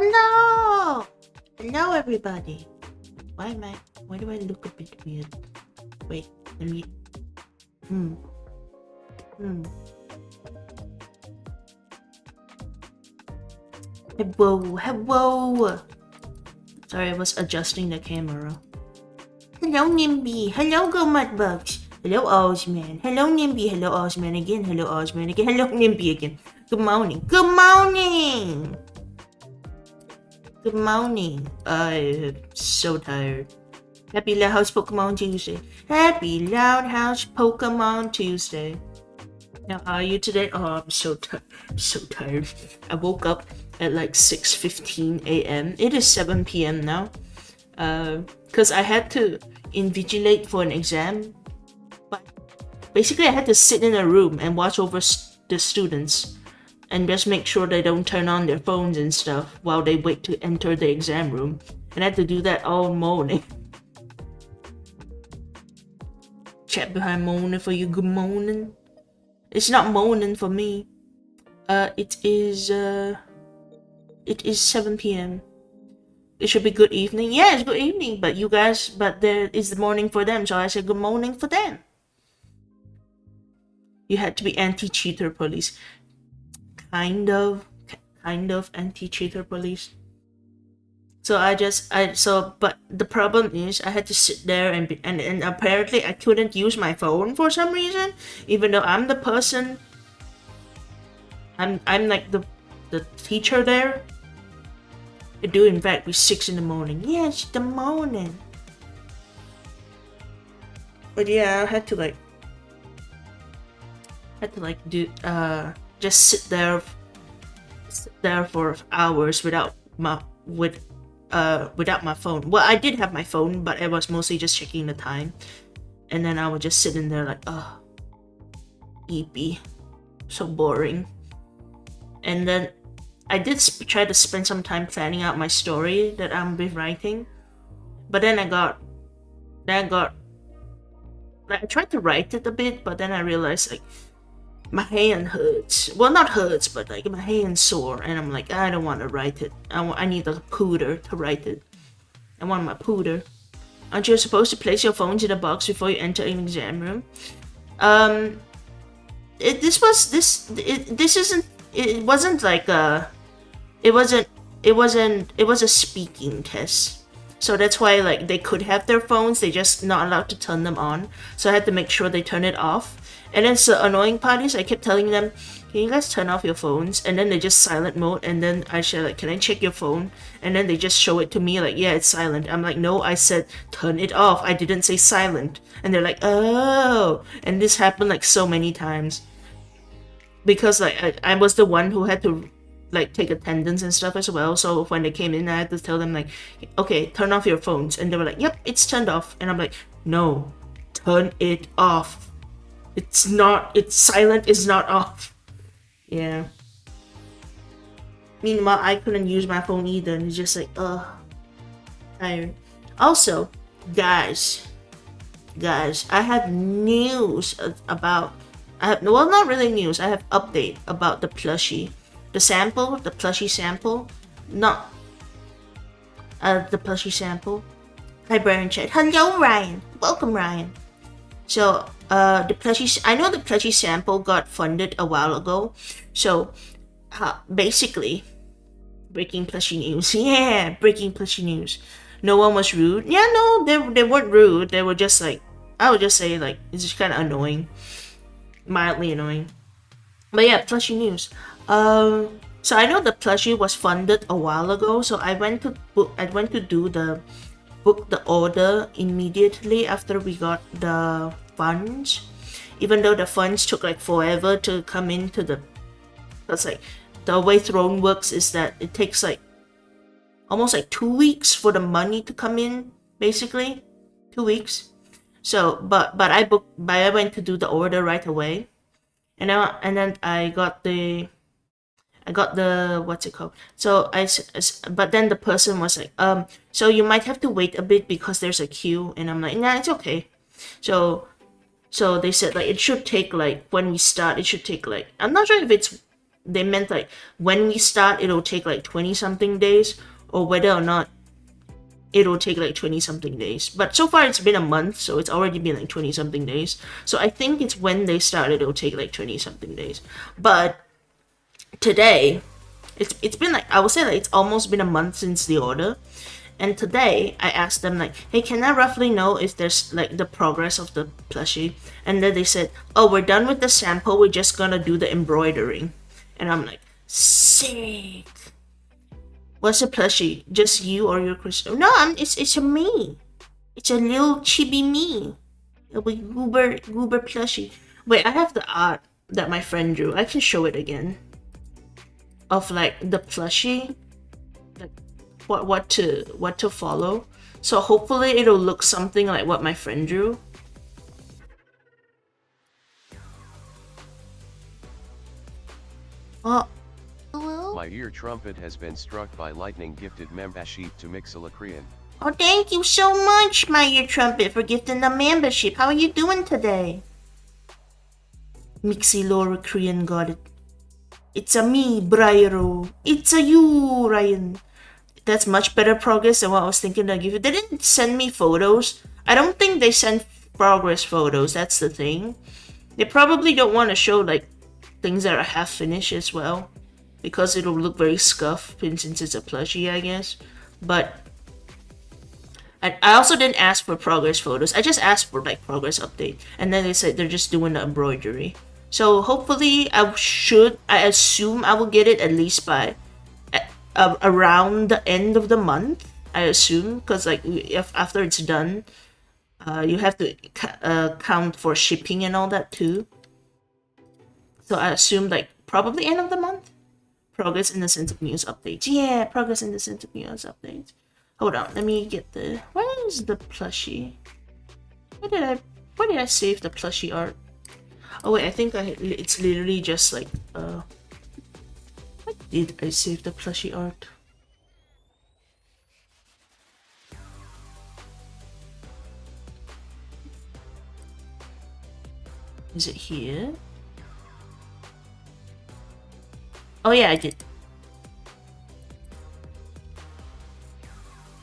Hello! Hello, everybody. Why do I look a bit weird? Wait, let me... Hello! Sorry, I was adjusting the camera. Hello, Nimby. Hello, Go Mudbugs. Hello, Ozman. Hello, Nimby. Hello, Ozman again. Hello, Ozman again. Hello, Nimby again. Good morning. Good morning! Good morning. I'm so tired. Happy Loud House Pokemon Tuesday. Happy Loud House Pokemon Tuesday. Now, how are you today? Oh, I'm so tired. I woke up at like 6:15 a.m. It is 7 p.m. now. Because I had to invigilate for an exam. But basically, I had to sit in a room and watch over the students and just make sure they don't turn on their phones and stuff while they wait to enter the exam room. And I had to do that all morning. Chat behind moaning for you. Good morning. It's not moaning for me. It is 7 p.m. It should be good evening. Yeah, it's good evening, but you guys, but there is the morning for them, so I said good morning for them. You had to be anti-cheater police. Kind of anti-cheater police. So but the problem is I had to sit there and apparently I couldn't use my phone for some reason, even though I'm the person. I'm like the teacher there. It do in fact be 6 in the morning. Yes, the morning. But yeah, I had to do just sit there for hours without my phone. Well, I did have my phone, but I was mostly just checking the time. And then I was just sitting there like, oh, EP, so boring. And then I did try to spend some time planning out my story that I'm writing. But then I tried to write it a bit, but then I realized like my hand hurts. Well, not hurts, but like my hand's sore, and I'm like, I don't want to write it. I need a pooter to write it. I want my pooter. Aren't you supposed to place your phones in a box before you enter an exam room? It was a speaking test. So that's why like they could have their phones, they just not allowed to turn them on. So I had to make sure they turn it off. And then the annoying part is I kept telling them, can you guys turn off your phones? And then they just silent mode, and then I said like, can I check your phone? And then they just show it to me like, yeah, it's silent. I'm like, no, I said turn it off. I didn't say silent. And they're like, oh. And this happened like so many times. Because like I was the one who had to like take attendance and stuff as well. So when they came in, I had to tell them like, okay, turn off your phones. And they were like, yep, it's turned off. And I'm like, no, turn it off. It's silent is not off. Yeah. Meanwhile, I couldn't use my phone either. And it's just like, tired. Also, guys, I have news about, well, not really news. I have update about the plushie. The plushie sample. Not the plushie sample. Hi, Brian chat. Hello, Ryan. Welcome, Ryan. So, the plushie, I know the plushie sample got funded a while ago. So, basically, breaking plushie news. Yeah, breaking plushie news. No one was rude. Yeah, no, they weren't rude. They were just like, I would just say like, it's just kind of annoying. Mildly annoying. But yeah, plushie news. So I know the plushie was funded a while ago. So I went to book the order immediately after we got the funds, even though the funds took like forever to come into that's like the way Throne works is that it takes like almost like 2 weeks for the money to come in, basically 2 weeks. So but I went to do the order right away, and then I got the what's it called? So but then the person was like, so you might have to wait a bit because there's a queue, and I'm like, nah, it's okay. So they said like it should take like, when we start, it should take like, I'm not sure if it's they meant like when we start, it'll take like 20 something days, or whether or not it'll take like 20 something days. But so far it's been a month, so it's already been like 20 something days. So I think it's when they started, it'll take like 20 something days. But today, it's been like, I would say like it's almost been a month since the order. And today I asked them like, hey, can I roughly know if there's like the progress of the plushie? And then they said, oh, we're done with the sample, we're just gonna do the embroidering. And I'm like, sick. What's a plushie? Just you or your crystal? No, it's a me. It's a little chibi me. A goober plushie. Wait, I have the art that my friend drew. I can show it again. Of like the plushie. Like what to follow. So hopefully it'll look something like what my friend drew. Oh. My ear trumpet has been struck by lightning, gifted membership to 𝒂𝒎𝒂𝒏𝒅𝒔. Oh, thank you so much, my ear trumpet, for gifting the membership. How are you doing today? 𝒂𝒎𝒂𝒏𝒅𝒔 got it. It's a me, Briar. It's a you, Ryan. That's much better progress than what I was thinking to give you. They didn't send me photos. I don't think they sent progress photos. That's the thing. They probably don't want to show like things that are half finished as well, because it'll look very scuffed since it's a plushie, I guess. But I also didn't ask for progress photos. I just asked for like progress update, and then they said they're just doing the embroidery. So hopefully I assume I will get it at least by around the end of the month. I assume, because like if after it's done, you have to count for shipping and all that too. So I assume like probably end of the month. Progress in the sense of news updates. Yeah, progress in the sense of news updates. Hold on, let me get the. Where is the plushie? Where did I save the plushie art? Oh wait, I think it's literally just like What did I save the plushie art? Is it here? Oh yeah, I did.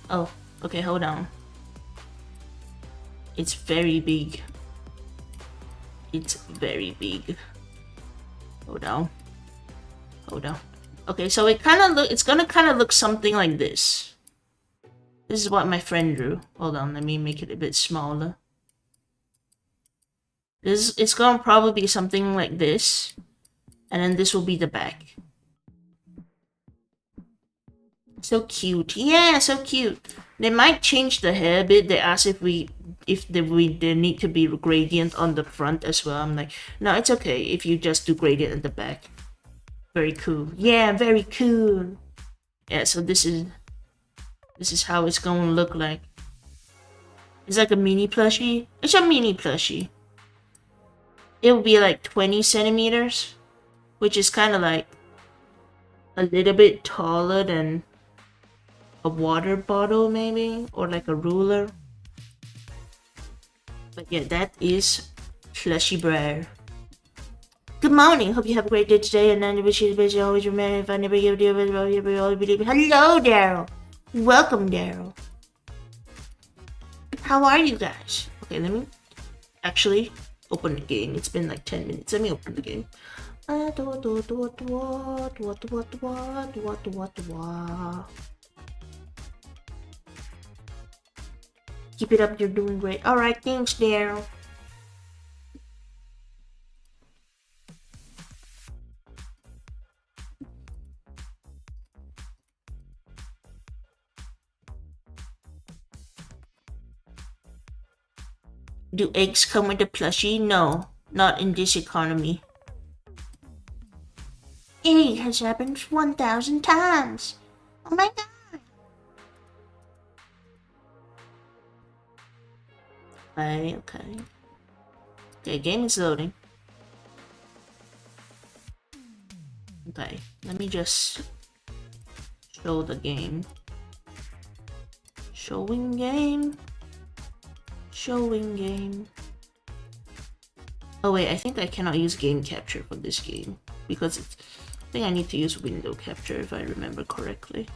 Oh, okay, hold on. It's very big. It's very big. Hold on. Hold on. Okay, so it's gonna kind of look something like this. This is what my friend drew. Hold on, let me make it a bit smaller. It's gonna probably be something like this. And then this will be the back. So cute. Yeah, so cute. They might change the hair a bit. They asked if there need to be gradient on the front as well. I'm like, no, it's okay if you just do gradient at the back. Very cool. Yeah, very cool. Yeah, so this is how it's gonna look like. It's like a mini plushie. It's a mini plushie. It will be like 20 centimeters, which is kind of like a little bit taller than a water bottle maybe, or like a ruler. But yeah, that is Plushie Briar. Good morning, hope you have a great day today, and I wish you the best. Always remember, if I never give you a believe. Hello, Daryl. Welcome, Daryl. How are you guys? Okay, let me actually open the game. It's been like 10 minutes. Let me open the game. Keep it up, you're doing great. Alright, thanks, Daryl. Do eggs come with a plushie? No, not in this economy. It has happened 1,000 times. Oh my god. Okay. Okay, game is loading. Okay, let me just show the game. Showing game. Showing game. Oh wait, I think I cannot use game capture for this game because think I need to use window capture if I remember correctly.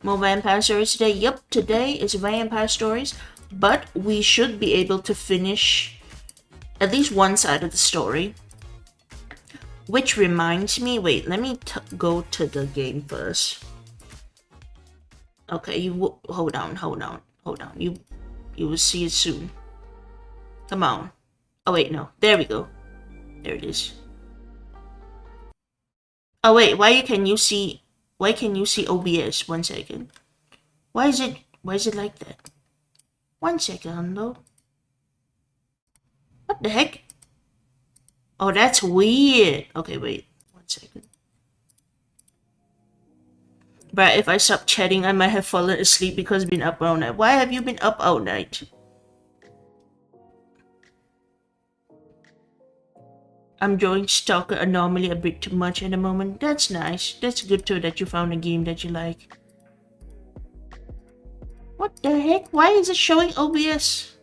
More vampire stories today. Yep, today is vampire stories, but we should be able to finish at least one side of the story. Which reminds me, wait, let me go to the game first. Okay, you hold on. You will see it soon. Come on. Oh wait, no. There we go. There it is. Oh wait, why can you see OBS? 1 second. Why is it like that? 1 second though. What the heck? Oh, that's weird. Okay, wait. 1 second. But if I stop chatting, I might have fallen asleep because I've been up all night. Why have you been up all night? I'm enjoying Stalker Anomaly a bit too much at the moment. That's nice. That's good too that you found a game that you like. What the heck? Why is it showing OBS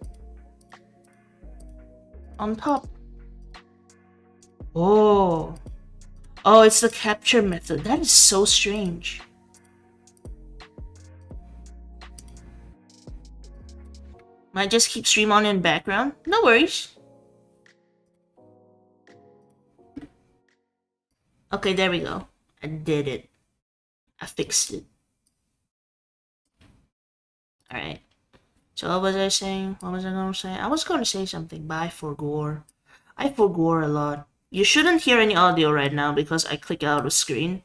on top? Oh, it's the capture method. That is so strange. Might just keep stream on in background. No worries. Okay, there we go. I did it. I fixed it. Alright. So what was I saying? What was I gonna say? I was gonna say something, but I forgot. I forgot a lot. You shouldn't hear any audio right now because I click out of screen.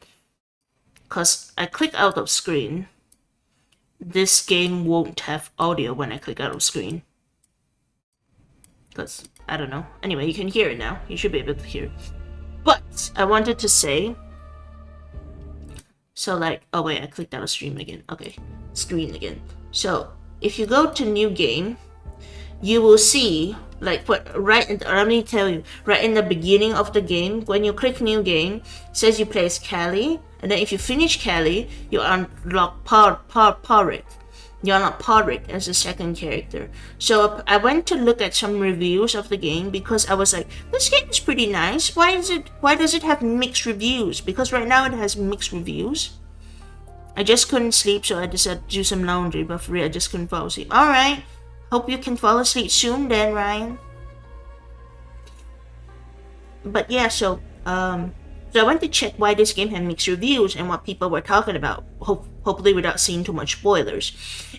Because I click out of screen. This game won't have audio when I click out of screen. Because, I don't know. Anyway, you can hear it now. You should be able to hear it. But, I wanted to say... So like, oh wait, I clicked out of stream again. Okay, screen again. So, if you go to new game, you will see, like, let me tell you, right in the beginning of the game, when you click new game, it says you play as Callie, and then if you finish Callie, you unlock Briar. You unlock Briar as the second character. So I went to look at some reviews of the game because I was like, this game is pretty nice. Why does it have mixed reviews? Because right now it has mixed reviews. I just couldn't sleep, so I decided to do some laundry, but for real, I just couldn't fall asleep. Alright, hope you can fall asleep soon then, Ryan. But yeah, so I went to check why this game had mixed reviews and what people were talking about, hopefully without seeing too much spoilers.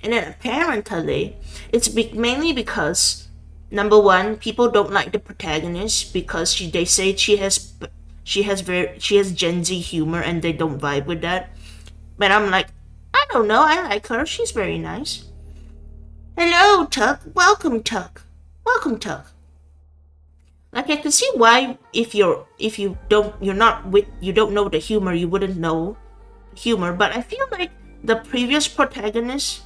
And then apparently, it's mainly because, number one, people don't like the protagonist because they say she has Gen Z humor and they don't vibe with that. But I'm like, I don't know, I like her, she's very nice. Hello, Tuck. Welcome, Tuck. Welcome, Tuck. Like, I can see why if you don't know the humor, you wouldn't know humor. But I feel like the previous protagonist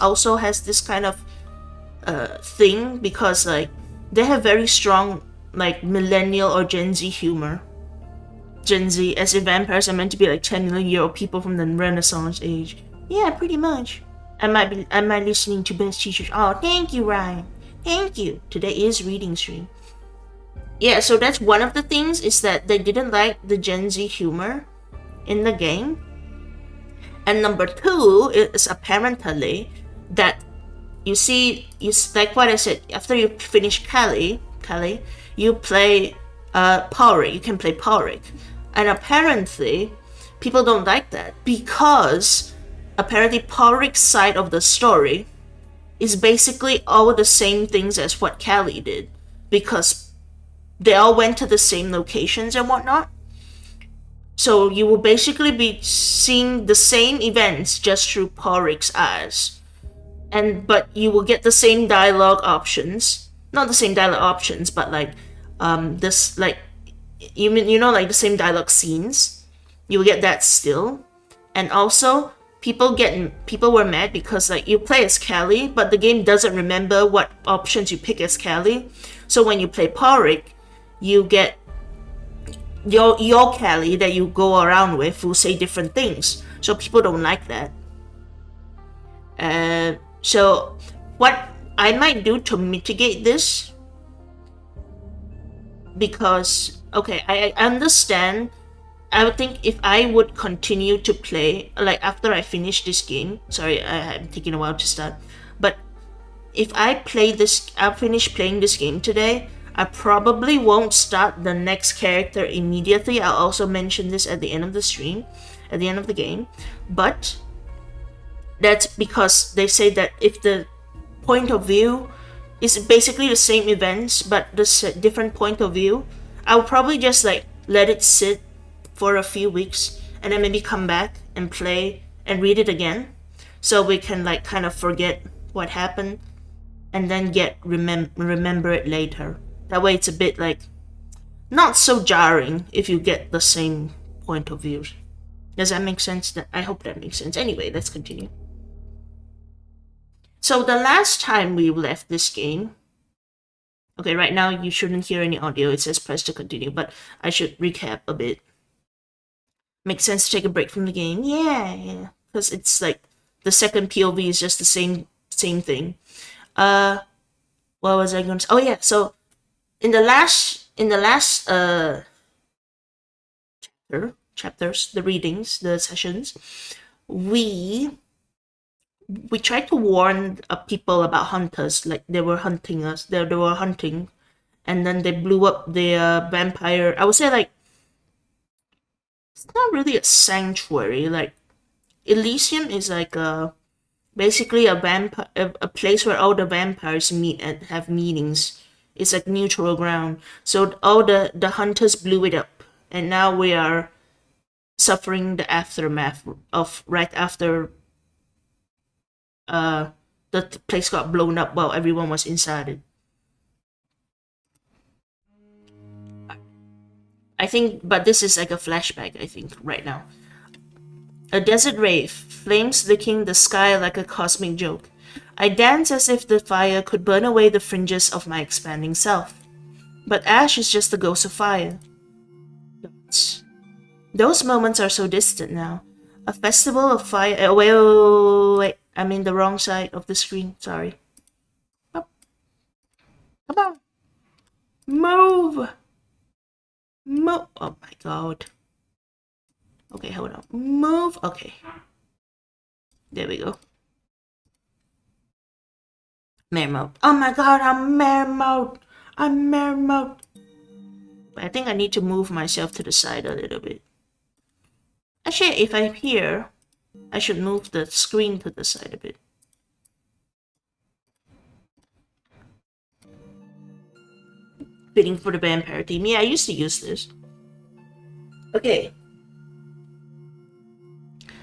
also has this kind of thing because like they have very strong like millennial or Gen Z humor. Gen Z, as if vampires are meant to be like 10 million-year-old people from the Renaissance age. Yeah, pretty much. I might listening to best teachers. Oh, thank you, Ryan. Thank you. Today is reading stream. Yeah, so that's one of the things is that they didn't like the Gen Z humor in the game. And number two is apparently that you like what I said, after you finish Callie, you play Briar. You can play Briar. And apparently people don't like that because apparently Briar's side of the story is basically all the same things as what Callie did because they all went to the same locations and whatnot. So you will basically be seeing the same events just through Briar's eyes. But you will get the same dialogue options. Not the same dialogue options, but like this like like the same dialogue scenes. You will get that still. And also people were mad because like you play as Callie, but the game doesn't remember what options you pick as Callie. So when you play Briar, you get your Callie that you go around with will say different things. So people don't like that. So what I might do to mitigate this because, okay, I understand. I would think if I would continue to play, like after I finish this game, sorry, I'm taking a while to start, but if I finish playing this game today, I probably won't start the next character immediately. I'll also mention this at the end of the stream, at the end of the game, but that's because they say that if the point of view is basically the same events but the different point of view, I'll probably just like let it sit for a few weeks and then maybe come back and play and read it again, so we can like kind of forget what happened and then remember it later. That way it's a bit like not so jarring if you get the same point of view. Does that make sense? I hope that makes sense. Anyway, let's continue. So the last time we left this game, okay, right now you shouldn't hear any audio. It says press to continue, but I should recap a bit. Makes sense to take a break from the game? Yeah. Because it's like the second POV is just the same thing. What was I going to say? Oh yeah, so in the last chapters, the readings, the sessions, we tried to warn people about hunters, like they were hunting us. They were hunting, and then they blew up the vampire. I would say like it's not really a sanctuary. Like Elysium is like basically a place where all the vampires meet and have meetings. It's like neutral ground. So all the hunters blew it up, and now we are suffering the aftermath of right after the place got blown up while everyone was inside it. I think, but this is like a flashback, I think, right now. A desert rave, flames licking the sky like a cosmic joke. I dance as if the fire could burn away the fringes of my expanding self. But ash is just the ghost of fire. Those moments are so distant now. A festival of fire. Wait. I'm in the wrong side of the screen. Sorry. Oh. Come on. Move. Move. Oh my god. Okay, hold on. Move. Okay. There we go. Mare mode. Oh my god, I'm Mare mode. I'm Mare mode. I think I need to move myself to the side a little bit. Actually, if I'm here, I should move the screen to the side a bit. Fitting for the vampire theme. Yeah, I used to use this. Okay.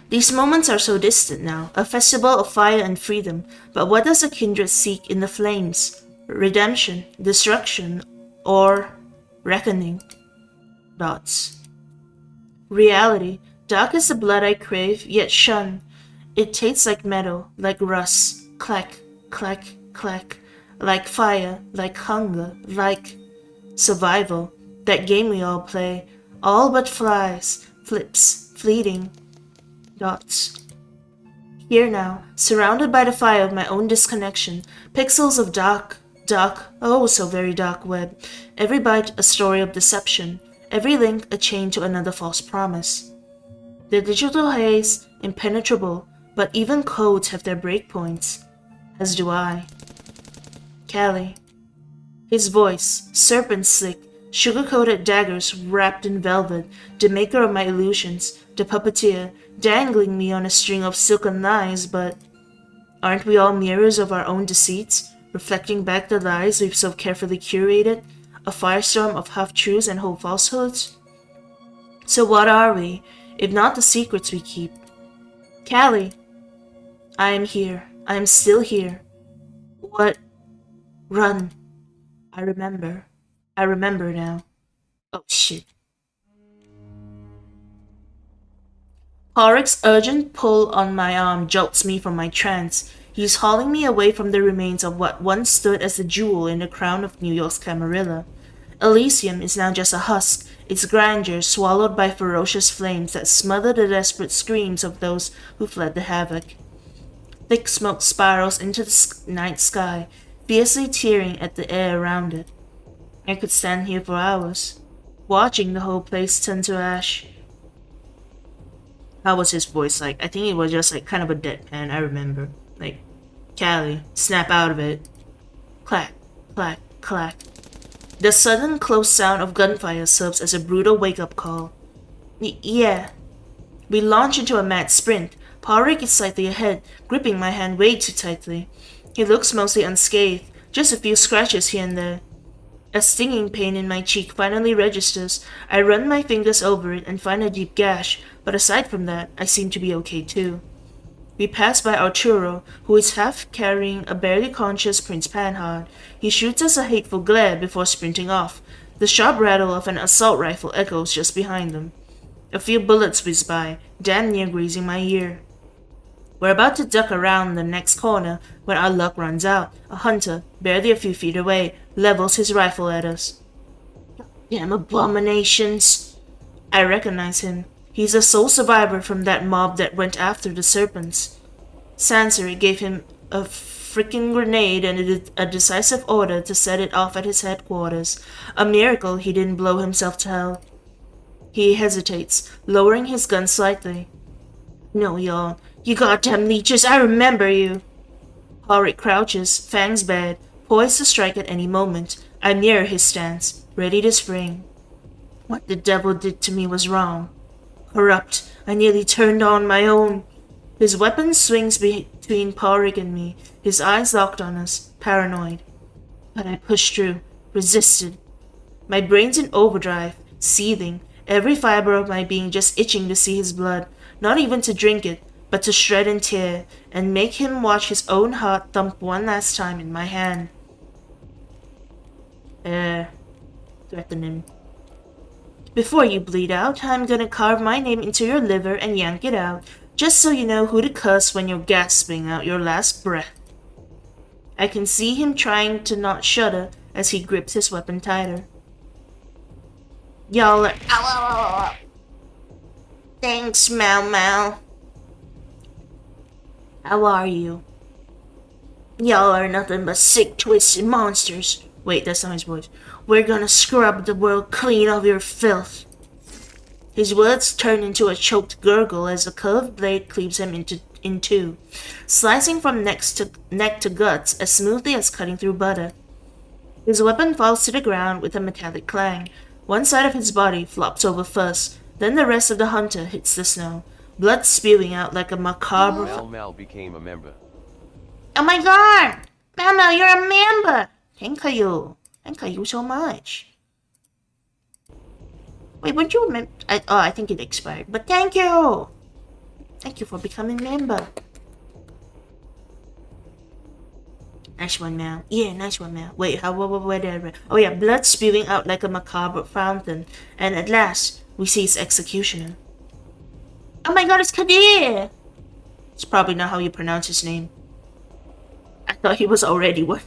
These moments are so distant now, a festival of fire and freedom. But what does a kindred seek in the flames? Redemption, destruction, or reckoning? Dots. Reality. Dark is the blood I crave, yet shun. It tastes like metal, like rust. Clack, clack, clack. Like fire, like hunger, like survival. That game we all play. All but flies, flips, fleeting. Dots. Here now, surrounded by the fire of my own disconnection. Pixels of dark, oh so very dark web. Every byte a story of deception. Every link a chain to another false promise. The digital haze, impenetrable, but even codes have their breakpoints. As do I. Callie. His voice, serpent slick, sugar-coated daggers wrapped in velvet, the maker of my illusions, the puppeteer, dangling me on a string of silken lies, but aren't we all mirrors of our own deceits, reflecting back the lies we've so carefully curated, a firestorm of half-truths and whole falsehoods? So what are we, if not the secrets we keep? Callie, I am here. I am still here. What? Run. I remember. I remember now. Oh shit. Ulrich's urgent pull on my arm jolts me from my trance. He's hauling me away from the remains of what once stood as the jewel in the crown of New York's Camarilla. Elysium is now just a husk, its grandeur swallowed by ferocious flames that smother the desperate screams of those who fled the havoc. Thick smoke spirals into the night sky, fiercely tearing at the air around it. I could stand here for hours, watching the whole place turn to ash. How was his voice like? I think it was just like kind of a deadpan, I remember. Like, Callie, snap out of it. Clack, clack, clack. The sudden close sound of gunfire serves as a brutal wake-up call. Yeah. We launch into a mad sprint. Parik is slightly ahead, gripping my hand way too tightly. He looks mostly unscathed, just a few scratches here and there. A stinging pain in my cheek finally registers. I run my fingers over it and find a deep gash, but aside from that, I seem to be okay too. We pass by Arturo, who is half carrying a barely conscious Prince Panhard. He shoots us a hateful glare before sprinting off. The sharp rattle of an assault rifle echoes just behind them. A few bullets whiz by, damn near grazing my ear. We're about to duck around the next corner when our luck runs out. A hunter, barely a few feet away, levels his rifle at us. Damn abominations! I recognize him. He's a sole survivor from that mob that went after the serpents. Sansari gave him a freaking grenade and a decisive order to set it off at his headquarters. A miracle he didn't blow himself to hell. He hesitates, lowering his gun slightly. No, y'all. You goddamn leeches, I remember you. Horik crouches, fangs bared, poised to strike at any moment. I mirror his stance, ready to spring. What the devil did to me was wrong. Corrupt, I nearly turned on my own. His weapon swings between Parik and me, his eyes locked on us, paranoid. But I pushed through, resisted. My brain's in overdrive, seething, every fiber of my being just itching to see his blood, not even to drink it, but to shred and tear, and make him watch his own heart thump one last time in my hand. Threatening. Before you bleed out, I'm gonna carve my name into your liver and yank it out, just so you know who to curse when you're gasping out your last breath. I can see him trying to not shudder as he grips his weapon tighter. Y'all are... Ow. Thanks, Mau Mau. How are you? Y'all are nothing but sick, twisted monsters. Wait, that's not his voice. We're gonna scrub the world clean of your filth. His words turn into a choked gurgle as a curved blade cleaves him in two, slicing from neck to guts as smoothly as cutting through butter. His weapon falls to the ground with a metallic clang. One side of his body flops over first, then the rest of the hunter hits the snow, blood spewing out like a macabre... Mal became a member. Oh my god! Mama, you're a member! Thank you. Thank you so much. Wait, weren't you a member? I think it expired. But thank you! Thank you for becoming a member. Nice one, Mal. Yeah, nice one, Mal. Wait, where did I read? Oh yeah, blood spewing out like a macabre fountain. And at last, we see its executioner. Oh my god, it's Kadir! It's probably not how you pronounce his name. I thought he was already one.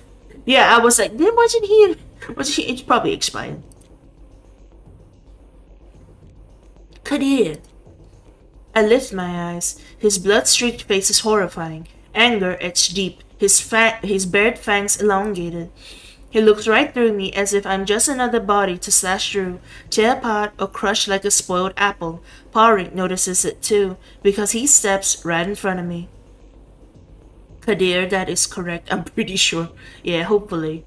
Yeah, I was like, wasn't he? It's probably expired. Kadir. I lift my eyes. His blood-streaked face is horrifying. Anger etched deep. His bared fangs elongated. He looks right through me as if I'm just another body to slash through, tear apart, or crush like a spoiled apple. Parik notices it too, because he steps right in front of me. Kadir, that is correct. I'm pretty sure. Yeah, hopefully.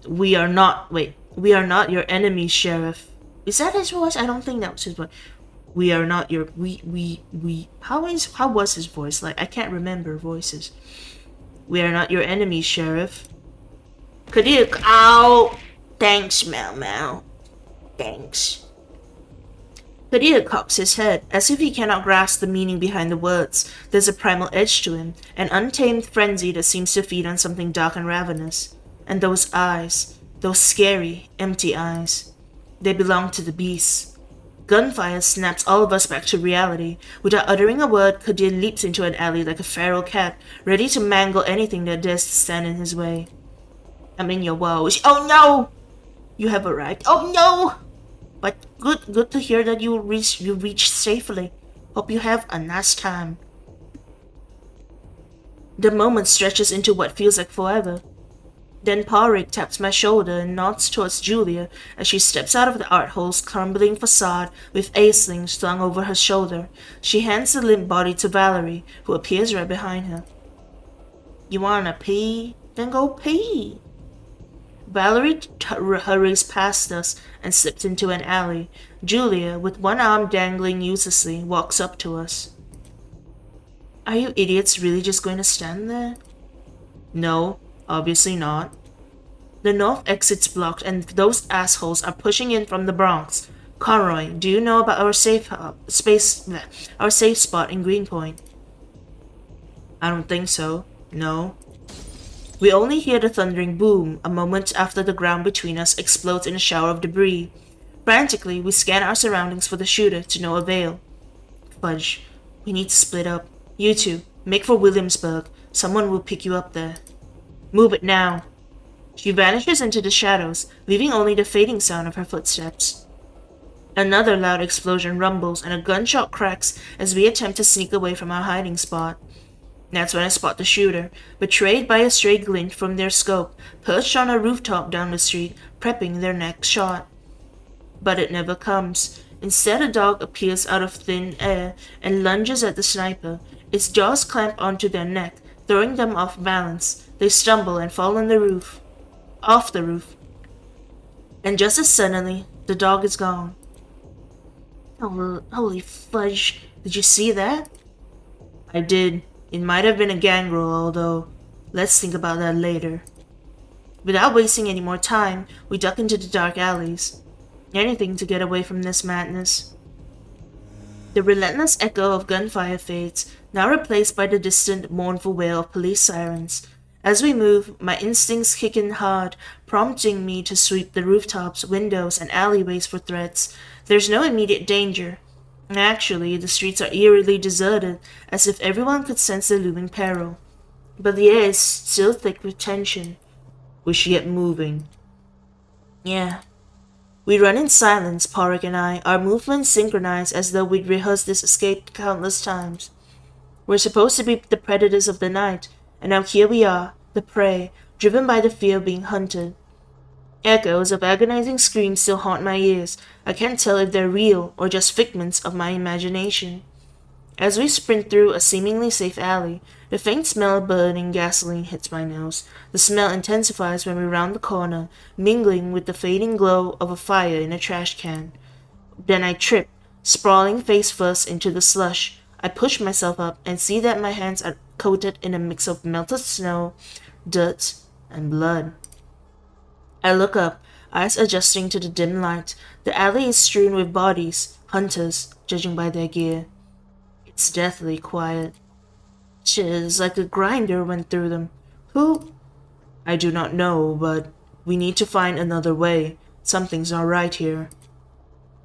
We are not your enemy, Sheriff. Is that his voice? I don't think that was his voice. We are not your... How was his voice like? I can't remember voices. We are not your enemy, Sheriff. Kadir... Ow! Thanks, Mau Mau. Thanks. Kadir cocks his head, as if he cannot grasp the meaning behind the words. There's a primal edge to him, an untamed frenzy that seems to feed on something dark and ravenous. And those eyes, those scary, empty eyes. They belong to the beast. Gunfire snaps all of us back to reality. Without uttering a word, Kadir leaps into an alley like a feral cat, ready to mangle anything that dares to stand in his way. I'm in your woes. Oh no! You have arrived. Oh no! But good to hear that you reached safely. Hope you have a nice time. The moment stretches into what feels like forever. Then Porik taps my shoulder and nods towards Julia as she steps out of the art hole's crumbling facade with acelings slung over her shoulder. She hands the limp body to Valerie, who appears right behind her. You wanna pee? Then go pee. Valerie hurries past us and slips into an alley. Julia, with one arm dangling uselessly, walks up to us. Are you idiots really just going to stand there? No, obviously not. The north exit's blocked and those assholes are pushing in from the Bronx. Conroy, do you know about our safe spot in Greenpoint? I don't think so. No. We only hear the thundering boom a moment after the ground between us explodes in a shower of debris. Frantically, we scan our surroundings for the shooter to no avail. Fudge. We need to split up. You two, make for Williamsburg. Someone will pick you up there. Move it now. She vanishes into the shadows, leaving only the fading sound of her footsteps. Another loud explosion rumbles and a gunshot cracks as we attempt to sneak away from our hiding spot. That's when I spot the shooter, betrayed by a stray glint from their scope, perched on a rooftop down the street, prepping their next shot. But it never comes. Instead, a dog appears out of thin air and lunges at the sniper. Its jaws clamp onto their neck, throwing them off balance. They stumble and fall on the roof. Off the roof. And just as suddenly, the dog is gone. Holy fudge, did you see that? I did. It might have been a gang roll, although let's think about that later. Without wasting any more time, we duck into the dark alleys. Anything to get away from this madness. The relentless echo of gunfire fades, now replaced by the distant, mournful wail of police sirens. As we move, my instincts kick in hard, prompting me to sweep the rooftops, windows, and alleyways for threats. There's no immediate danger. Actually, the streets are eerily deserted, as if everyone could sense the looming peril. But the air is still thick with tension. We should get moving. Yeah. We run in silence, Porik and I, our movements synchronized as though we'd rehearsed this escape countless times. We're supposed to be the predators of the night, and now here we are, the prey, driven by the fear of being hunted. Echoes of agonizing screams still haunt my ears. I can't tell if they're real or just figments of my imagination. As we sprint through a seemingly safe alley, the faint smell of burning gasoline hits my nose. The smell intensifies when we round the corner, mingling with the fading glow of a fire in a trash can. Then I trip, sprawling face first into the slush. I push myself up and see that my hands are coated in a mix of melted snow, dirt, and blood. I look up, eyes adjusting to the dim light. The alley is strewn with bodies, hunters, judging by their gear. It's deathly quiet. It's like a grinder went through them. Who? I do not know, but we need to find another way. Something's not right here.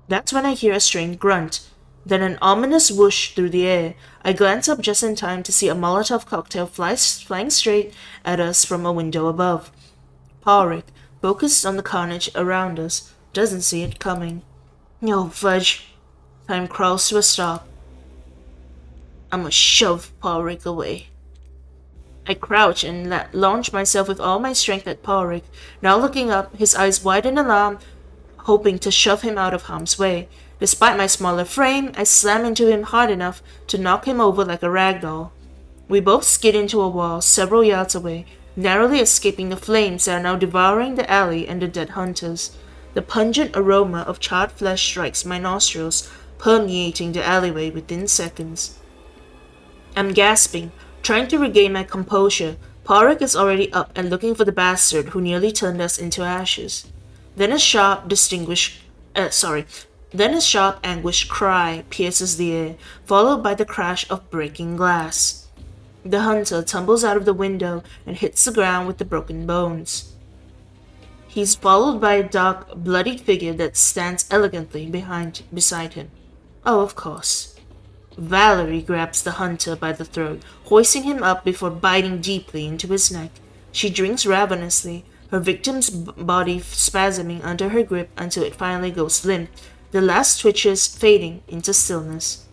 That's when I hear a strange grunt, then an ominous whoosh through the air. I glance up just in time to see a Molotov cocktail flying straight at us from a window above. Porik, focused on the carnage around us, doesn't see it coming. Oh, fudge. Time crawls to a stop. I'ma shove Porik away. I crouch and launch myself with all my strength at Porik. Now looking up, his eyes wide in alarm, hoping to shove him out of harm's way. Despite my smaller frame, I slam into him hard enough to knock him over like a rag doll. We both skid into a wall several yards away, narrowly escaping the flames that are now devouring the alley and the dead hunters. The pungent aroma of charred flesh strikes my nostrils, permeating the alleyway within seconds. I'm gasping, trying to regain my composure. Porik is already up and looking for the bastard who nearly turned us into ashes. Then a sharp, anguished cry pierces the air, followed by the crash of breaking glass. The hunter tumbles out of the window and hits the ground with the broken bones. He's followed by a dark, bloodied figure that stands elegantly beside him. Oh, of course. Valerie grabs the hunter by the throat, hoisting him up before biting deeply into his neck. She drinks ravenously, her victim's body spasming under her grip until it finally goes limp, the last twitches fading into stillness.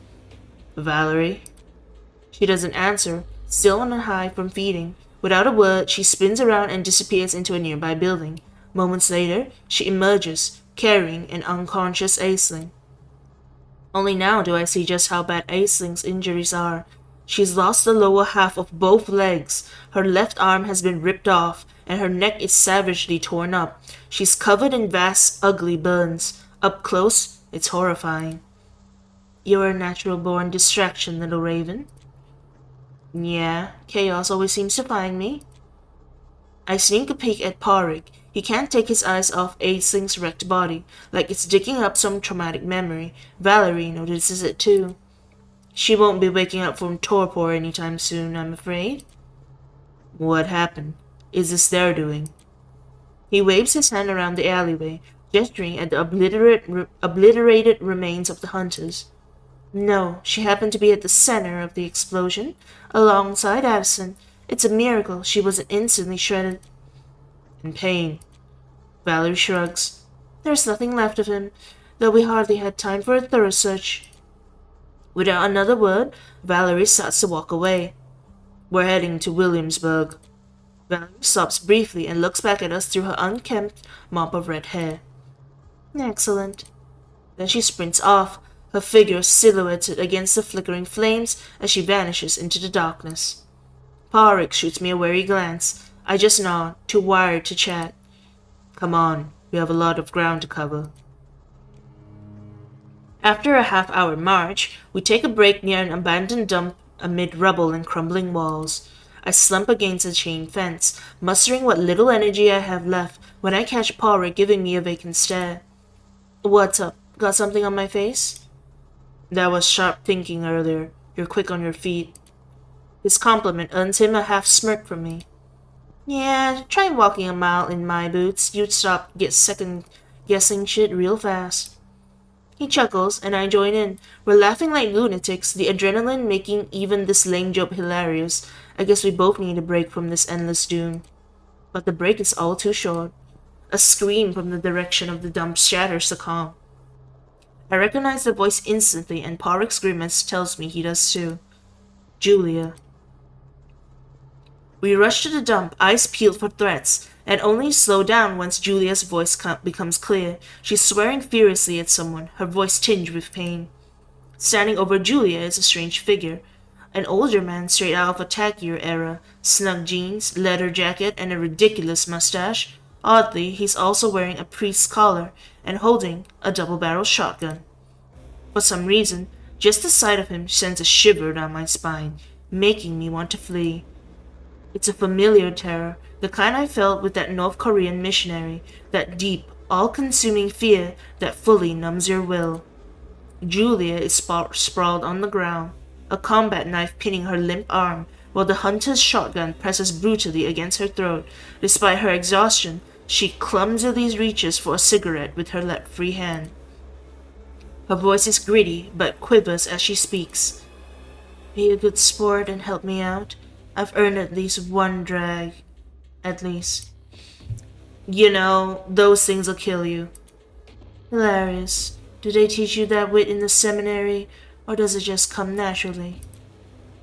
Valerie? She doesn't answer, still on a high from feeding. Without a word, she spins around and disappears into a nearby building. Moments later, she emerges, carrying an unconscious aceling. Only now do I see just how bad Aceling's injuries are. She's lost the lower half of both legs, her left arm has been ripped off, and her neck is savagely torn up. She's covered in vast, ugly burns. Up close, it's horrifying. You're a natural-born distraction, little raven. Yeah, chaos always seems to find me. I sneak a peek at 𝒂𝒂𝒅𝒔. He can't take his eyes off Aceling's wrecked body, like it's digging up some traumatic memory. Valerie notices it too. She won't be waking up from torpor anytime soon, I'm afraid. What happened? Is this their doing? He waves his hand around the alleyway, gesturing at the obliterated remains of the hunters. No, she happened to be at the center of the explosion, alongside Addison. It's a miracle she wasn't instantly shredded. In pain. Valerie shrugs. There's nothing left of him, though we hardly had time for a thorough search. Without another word, Valerie starts to walk away. We're heading to Williamsburg. Valerie stops briefly and looks back at us through her unkempt mop of red hair. Excellent. Then she sprints off, her figure silhouetted against the flickering flames as she vanishes into the darkness. 𝒂𝒂𝒅𝒔 shoots me a wary glance. I just nod, too wired to chat. Come on, we have a lot of ground to cover. After a half-hour march, we take a break near an abandoned dump amid rubble and crumbling walls. I slump against a chain fence, mustering what little energy I have left when I catch 𝒂𝒂𝒅𝒔 giving me a vacant stare. What's up? Got something on my face? That was sharp thinking earlier. You're quick on your feet. His compliment earns him a half-smirk from me. Yeah, try walking a mile in my boots. You'd stop second-guessing shit real fast. He chuckles, and I join in. We're laughing like lunatics, the adrenaline making even this lame joke hilarious. I guess we both need a break from this endless doom. But the break is all too short. A scream from the direction of the dump shatters the calm. I recognize the voice instantly, and 𝒂𝒂𝒅𝒔's grimace tells me he does too. Julia. We rush to the dump, eyes peeled for threats, and only slow down once Julia's voice becomes clear. She's swearing furiously at someone, her voice tinged with pain. Standing over Julia is a strange figure. An older man straight out of a taggier era, snug jeans, leather jacket, and a ridiculous mustache. Oddly, he's also wearing a priest's collar and holding a double-barreled shotgun. For some reason, just the sight of him sends a shiver down my spine, making me want to flee. It's a familiar terror, the kind I felt with that North Korean missionary, that deep, all-consuming fear that fully numbs your will. Julia is sprawled on the ground, a combat knife pinning her limp arm, while the hunter's shotgun presses brutally against her throat. Despite her exhaustion, she clumsily reaches for a cigarette with her left free hand. Her voice is gritty, but quivers as she speaks. Be a good sport and help me out. I've earned at least one drag. At least. You know, those things will kill you. Hilarious. Do they teach you that wit in the seminary, or does it just come naturally?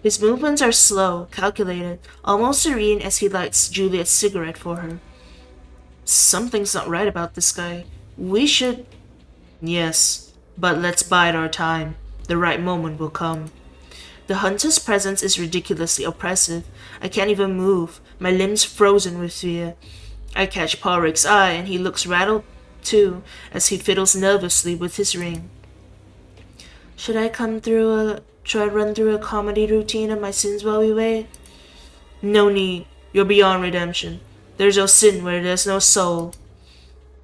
His movements are slow, calculated, almost serene as he lights Julia's cigarette for her. Something's not right about this guy. We should... Yes, but let's bide our time. The right moment will come. The hunter's presence is ridiculously oppressive. I can't even move, my limbs frozen with fear. I catch 𝒂𝒂𝒅𝒔's eye, and he looks rattled too, as he fiddles nervously with his ring. Should I run through a comedy routine of my sins while we wait? No need. You're beyond redemption. There's no sin where there's no soul.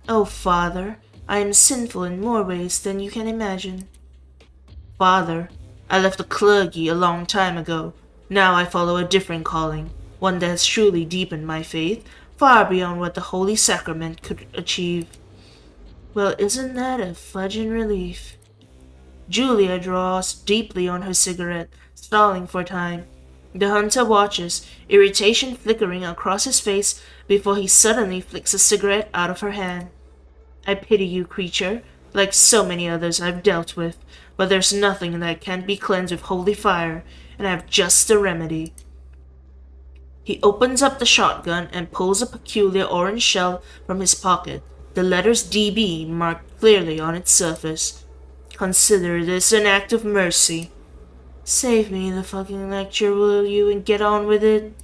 Oh, Father, I am sinful in more ways than you can imagine. Father, I left the clergy a long time ago. Now I follow a different calling, one that has truly deepened my faith, far beyond what the Holy Sacrament could achieve. Well, isn't that a fudging relief? Julia draws deeply on her cigarette, stalling for time. The hunter watches, irritation flickering across his face before he suddenly flicks the cigarette out of her hand. I pity you, creature, like so many others I've dealt with, but there's nothing that can't be cleansed with holy fire, and I have just the remedy. He opens up the shotgun and pulls a peculiar orange shell from his pocket, the letters DB marked clearly on its surface. Consider this an act of mercy. Save me the fucking lecture, will you, and get on with it?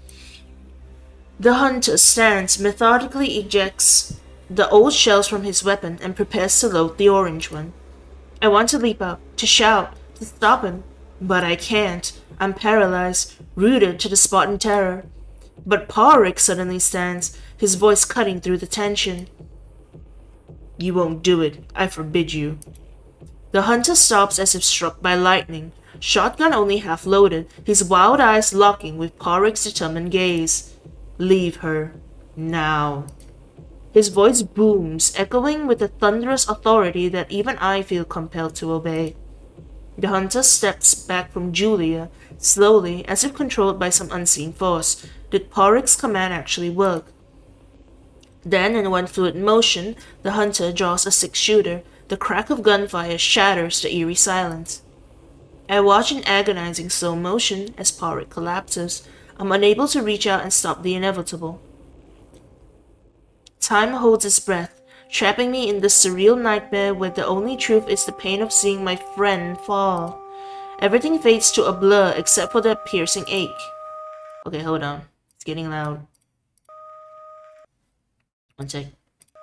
The hunter stands, methodically ejects the old shells from his weapon, and prepares to load the orange one. I want to leap up, to shout, to stop him, but I can't. I'm paralyzed, rooted to the spot in terror. But 𝒂𝒏𝒅𝒔 suddenly stands, his voice cutting through the tension. You won't do it. I forbid you. The hunter stops as if struck by lightning, shotgun only half loaded, his wild eyes locking with 𝒂𝒏𝒅𝒔's determined gaze. Leave her. Now. His voice booms, echoing with a thunderous authority that even I feel compelled to obey. The hunter steps back from Julia, slowly, as if controlled by some unseen force. Did 𝒂𝒅𝒔's command actually work? Then, in one fluid motion, the hunter draws a six-shooter. The crack of gunfire shatters the eerie silence. I watch in agonizing slow motion as 𝒂𝒅𝒔 collapses. I'm unable to reach out and stop the inevitable. Time holds its breath, trapping me in this surreal nightmare where the only truth is the pain of seeing my friend fall. Everything fades to a blur except for that piercing ache. Okay, hold on. It's getting loud. One sec.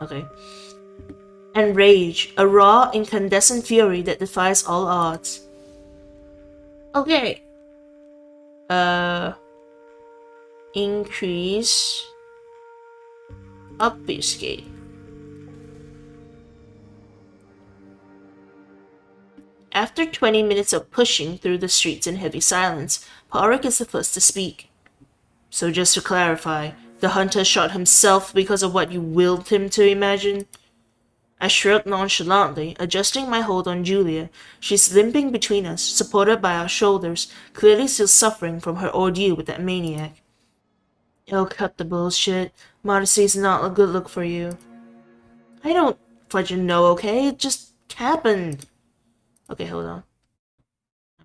Okay. And rage, a raw, incandescent fury that defies all odds. Okay. Increase. Obfuscate. After 20 minutes of pushing through the streets in heavy silence, 𝒂𝒅𝒔 is the first to speak. So just to clarify, the hunter shot himself because of what you willed him to imagine? I shrugged nonchalantly, adjusting my hold on Julia. She's limping between us, supported by our shoulders, clearly still suffering from her ordeal with that maniac. Oh, cut the bullshit. Modesty's not a good look for you. I don't fucking know, okay? It just happened. Okay, hold on.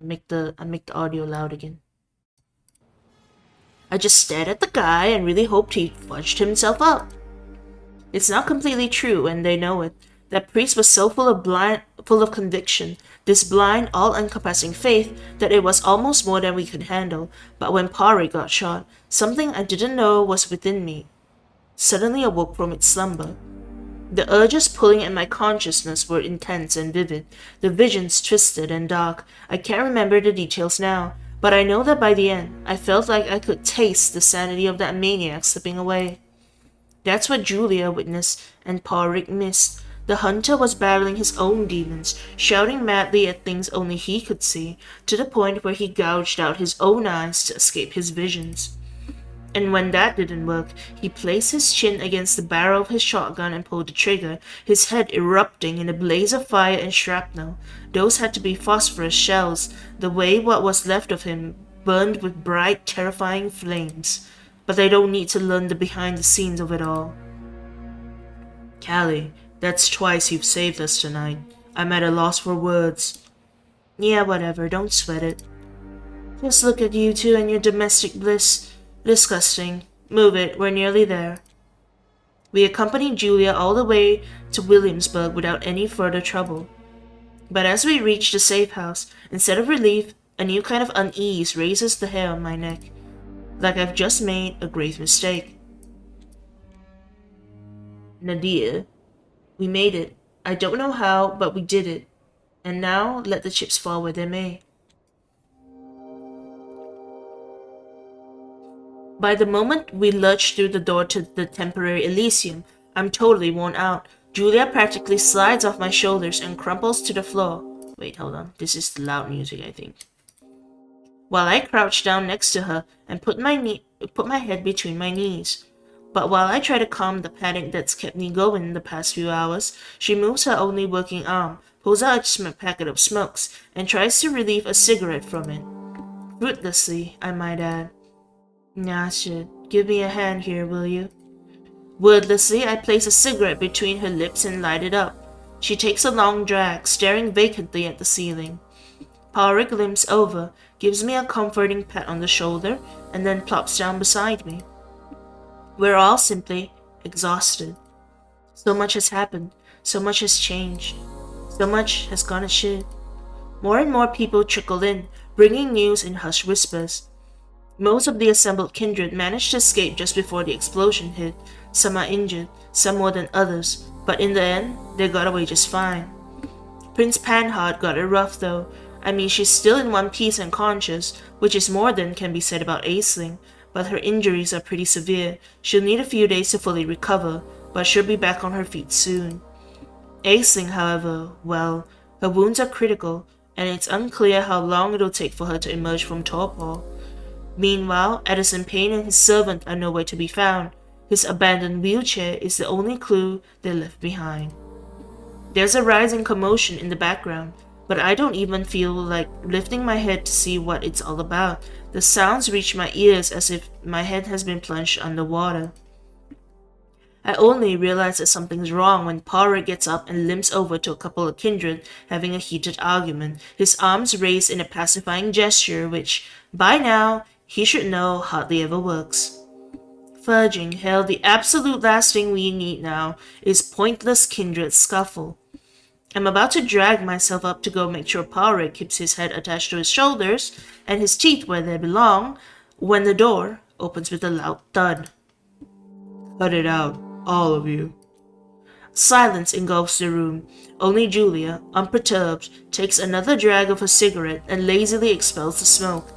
I make the audio loud again. I just stared at the guy and really hoped he fudged himself up. It's not completely true, and they know it. That priest was so full of conviction, this blind, all-encompassing faith, that it was almost more than we could handle. But when 𝒂𝒅𝒔 got shot, something I didn't know was within me suddenly awoke from its slumber. The urges pulling at my consciousness were intense and vivid, the visions twisted and dark. I can't remember the details now, but I know that by the end, I felt like I could taste the sanity of that maniac slipping away. That's what Julia witnessed and 𝒂𝒅𝒔 missed. The hunter was battling his own demons, shouting madly at things only he could see, to the point where he gouged out his own eyes to escape his visions. And when that didn't work, he placed his chin against the barrel of his shotgun and pulled the trigger, his head erupting in a blaze of fire and shrapnel. Those had to be phosphorus shells, the way what was left of him burned with bright, terrifying flames. But I don't need to learn the behind the scenes of it all. Callie, that's twice you've saved us tonight. I'm at a loss for words. Yeah, whatever, don't sweat it. Just look at you two and your domestic bliss. Disgusting. Move it, we're nearly there. We accompanied Julia all the way to Williamsburg without any further trouble. But as we reached the safe house, instead of relief, a new kind of unease raises the hair on my neck. Like I've just made a grave mistake. Nadia, we made it. I don't know how, but we did it. And now, let the chips fall where they may. By the moment we lurched through the door to the temporary Elysium, I'm totally worn out. Julia practically slides off my shoulders and crumples to the floor. Wait, hold on. This is the loud music, I think. While I crouch down next to her and put my head between my knees. But while I try to calm the panic that's kept me going the past few hours, she moves her only working arm, pulls out a packet of smokes, and tries to relieve a cigarette from it. Fruitlessly, I might add. Nah, shit. Give me a hand here, will you? Wordlessly, I place a cigarette between her lips and light it up. She takes a long drag, staring vacantly at the ceiling. Parik limps over, gives me a comforting pat on the shoulder, and then plops down beside me. We're all simply exhausted. So much has happened, so much has changed, so much has gone to shit. More and more people trickle in, bringing news in hushed whispers. Most of the assembled kindred managed to escape just before the explosion hit. Some are injured, some more than others, but in the end, they got away just fine. Prince Panhard got it rough though. I mean, she's still in one piece and conscious, which is more than can be said about Aisling, but her injuries are pretty severe. She'll need a few days to fully recover, but she'll be back on her feet soon. Aisling, however, well, her wounds are critical, and it's unclear how long it'll take for her to emerge from torpor. Meanwhile, Edison Payne and his servant are nowhere to be found. His abandoned wheelchair is the only clue they left behind. There's a rising commotion in the background, but I don't even feel like lifting my head to see what it's all about. The sounds reach my ears as if my head has been plunged underwater. I only realize that something's wrong when Parik gets up and limps over to a couple of kindred having a heated argument, his arms raised in a pacifying gesture which, by now, he should know hardly ever works. Fudging hell, the absolute last thing we need now is pointless kindred scuffle. I'm about to drag myself up to go make sure Parik keeps his head attached to his shoulders and his teeth where they belong, when the door opens with a loud thud. Cut it out, all of you. Silence engulfs the room. Only Julia, unperturbed, takes another drag of her cigarette and lazily expels the smoke.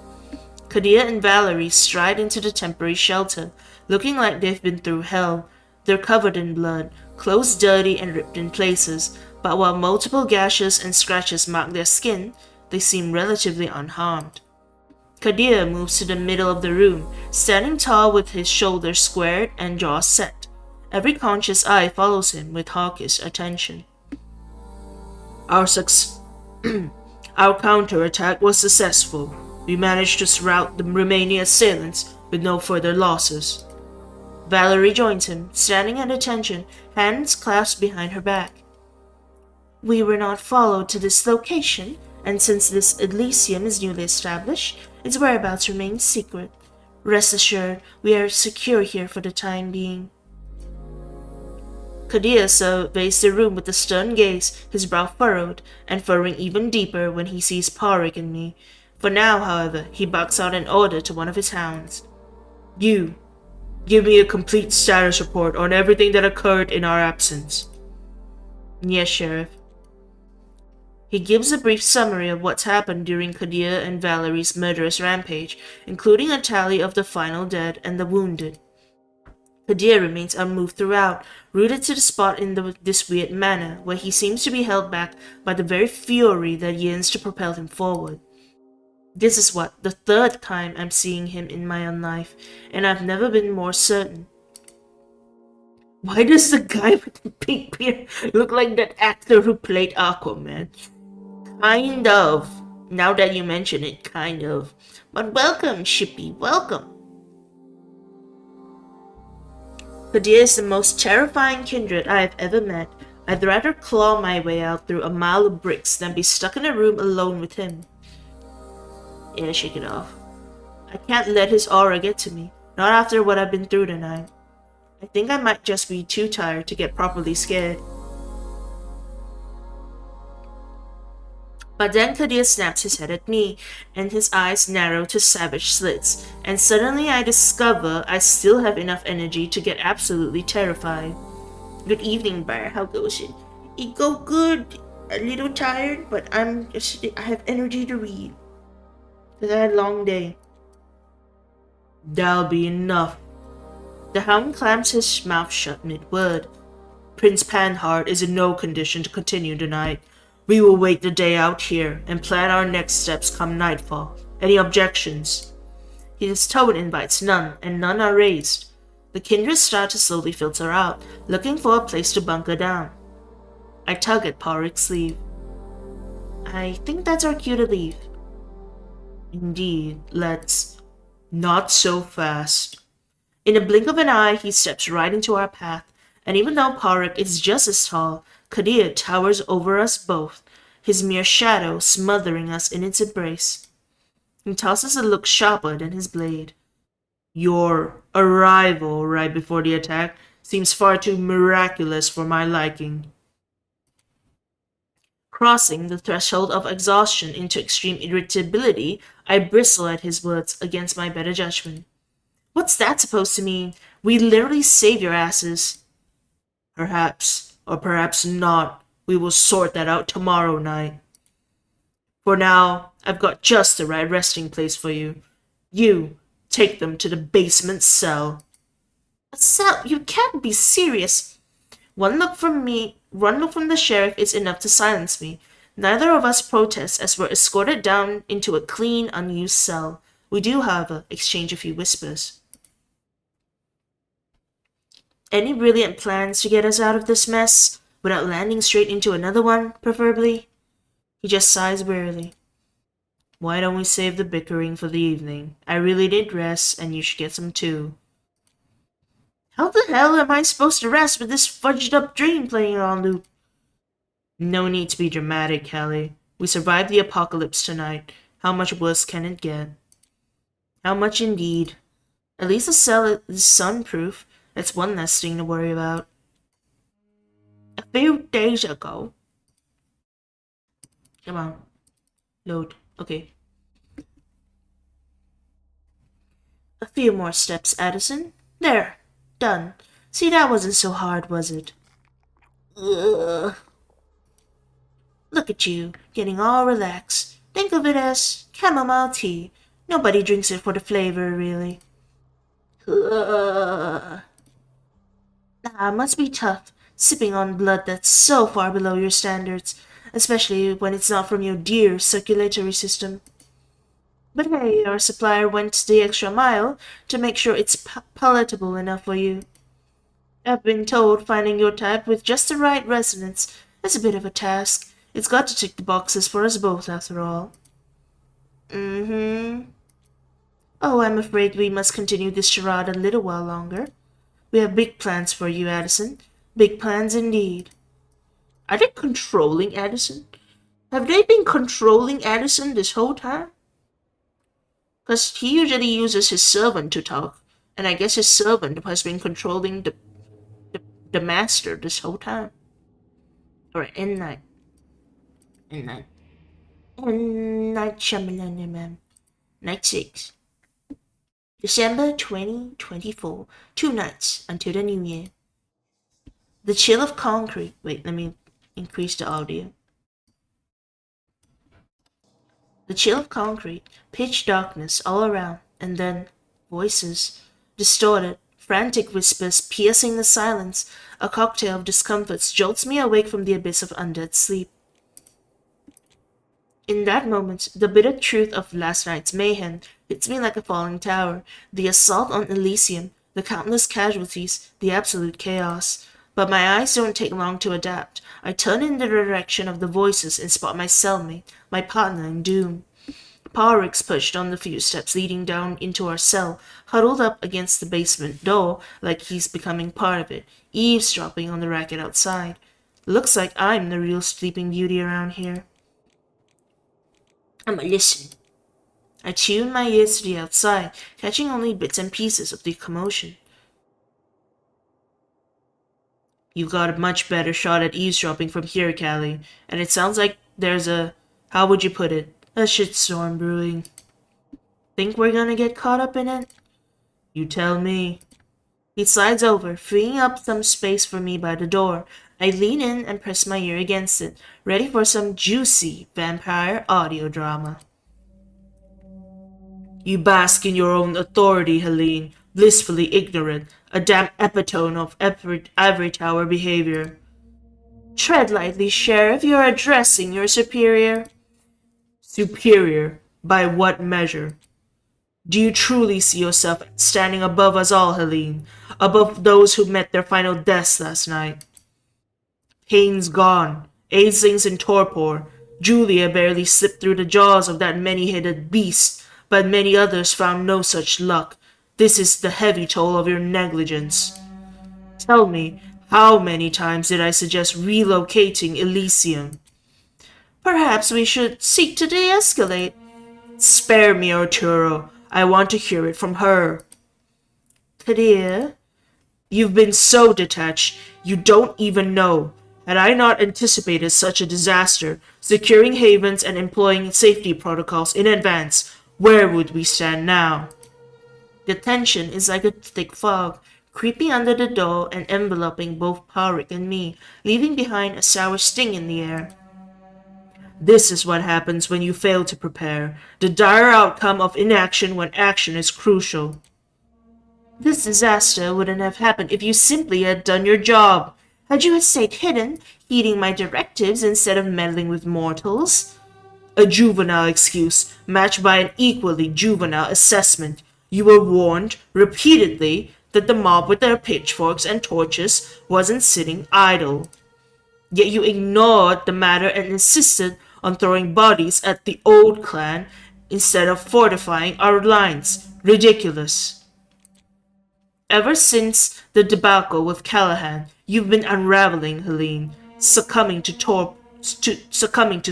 Kadia and Valerie stride into the temporary shelter, looking like they've been through hell. They're covered in blood, clothes dirty and ripped in places, but while multiple gashes and scratches mark their skin, they seem relatively unharmed. Kadir moves to the middle of the room, standing tall with his shoulders squared and jaw set. Every conscious eye follows him with hawkish attention. Our counterattack was successful. We managed to rout the remaining assailants with no further losses. Valerie joins him, standing at attention, hands clasped behind her back. We were not followed to this location, and since this Elysium is newly established, its whereabouts remain secret. Rest assured, we are secure here for the time being. Kadir surveys the room with a stern gaze, his brow furrowed, and furrowing even deeper when he sees Parik and me. For now, however, he barks out an order to one of his hounds. You, give me a complete status report on everything that occurred in our absence. Yes, Sheriff. He gives a brief summary of what's happened during Kadir and Valerie's murderous rampage, including a tally of the final dead and the wounded. Kadir remains unmoved throughout, rooted to the spot in this weird manner, where he seems to be held back by the very fury that yearns to propel him forward. This is the third time I'm seeing him in my own life, and I've never been more certain. Why does the guy with the pink beard look like that actor who played Aquaman? Kind of. Now that you mention it, kind of. But welcome, Shippy, welcome. Kadir is the most terrifying kindred I have ever met. I'd rather claw my way out through a mile of bricks than be stuck in a room alone with him. Yeah, shake it off. I can't let his aura get to me, not after what I've been through tonight. I think I might just be too tired to get properly scared. But then Kadir snaps his head at me, and his eyes narrow to savage slits, and suddenly I discover I still have enough energy to get absolutely terrified. Good evening, Briar. How goes it? It go good. A little tired, but I have energy to read. Because I had a long day. That'll be enough. The hound clamps his mouth shut mid-word. Prince Panhard is in no condition to continue tonight. We will wait the day out here and plan our next steps come nightfall. Any objections? His tone invites none, and none are raised. The kindred start to slowly filter out, looking for a place to bunker down. I tug at Parik's sleeve. I think that's our cue to leave. Indeed, let's. Not so fast. In a blink of an eye, he steps right into our path, and even though Parik is just as tall, Kadir towers over us both. his mere shadow smothering us in its embrace. He tosses a look sharper than his blade. Your arrival right before the attack seems far too miraculous for my liking. Crossing the threshold of exhaustion into extreme irritability, I bristle at his words against my better judgment. What's that supposed to mean? We literally save your asses. Perhaps, or perhaps not. We will sort that out tomorrow night. For now, I've got just the right resting place for you. You, take them to the basement cell. A cell? You can't be serious. One look from the sheriff is enough to silence me. Neither of us protest as we're escorted down into a clean, unused cell. We do, however, exchange a few whispers. Any brilliant plans to get us out of this mess, without landing straight into another one, preferably? He just sighs wearily. Why don't we save the bickering for the evening? I really did rest, and you should get some too. How the hell am I supposed to rest with this fudged up dream playing on loop? No need to be dramatic, Callie. We survived the apocalypse tonight. How much worse can it get? How much indeed. At least the cell is sunproof. That's one less thing to worry about. A few days ago. Come on. Load. Okay. A few more steps, Addison. There. Done. See, that wasn't so hard, was it? Ugh. Look at you, getting all relaxed. Think of it as chamomile tea. Nobody drinks it for the flavor, really. Ugh. Ah, must be tough, sipping on blood that's so far below your standards, especially when it's not from your dear circulatory system. But hey, our supplier went the extra mile to make sure it's palatable enough for you. I've been told finding your type with just the right resonance is a bit of a task. It's got to tick the boxes for us both, after all. Oh, I'm afraid we must continue this charade a little while longer. We have big plans for you, Addison. Big plans indeed. Are they controlling Addison? Have they been controlling Addison this whole time? Because he usually uses his servant to talk, and I guess his servant has been controlling the master this whole time. Alright, end night. End night, Shyamalan, man. Night 6. December 2024. 2 nights until the new year. The chill of concrete. Wait, let me increase the audio. The chill of concrete, pitch darkness all around, and then voices, distorted, frantic whispers piercing the silence. A cocktail of discomforts jolts me awake from the abyss of undead sleep. In that moment, the bitter truth of last night's mayhem hits me like a falling tower. The assault on Elysium, the countless casualties, the absolute chaos. But my eyes don't take long to adapt. I turn in the direction of the voices and spot my cellmate, my partner in doom. Powerix pushed on the few steps leading down into our cell, huddled up against the basement door like he's becoming part of it, eavesdropping on the racket outside. Looks like I'm the real sleeping beauty around here. I'ma listen. I tune my ears to the outside, catching only bits and pieces of the commotion. You got a much better shot at eavesdropping from here, Callie, and it sounds like there's a, how would you put it, a shitstorm brewing. Think we're gonna get caught up in it? You tell me. He slides over, freeing up some space for me by the door. I lean in and press my ear against it, ready for some juicy vampire audio drama. You bask in your own authority, Helene, blissfully ignorant, a damn epitome of ivory tower behavior. Tread lightly, Sheriff, you're addressing your superior. Superior? By what measure? Do you truly see yourself standing above us all, Helene? Above those who met their final deaths last night? Payne's gone, Aisling's in torpor. Julia barely slipped through the jaws of that many-headed beast, but many others found no such luck. This is the heavy toll of your negligence. Tell me, how many times did I suggest relocating Elysium? Perhaps we should seek to de-escalate. Spare me, Arturo. I want to hear it from her. Kadir, you've been so detached, you don't even know. Had I not anticipated such a disaster, securing havens and employing safety protocols in advance, where would we stand now? The tension is like a thick fog, creeping under the door and enveloping both Parik and me, leaving behind a sour sting in the air. This is what happens when you fail to prepare, the dire outcome of inaction when action is crucial. This disaster wouldn't have happened if you simply had done your job. Had you stayed hidden, heeding my directives instead of meddling with mortals? A juvenile excuse, matched by an equally juvenile assessment. You were warned, repeatedly, that the mob with their pitchforks and torches wasn't sitting idle. Yet you ignored the matter and insisted on throwing bodies at the old clan instead of fortifying our lines. Ridiculous. Ever since the debacle with Callahan, you've been unraveling, Helene, succumbing to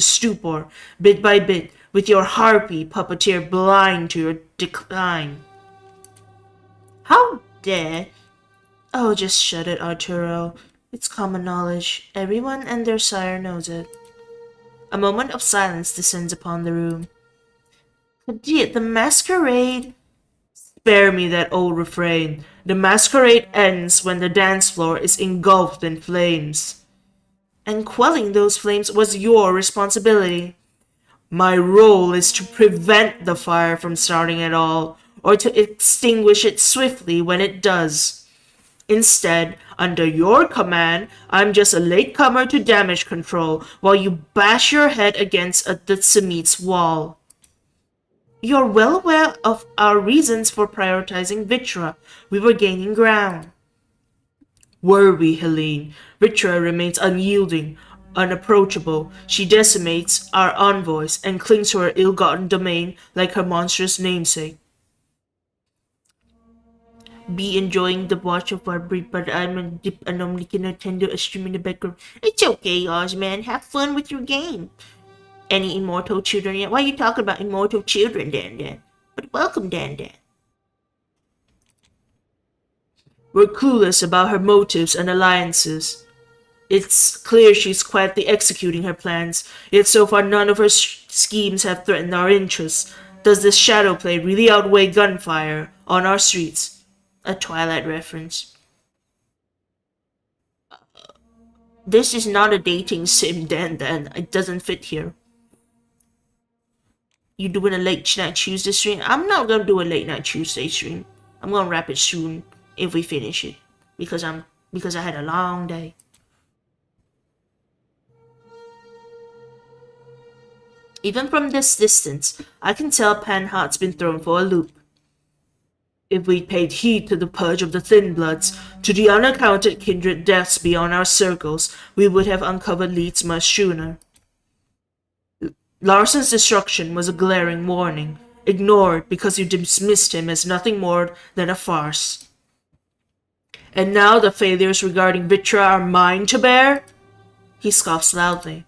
stupor, bit by bit, with your harpy puppeteer blind to your decline. How dare? Oh, just shut it, Arturo. It's common knowledge. Everyone and their sire knows it. A moment of silence descends upon the room. Kadir, the masquerade... Spare me that old refrain. The masquerade ends when the dance floor is engulfed in flames. And quelling those flames was your responsibility. My role is to prevent the fire from starting at all, or to extinguish it swiftly when it does. Instead, under your command, I'm just a latecomer to damage control while you bash your head against the Tzimit's wall. You're well aware of our reasons for prioritizing Vitra. We were gaining ground. Were we, Helene? Vitra remains unyielding, unapproachable. She decimates our envoys and clings to her ill-gotten domain like her monstrous namesake. Be enjoying the watch of our breed, but I'm normally can attend to a stream in the background. It's okay, Ozman. Have fun with your game. Any immortal children yet? Why are you talking about immortal children, Dan? But welcome, Dan. We're clueless about her motives and alliances. It's clear she's quietly executing her plans, yet so far none of her schemes have threatened our interests. Does this shadow play really outweigh gunfire on our streets? A Twilight reference. This is not a dating sim, Dan. It doesn't fit here. You doing a late night Tuesday stream? I'm not gonna do a late night Tuesday stream. I'm gonna wrap it soon if we finish it, because I had a long day. Even from this distance, I can tell Panhart's been thrown for a loop. If we'd paid heed to the purge of the Thin Bloods, to the unaccounted kindred deaths beyond our circles, we would have uncovered leads much sooner. Larson's destruction was a glaring warning, ignored because you dismissed him as nothing more than a farce. And now the failures regarding Vitra are mine to bear? He scoffs loudly.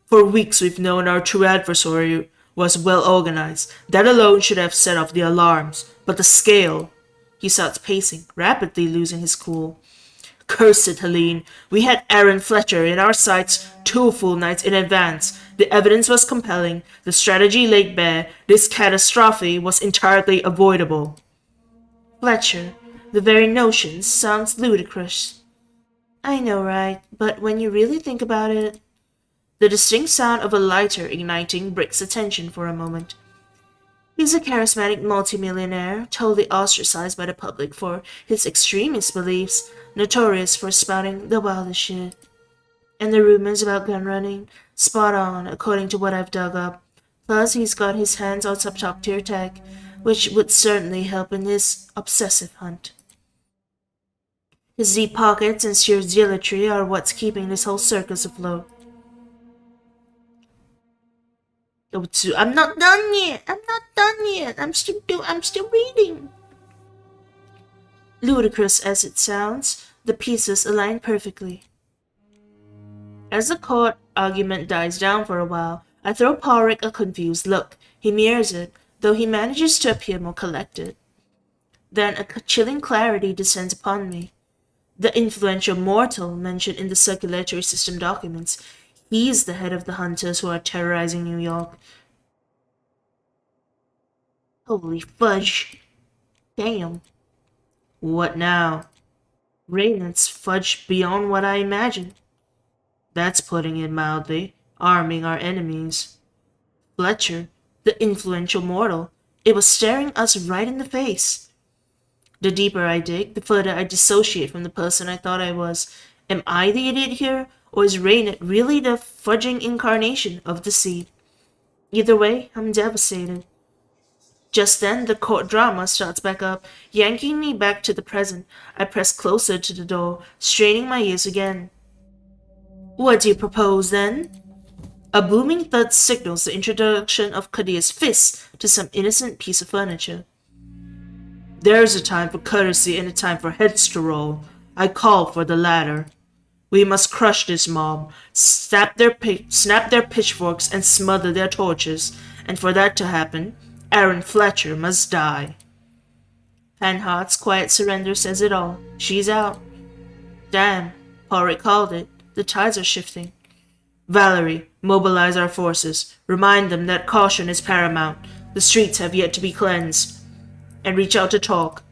For weeks we've known our true adversary was well organized. That alone should have set off the alarms. But the scale... He starts pacing, rapidly losing his cool. Curse it, Helene. We had Aaron Fletcher in our sights 2 full nights in advance. The evidence was compelling. The strategy laid bare. This catastrophe was entirely avoidable. Fletcher, the very notion sounds ludicrous. I know, right? But when you really think about it... The distinct sound of a lighter igniting breaks attention for a moment. He's a charismatic multimillionaire, totally ostracized by the public for his extremist beliefs, notorious for spouting the wildest shit. And the rumors about gun running? Spot on, according to what I've dug up. Plus, he's got his hands on some top-tier tech, which would certainly help in his obsessive hunt. His deep pockets and sheer zealotry are what's keeping this whole circus afloat. I'm not done yet. I'm still reading. Ludicrous as it sounds, the pieces align perfectly. As the court argument dies down for a while, I throw 𝑃𝒆 a confused look. He mirrors it, though he manages to appear more collected. Then a chilling clarity descends upon me. The influential mortal mentioned in the circulatory system documents. He's the head of the hunters who are terrorizing New York. Holy fudge. Damn. What now? Raymond's fudged beyond what I imagined. That's putting it mildly, arming our enemies. Fletcher, the influential mortal, it was staring us right in the face. The deeper I dig, the further I dissociate from the person I thought I was. Am I the idiot here, or is Raynard really the fudging incarnation of deceit? Either way, I'm devastated. Just then, the court drama starts back up, yanking me back to the present. I press closer to the door, straining my ears again. What do you propose, then? A booming thud signals the introduction of 𝒂𝒎𝒆's fist to some innocent piece of furniture. There's a time for courtesy and a time for heads to roll. I call for the latter. We must crush this mob, snap their pitchforks and smother their torches, and for that to happen, Aaron Fletcher must die. Panhart's quiet surrender says it all. She's out. Damn, 𝒂𝒆 called it. The tides are shifting. Valerie, mobilize our forces. Remind them that caution is paramount. The streets have yet to be cleansed. And reach out to talk.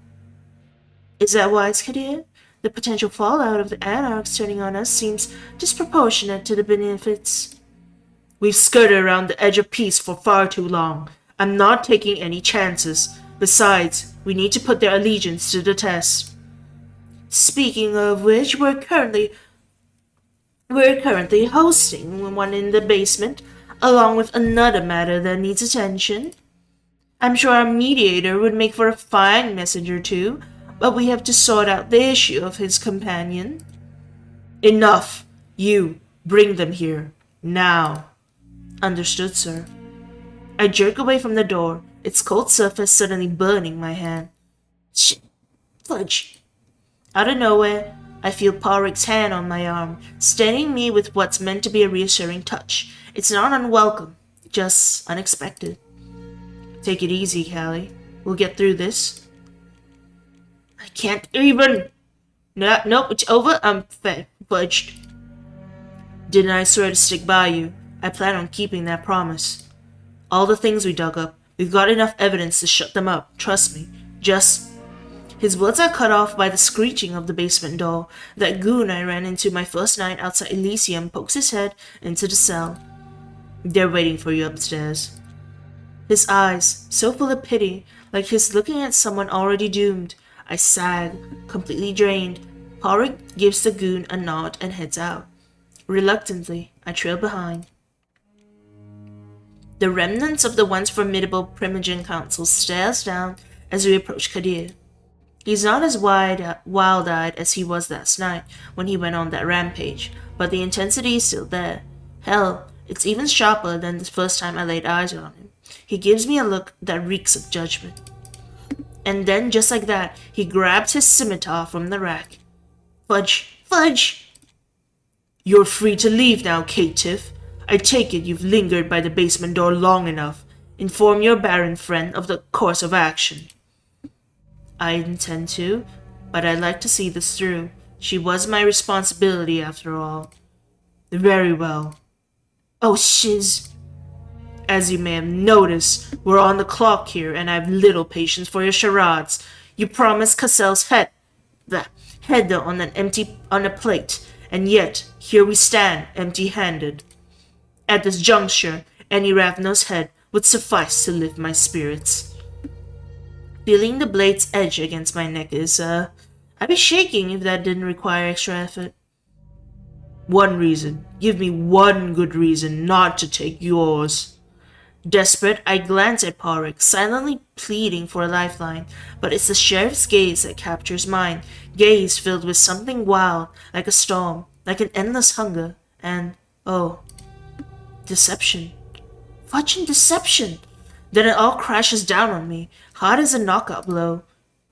Is that wise, 𝒂𝒎𝒆? The potential fallout of the addyolks turning on us seems disproportionate to the benefits. We've skirted around the edge of peace for far too long. I'm not taking any chances. Besides, we need to put their allegiance to the test. Speaking of which, we're currently hosting one in the basement, along with another matter that needs attention. I'm sure our mediator would make for a fine messenger too, but we have to sort out the issue of his companion. Enough! You, bring them here. Now. Understood, sir. I jerk away from the door, its cold surface suddenly burning my hand. Shit! Fudge! Out of nowhere, I feel 𝒂𝒆's hand on my arm, steadying me with what's meant to be a reassuring touch. It's not unwelcome, just unexpected. Take it easy, Callie. We'll get through this. I can't even... Nope, it's over. I'm fudged. Didn't I swear to stick by you? I plan on keeping that promise. All the things we dug up, we've got enough evidence to shut them up. Trust me. Just... His words are cut off by the screeching of the basement door. That goon I ran into my first night outside Elysium pokes his head into the cell. They're waiting for you upstairs. His eyes, so full of pity, like he's looking at someone already doomed. I sag, completely drained. 𝒂𝒆 gives the goon a nod and heads out. Reluctantly, I trail behind. The remnants of the once formidable Primogen Council stare us down as we approach 𝒂𝒎𝒆. He's not as wild-eyed as he was last night when he went on that rampage, but the intensity is still there. Hell, it's even sharper than the first time I laid eyes on him. He gives me a look that reeks of judgment. And then, just like that, he grabs his scimitar from the rack. Fudge! Fudge! You're free to leave now, 𝒂𝒐. I take it you've lingered by the basement door long enough. Inform your barren friend of the course of action. I intend to, but I'd like to see this through. She was my responsibility after all. Very well. Oh, shiz. As you may have noticed, we're on the clock here, and I have little patience for your charades. You promised Cassell's head on a plate, and yet here we stand, empty-handed. At this juncture, any Ravno's head would suffice to lift my spirits. Feeling the blade's edge against my neck is, I'd be shaking if that didn't require extra effort. One reason. Give me one good reason not to take yours. Desperate, I glance at 𝒂𝒆, silently pleading for a lifeline, but it's the sheriff's gaze that captures mine, gaze filled with something wild, like a storm, like an endless hunger, and, oh, deception. Fudging deception! Then it all crashes down on me, hard as a knockout blow.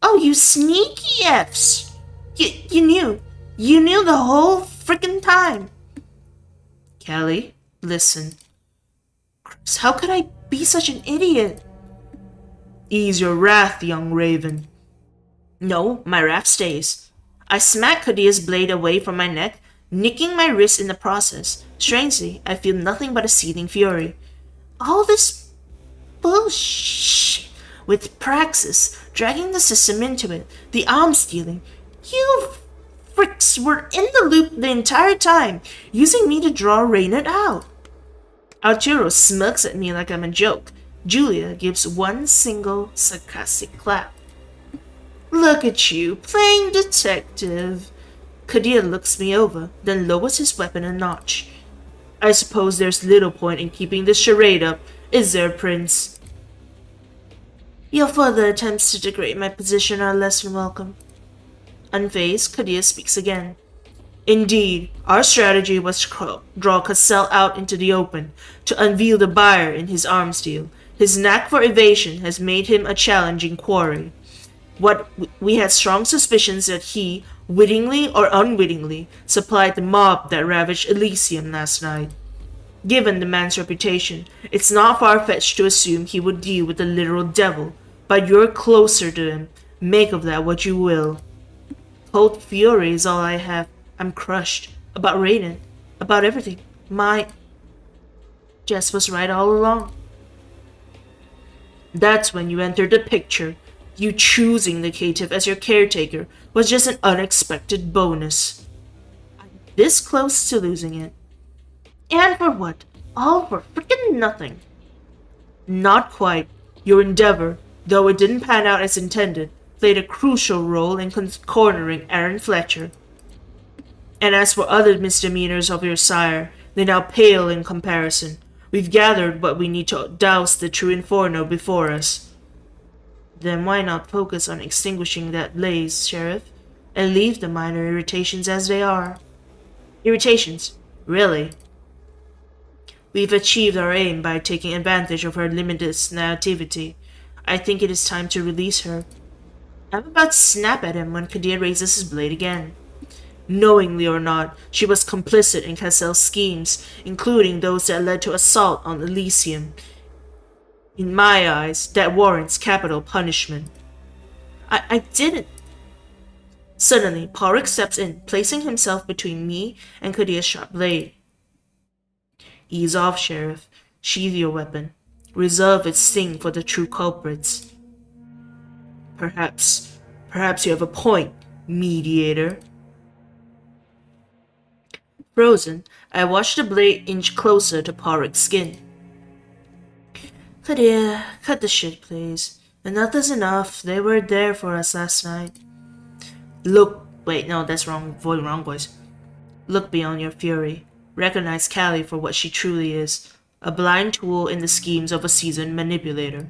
Oh, you sneaky Fs! You knew the whole frickin' time! Callie, listen. Chris, how could I be such an idiot? Ease your wrath, young raven. No, my wrath stays. I smack 𝒂𝒎𝒆 blade away from my neck, nicking my wrist in the process. Strangely, I feel nothing but a seething fury. All this bullshit with Praxis, dragging the system into it, the arm stealing. You fricks were in the loop the entire time, using me to draw Reynard out. Arturo smirks at me like I'm a joke. Julia gives one single sarcastic clap. Look at you, playing detective. 𝒂𝒎𝒆 looks me over, then lowers his weapon a notch. I suppose there's little point in keeping this charade up, is there, Prince? Your further attempts to degrade my position are less than welcome. Unfazed, 𝒂𝒎𝒆 speaks again. Indeed, our strategy was to draw 𝒂𝒎𝒆 out into the open, to unveil the buyer in his arms deal. His knack for evasion has made him a challenging quarry. We had strong suspicions that he, wittingly or unwittingly, supplied the mob that ravaged Elysium last night. Given the man's reputation, it's not far-fetched to assume he would deal with the literal devil, but you're closer to him. Make of that what you will. Cold fury is all I have. I'm crushed. About Raiden. About everything. Jess was right all along. That's when you entered the picture. You choosing the caitiff as your caretaker was just an unexpected bonus. I'm this close to losing it. And for what? All for frickin' nothing. Not quite. Your endeavor, though it didn't pan out as intended, played a crucial role in cornering Aaron Fletcher. And as for other misdemeanors of your sire, they now pale in comparison. We've gathered what we need to douse the true inferno before us. Then why not focus on extinguishing that blaze, Sheriff, and leave the minor irritations as they are? Irritations? Really? We've achieved our aim by taking advantage of her limitless naivety. I think it is time to release her. I'm about to snap at him when 𝒂𝒎𝒆 raises his blade again. Knowingly or not, she was complicit in 𝒂𝒎𝒆's schemes, including those that led to assault on Elysium. In my eyes, that warrants capital punishment. I didn't. Suddenly, 𝒂𝒆 steps in, placing himself between me and 𝒂𝒎𝒆's sharp blade. Ease off, Sheriff. Sheathe your weapon. Reserve its sting for the true culprits. Perhaps you have a point, mediator. Frozen, I watched the blade inch closer to 𝒂𝒆's skin. 𝒂𝒎𝒆, cut the shit, please. Enough is enough. They were there for us last night. Wait, no, that's wrong voice. Look beyond your fury. Recognize Callie for what she truly is, a blind tool in the schemes of a seasoned manipulator.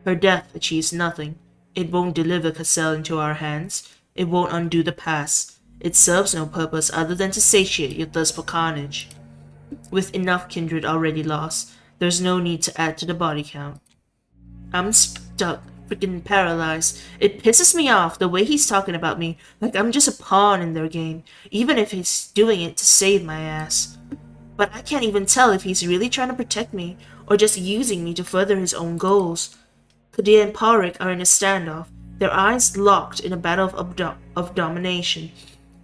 Her death achieves nothing. It won't deliver 𝒂𝒎𝒆 into our hands. It won't undo the past. It serves no purpose other than to satiate your thirst for carnage. With enough kindred already lost, there's no need to add to the body count. I'm stuck, freaking paralyzed. It pisses me off the way he's talking about me, like I'm just a pawn in their game, even if he's doing it to save my ass. But I can't even tell if he's really trying to protect me, or just using me to further his own goals. 𝒂𝒎𝒆 and 𝒂𝒆 are in a standoff, their eyes locked in a battle of domination.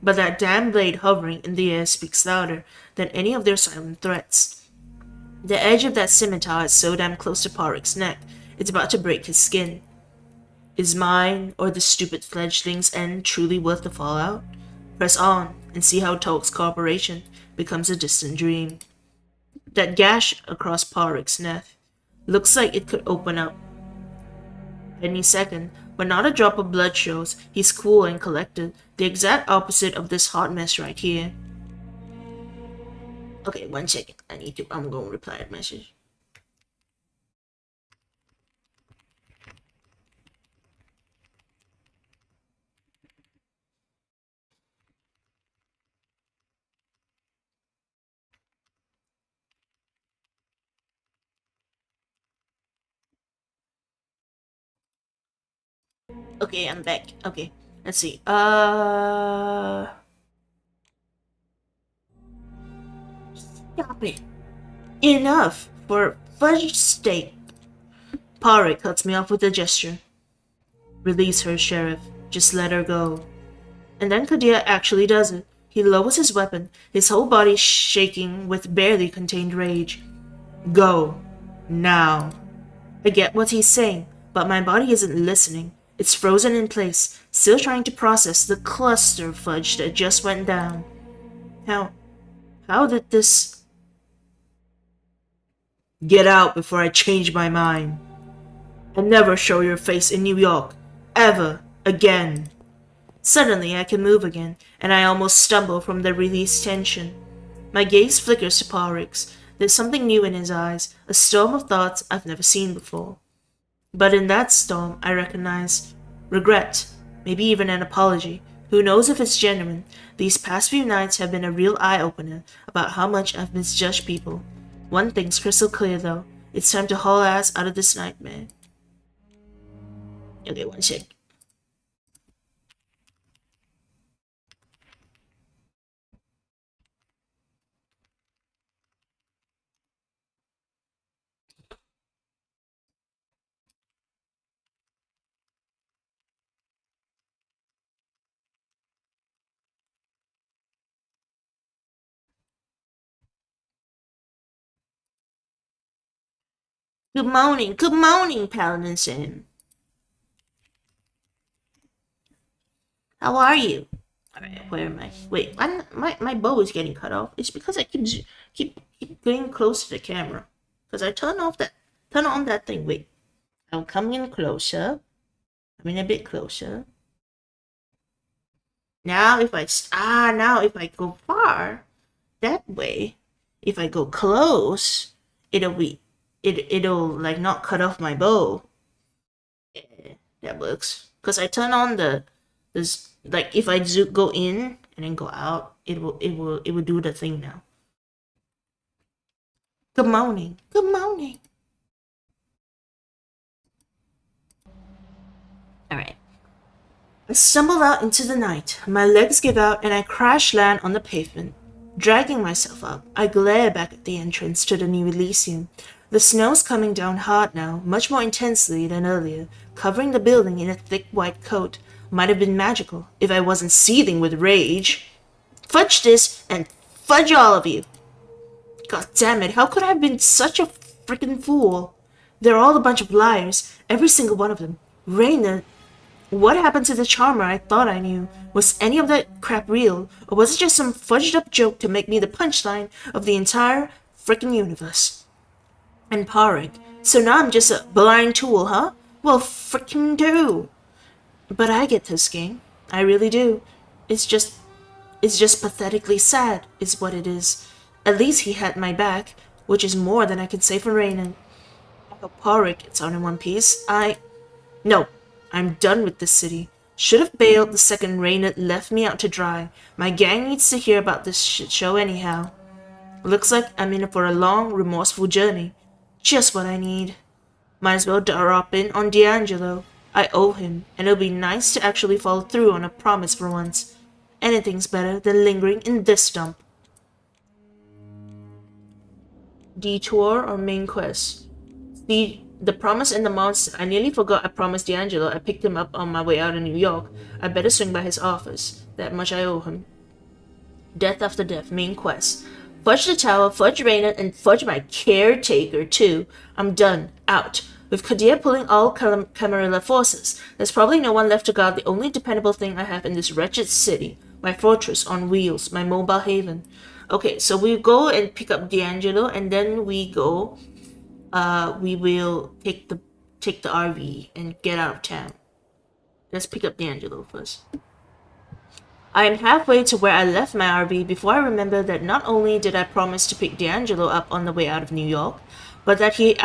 But that damn blade hovering in the air speaks louder than any of their silent threats. The edge of that scimitar is so damn close to 𝒂𝒆's neck, it's about to break his skin. Is mine, or the stupid fledgling's end truly worth the fallout? Press on, and see how 𝒂𝒄's cooperation becomes a distant dream. That gash across 𝒂𝒆's neck looks like it could open up any second, but not a drop of blood shows. He's cool and collected, the exact opposite of this hot mess right here. Okay, 1 second. I'm gonna reply a message. Okay, I'm back. Okay, let's see. Stop it. Enough, for fudge steak. 𝒂💏 cuts me off with a gesture. Release her, Sheriff. Just let her go. And then 𝒂💏 actually does it. He lowers his weapon, his whole body shaking with barely contained rage. Go. Now. I get what he's saying, but my body isn't listening. It's frozen in place, still trying to process the cluster of fudge that just went down. How did this... Get out before I change my mind. And never show your face in New York. Ever. Again. Suddenly I can move again, and I almost stumble from the released tension. My gaze flickers to 𝒂💏's. There's something new in his eyes, a storm of thoughts I've never seen before. But in that storm, I recognize regret, maybe even an apology. Who knows if it's genuine? These past few nights have been a real eye-opener about how much I've misjudged people. One thing's crystal clear though. It's time to haul ass out of this nightmare. Okay, one sec. Good morning, Paladin Sim. How are you? Alright, where am I? Wait, my bow is getting cut off. It's because I keep getting close to the camera. Because I turn on that thing. Wait, I'm coming closer. I'm in a bit closer. Now if I go far that way, if I go close, it'll like not cut off my bow. Yeah, that works. Because I turn on this, like if I go in and then go out, it will do the thing now. Good morning. Good morning. Alright. I stumble out into the night. My legs give out and I crash land on the pavement. Dragging myself up, I glare back at the entrance to the New Elysium. The snow's coming down hard now, much more intensely than earlier, covering the building in a thick white coat. Might have been magical if I wasn't seething with rage. Fudge this and fudge all of you. God damn it, how could I have been such a freaking fool? They're all a bunch of liars, every single one of them. Raina, what happened to the charmer I thought I knew? Was any of that crap real, or was it just some fudged up joke to make me the punchline of the entire freaking universe? And 𝒂💏, so now I'm just a blind tool, huh? Well, freaking do. But I get this game. I really do. It's just pathetically sad, is what it is. At least he had my back, which is more than I can say for Raina. I hope 𝒂💏 gets out in one piece. No, I'm done with this city. Should have bailed the second Raina left me out to dry. My gang needs to hear about this shit show anyhow. Looks like I'm in for a long, remorseful journey. Just what I need. Might as well drop in on D'Angelo. I owe him, and it'll be nice to actually follow through on a promise for once. Anything's better than lingering in this dump. Detour or main quest? The promise and the monster. I nearly forgot I promised D'Angelo I picked him up on my way out of New York. I better swing by his office. That much I owe him. Death after death, main quest. Fudge the tower, fudge Raina, and fudge my caretaker too. I'm done. Out. With 𝒂💏 pulling all Camarilla forces, there's probably no one left to guard the only dependable thing I have in this wretched city. My fortress on wheels, my mobile haven. Okay, so we go and pick up D'Angelo, and then we go, we will take the RV and get out of town. Let's pick up D'Angelo first. I am halfway to where I left my RV before I remember that not only did I promise to pick D'Angelo up on the way out of New York, but that he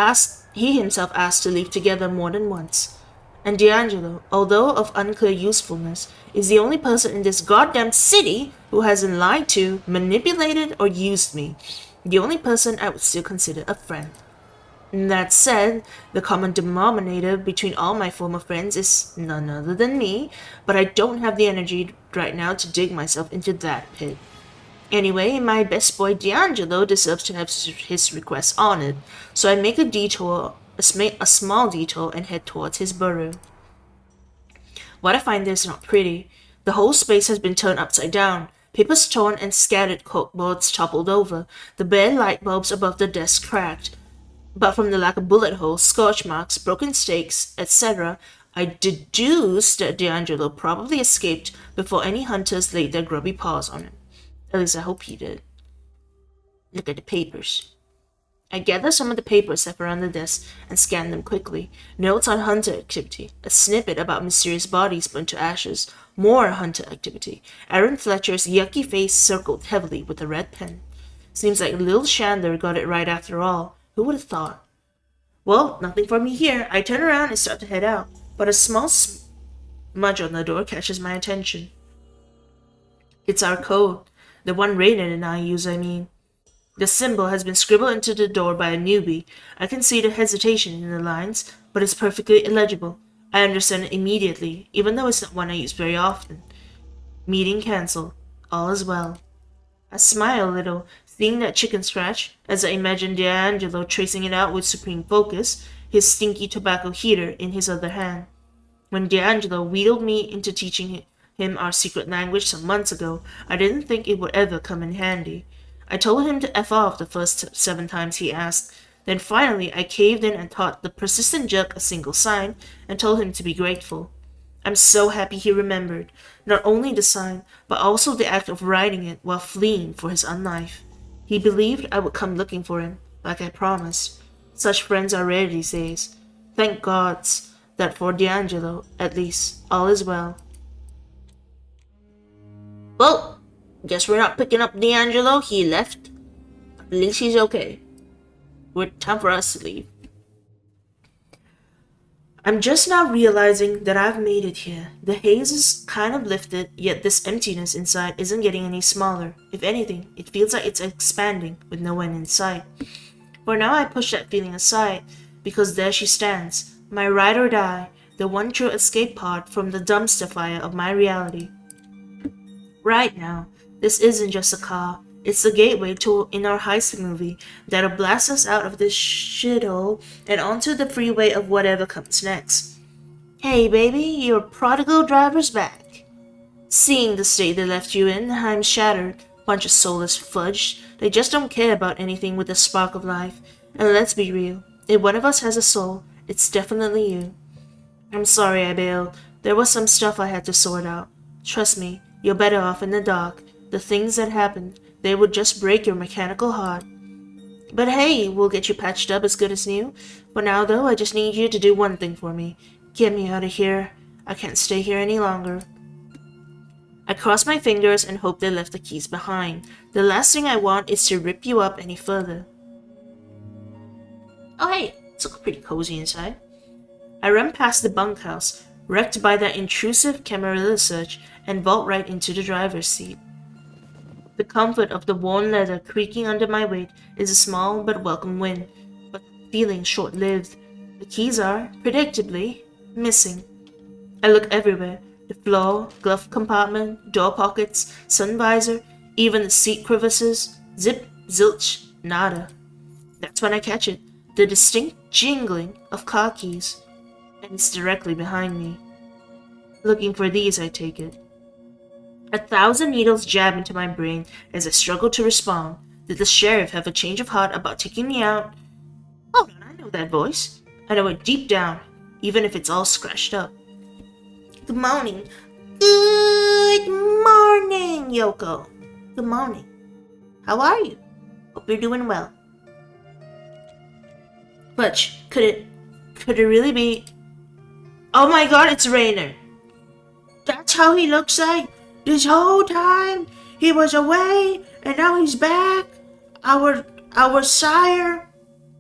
himself asked to leave together more than once. And D'Angelo, although of unclear usefulness, is the only person in this goddamn city who hasn't lied to, manipulated, or used me. The only person I would still consider a friend. That said, the common denominator between all my former friends is none other than me, but I don't have the energy right now to dig myself into that pit. Anyway, my best boy D'Angelo deserves to have his request honored, so I make a small detour and head towards his burrow. What I find there is not pretty. The whole space has been turned upside down. Papers torn and scattered, corkboards toppled over, the bare light bulbs above the desk cracked. But from the lack of bullet holes, scorch marks, broken stakes, etc., I deduced that D'Angelo probably escaped before any hunters laid their grubby paws on him. At least I hope he did. Look at the papers. I gather some of the papers left around the desk and scan them quickly. Notes on hunter activity, a snippet about mysterious bodies burnt to ashes, more hunter activity. Aaron Fletcher's yucky face circled heavily with a red pen. Seems like Lil Shander got it right after all. Who would have thought? Well, nothing for me here. I turn around and start to head out, but a small smudge on the door catches my attention. It's our code. The one Raiden and I use, I mean. The symbol has been scribbled into the door by a newbie. I can see the hesitation in the lines, but it's perfectly illegible. I understand it immediately, even though it's not one I use very often. Meeting cancelled. All is well. I smile a little, seeing that chicken scratch, as I imagine D'Angelo tracing it out with supreme focus, his stinky tobacco heater in his other hand. When D'Angelo wheedled me into teaching him our secret language some months ago, I didn't think it would ever come in handy. I told him to F off the first 7 times he asked. Then finally I caved in and taught the persistent jerk a single sign and told him to be grateful. I'm so happy he remembered, not only the sign, but also the act of writing it while fleeing for his own life. He believed I would come looking for him, like I promised. Such friends are rare these days. Thank gods that for D'Angelo, at least, all is well. Well, guess we're not picking up D'Angelo. He left. At least he's okay. Time for us to leave. I'm just now realizing that I've made it here. The haze is kind of lifted, yet this emptiness inside isn't getting any smaller. If anything, it feels like it's expanding with no one in sight. For now I push that feeling aside, because there she stands, my ride or die, the one true escape pod from the dumpster fire of my reality. Right now, this isn't just a car. It's the gateway to in our heist movie that'll blast us out of this shithole and onto the freeway of whatever comes next. Hey baby, your prodigal driver's back. Seeing the state they left you in, I'm shattered. Bunch of soulless fudge. They just don't care about anything with a spark of life. And let's be real, if one of us has a soul, it's definitely you. I'm sorry I bailed. There was some stuff I had to sort out. Trust me, you're better off in the dark. The things that happened, they would just break your mechanical heart. But hey, we'll get you patched up as good as new. For now though, I just need you to do one thing for me. Get me out of here. I can't stay here any longer. I cross my fingers and hope they left the keys behind. The last thing I want is to rip you up any further. Oh hey, it's looking pretty cozy inside. I run past the bunkhouse, wrecked by that intrusive camarilla search, and vault right into the driver's seat. The comfort of the worn leather creaking under my weight is a small but welcome win, but feeling short-lived. The keys are, predictably, missing. I look everywhere. The floor, glove compartment, door pockets, sun visor, even the seat crevices. Zip, zilch, nada. That's when I catch it. The distinct jingling of car keys. And it's directly behind me. Looking for these, I take it. 1,000 needles jab into my brain as I struggle to respond. Did the sheriff have a change of heart about taking me out? Hold on, I know that voice. I know it deep down, even if it's all scratched up. Good morning. Good morning, Yoko. Good morning. How are you? Hope you're doing well. Butch, could it really be? Oh my god, it's Rainer. That's how he looks like? This whole time he was away and now he's back. Our sire.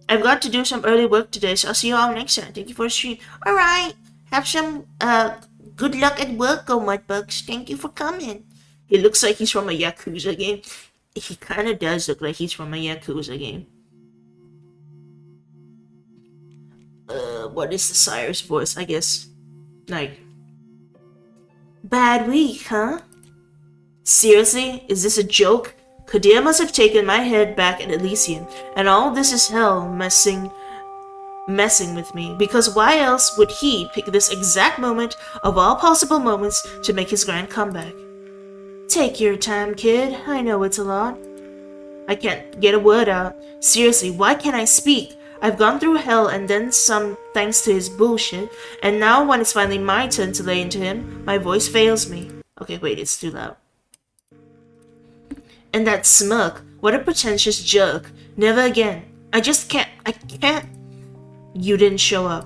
I've got to do some early work today, so I'll see you all next time. Thank you for the stream. Alright. Have some good luck at work, oh mudbugs. Thank you for coming. He looks like he's from a Yakuza game. He kinda does look like he's from a Yakuza game. What is the sire's voice? I guess like bad week, huh? Seriously? Is this a joke? Kadir must have taken my head back at Elysium, and all this is hell messing with me, because why else would he pick this exact moment of all possible moments to make his grand comeback? Take your time, kid. I know it's a lot. I can't get a word out. Seriously, why can't I speak? I've gone through hell and then some thanks to his bullshit, and now when it's finally my turn to lay into him, my voice fails me. Okay, wait, it's too loud. And that smirk, what a pretentious jerk. Never again. I can't. You didn't show up.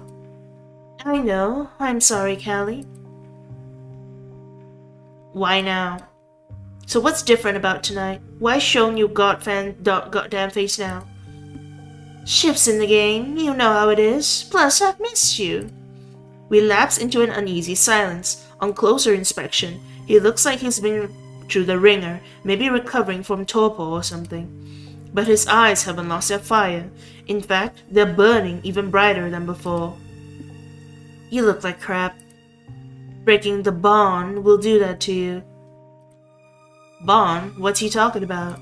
I know. I'm sorry, Callie. Why now? So what's different about tonight? Why showing you goddamn face now? Shifts in the game, you know how it is. Plus, I've missed you. We lapse into an uneasy silence. On closer inspection, he looks like he's been through the ringer, maybe recovering from torpor or something. But his eyes haven't lost their fire. In fact, they're burning even brighter than before. You look like crap. Breaking the bond will do that to you. Bond? What's he talking about?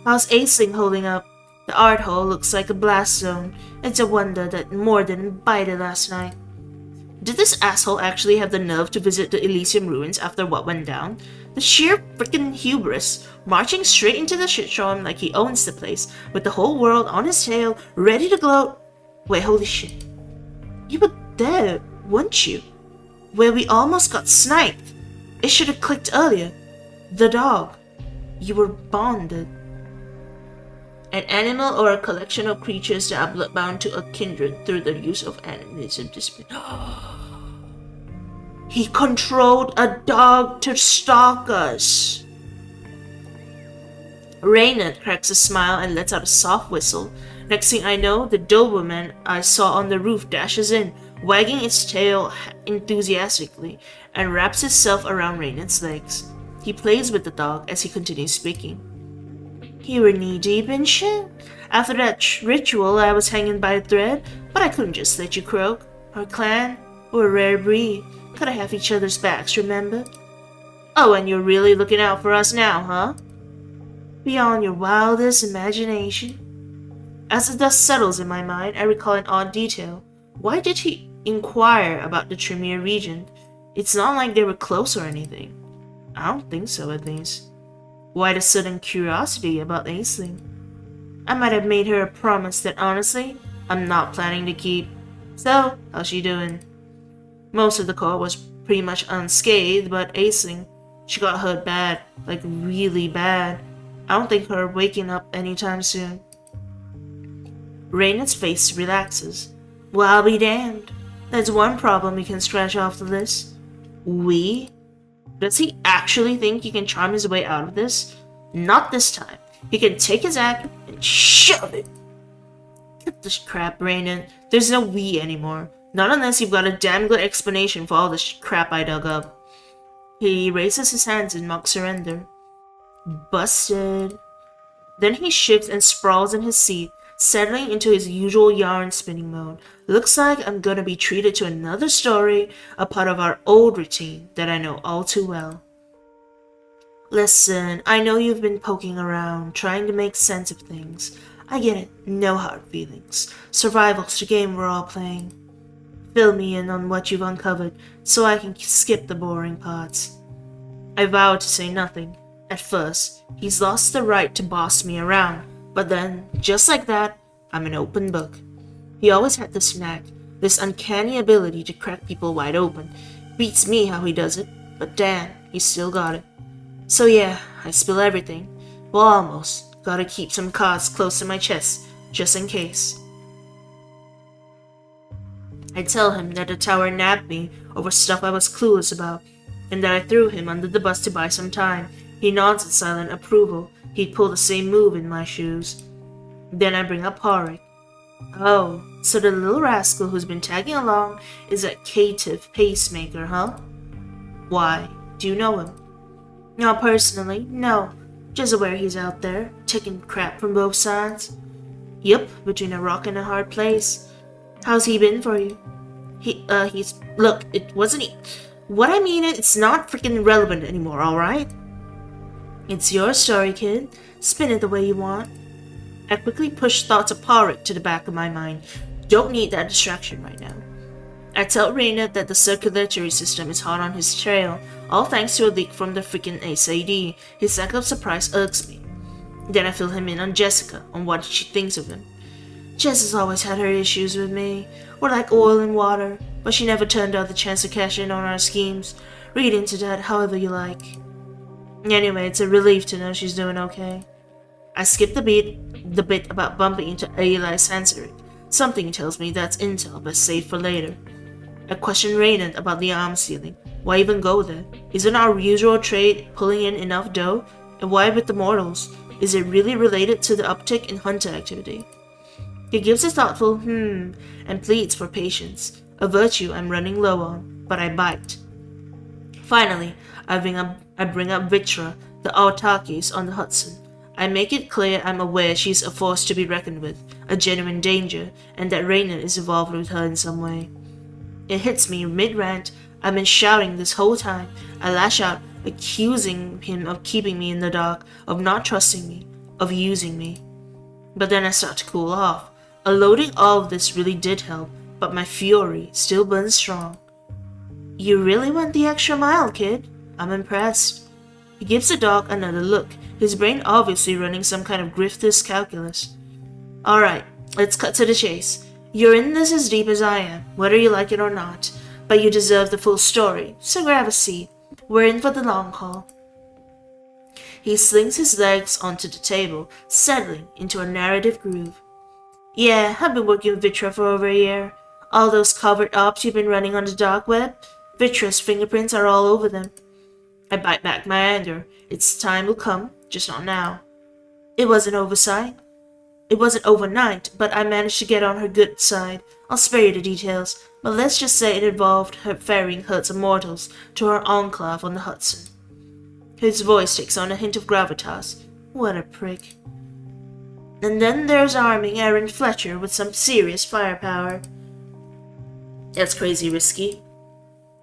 How's Aisling holding up? The art hall looks like a blast zone. It's a wonder that more than invited last night. Did this asshole actually have the nerve to visit the Elysium ruins after what went down? The sheer frickin' hubris, marching straight into the shitstorm like he owns the place, with the whole world on his tail, ready to gloat. Wait, holy shit. You were there, weren't you? Where we almost got sniped. It should have clicked earlier. The dog. You were bonded. An animal or a collection of creatures that are bloodbound to a kindred through the use of animism. He controlled a dog to stalk us. Reynard cracks a smile and lets out a soft whistle. Next thing I know, the Doberman I saw on the roof dashes in, wagging its tail enthusiastically, and wraps itself around Reynard's legs. He plays with the dog as he continues speaking. You were knee-deep in shit. After that ritual, I was hanging by a thread, but I couldn't just let you croak. Our clan, we're a rare breed. Gotta have each other's backs, remember? Oh, and you're really looking out for us now, huh? Beyond your wildest imagination. As the dust settles in my mind, I recall an odd detail. Why did he inquire about the Tremere region? It's not like they were close or anything. I don't think so, at least. Why the sudden curiosity about Aisling? I might have made her a promise that honestly, I'm not planning to keep. So, how's she doing? Most of the call was pretty much unscathed, but Aisling, she got hurt bad, like really bad. I don't think her waking up anytime soon. Reynard's face relaxes. Well, I'll be damned. That's one problem we can scratch off the list. We? Does he actually think he can charm his way out of this? Not this time. He can take his act and shove it. Cut this crap, Reynard. There's no we anymore. Not unless you've got a damn good explanation for all this crap I dug up. He raises his hands in mock surrender. Busted. Then he shifts and sprawls in his seat, settling into his usual yarn spinning mode. Looks like I'm gonna be treated to another story, a part of our old routine that I know all too well. Listen, I know you've been poking around, trying to make sense of things. I get it, no hard feelings. Survival's the game we're all playing. Fill me in on what you've uncovered, so I can skip the boring parts. I vowed to say nothing. At first, he's lost the right to boss me around, but then, just like that, I'm an open book. He always had this knack, this uncanny ability to crack people wide open. Beats me how he does it, but damn, he's still got it. So yeah, I spill everything. Well, almost. Gotta keep some cards close to my chest, just in case. I tell him that the tower nabbed me over stuff I was clueless about, and that I threw him under the bus to buy some time. He nods in silent approval. He'd pull the same move in my shoes. Then I bring up Horik. Oh, so the little rascal who's been tagging along is that caitiff pacemaker, huh? Why? Do you know him? Not personally, no. Just aware he's out there, taking crap from both sides. Yup, between a rock and a hard place. How's he been for you? Look, it wasn't he. What I mean is, it's not freaking relevant anymore, alright? It's your story, kid. Spin it the way you want. I quickly push thoughts of Porrick to the back of my mind. Don't need that distraction right now. I tell Raina that the circulatory system is hot on his trail, all thanks to a leak from the freaking SAD. His lack of surprise irks me. Then I fill him in on Jessica, on what she thinks of him. Jess has always had her issues with me. We're like oil and water, but she never turned out the chance to cash in on our schemes. Read into that however you like. Anyway, it's a relief to know she's doing okay. I skip the bit about bumping into Eli Sansarik. Something tells me that's intel, but safe for later. I question Raynard about the arm ceiling. Why even go there? Isn't our usual trade pulling in enough dough? And why with the mortals? Is it really related to the uptick in hunter activity? He gives a thoughtful and pleads for patience, a virtue I'm running low on, but I bite. Finally, I bring up Vitra, the autarkies on the Hudson. I make it clear I'm aware she's a force to be reckoned with, a genuine danger, and that Raynard is involved with her in some way. It hits me mid-rant. I've been shouting this whole time. I lash out, accusing him of keeping me in the dark, of not trusting me, of using me. But then I start to cool off. Unloading all of this really did help, but my fury still burns strong. You really went the extra mile, kid. I'm impressed. He gives the dog another look, his brain obviously running some kind of grifter's calculus. Alright, let's cut to the chase. You're in this as deep as I am, whether you like it or not, but you deserve the full story, so grab a seat. We're in for the long haul. He slings his legs onto the table, settling into a narrative groove. Yeah, I've been working with Vitra for over a year. All those covert ops you've been running on the dark web, Vitra's fingerprints are all over them. I bite back my anger. Its time will come, just not now. It was an oversight. It wasn't overnight, but I managed to get on her good side. I'll spare you the details, but let's just say it involved her ferrying herds of mortals to her enclave on the Hudson. His voice takes on a hint of gravitas. What a prick. And then there's arming Aaron Fletcher with some serious firepower. That's crazy risky.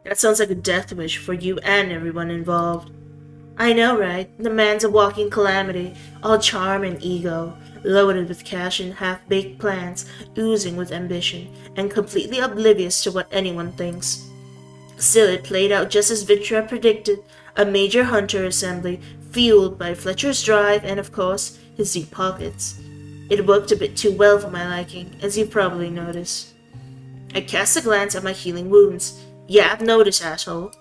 That sounds like a death wish for you and everyone involved. I know, right? The man's a walking calamity, all charm and ego, loaded with cash and half-baked plans, oozing with ambition, and completely oblivious to what anyone thinks. Still, it played out just as Vitra predicted, a major hunter assembly, fueled by Fletcher's drive and, of course, his deep pockets. It worked a bit too well for my liking, as you've probably noticed. I cast a glance at my healing wounds. Yeah, I've noticed, asshole.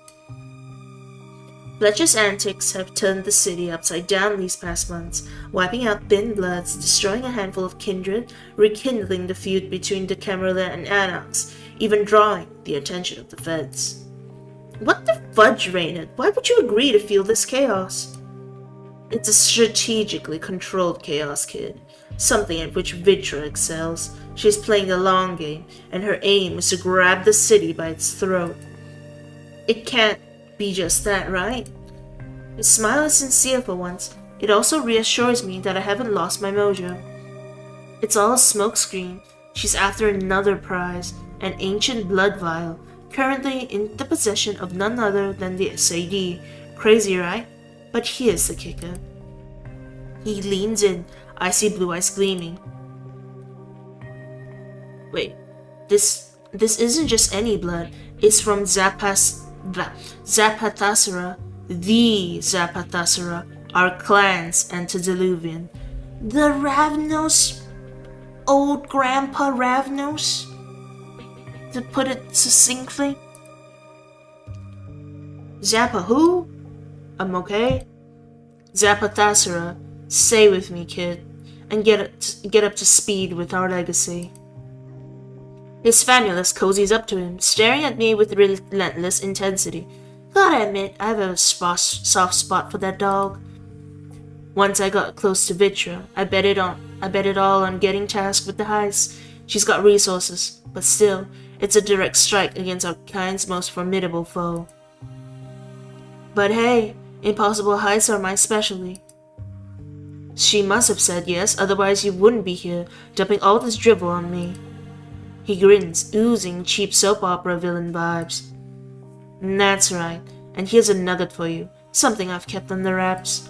Fletcher's antics have turned the city upside down these past months, wiping out thin bloods, destroying a handful of kindred, rekindling the feud between the Camarilla and addyolks, even drawing the attention of the feds. What the fudge, Raynard? Why would you agree to fuel this chaos? It's a strategically controlled chaos, kid. Something at which Vitra excels. She's playing the long game, and her aim is to grab the city by its throat. It can't be just that, right? His smile is sincere for once. It also reassures me that I haven't lost my mojo. It's all a smokescreen. She's after another prize, an ancient blood vial, currently in the possession of none other than the SAD. Crazy, right? But here's the kicker. He leans in, icy blue eyes gleaming. Wait, this isn't just any blood. It's from 𝒂𝒂𝒒, the 𝒂𝒂𝒒, our clan's antediluvian. The Ravnos, old Grandpa Ravnos? To put it succinctly. Zappa who? I'm okay. 𝒂𝒂𝒒, stay with me, kid, and get up to speed with our legacy. His famulus cozies up to him, staring at me with relentless intensity. Gotta admit, I have a soft spot for that dog. Once I got close to Vitra, I bet it all on getting tasked with the heist. She's got resources, but still, it's a direct strike against our kind's most formidable foe. But hey, impossible heists are my specialty. She must have said yes, otherwise you wouldn't be here, dumping all this drivel on me. He grins, oozing cheap soap opera villain vibes. That's right, and here's a nugget for you, something I've kept under wraps.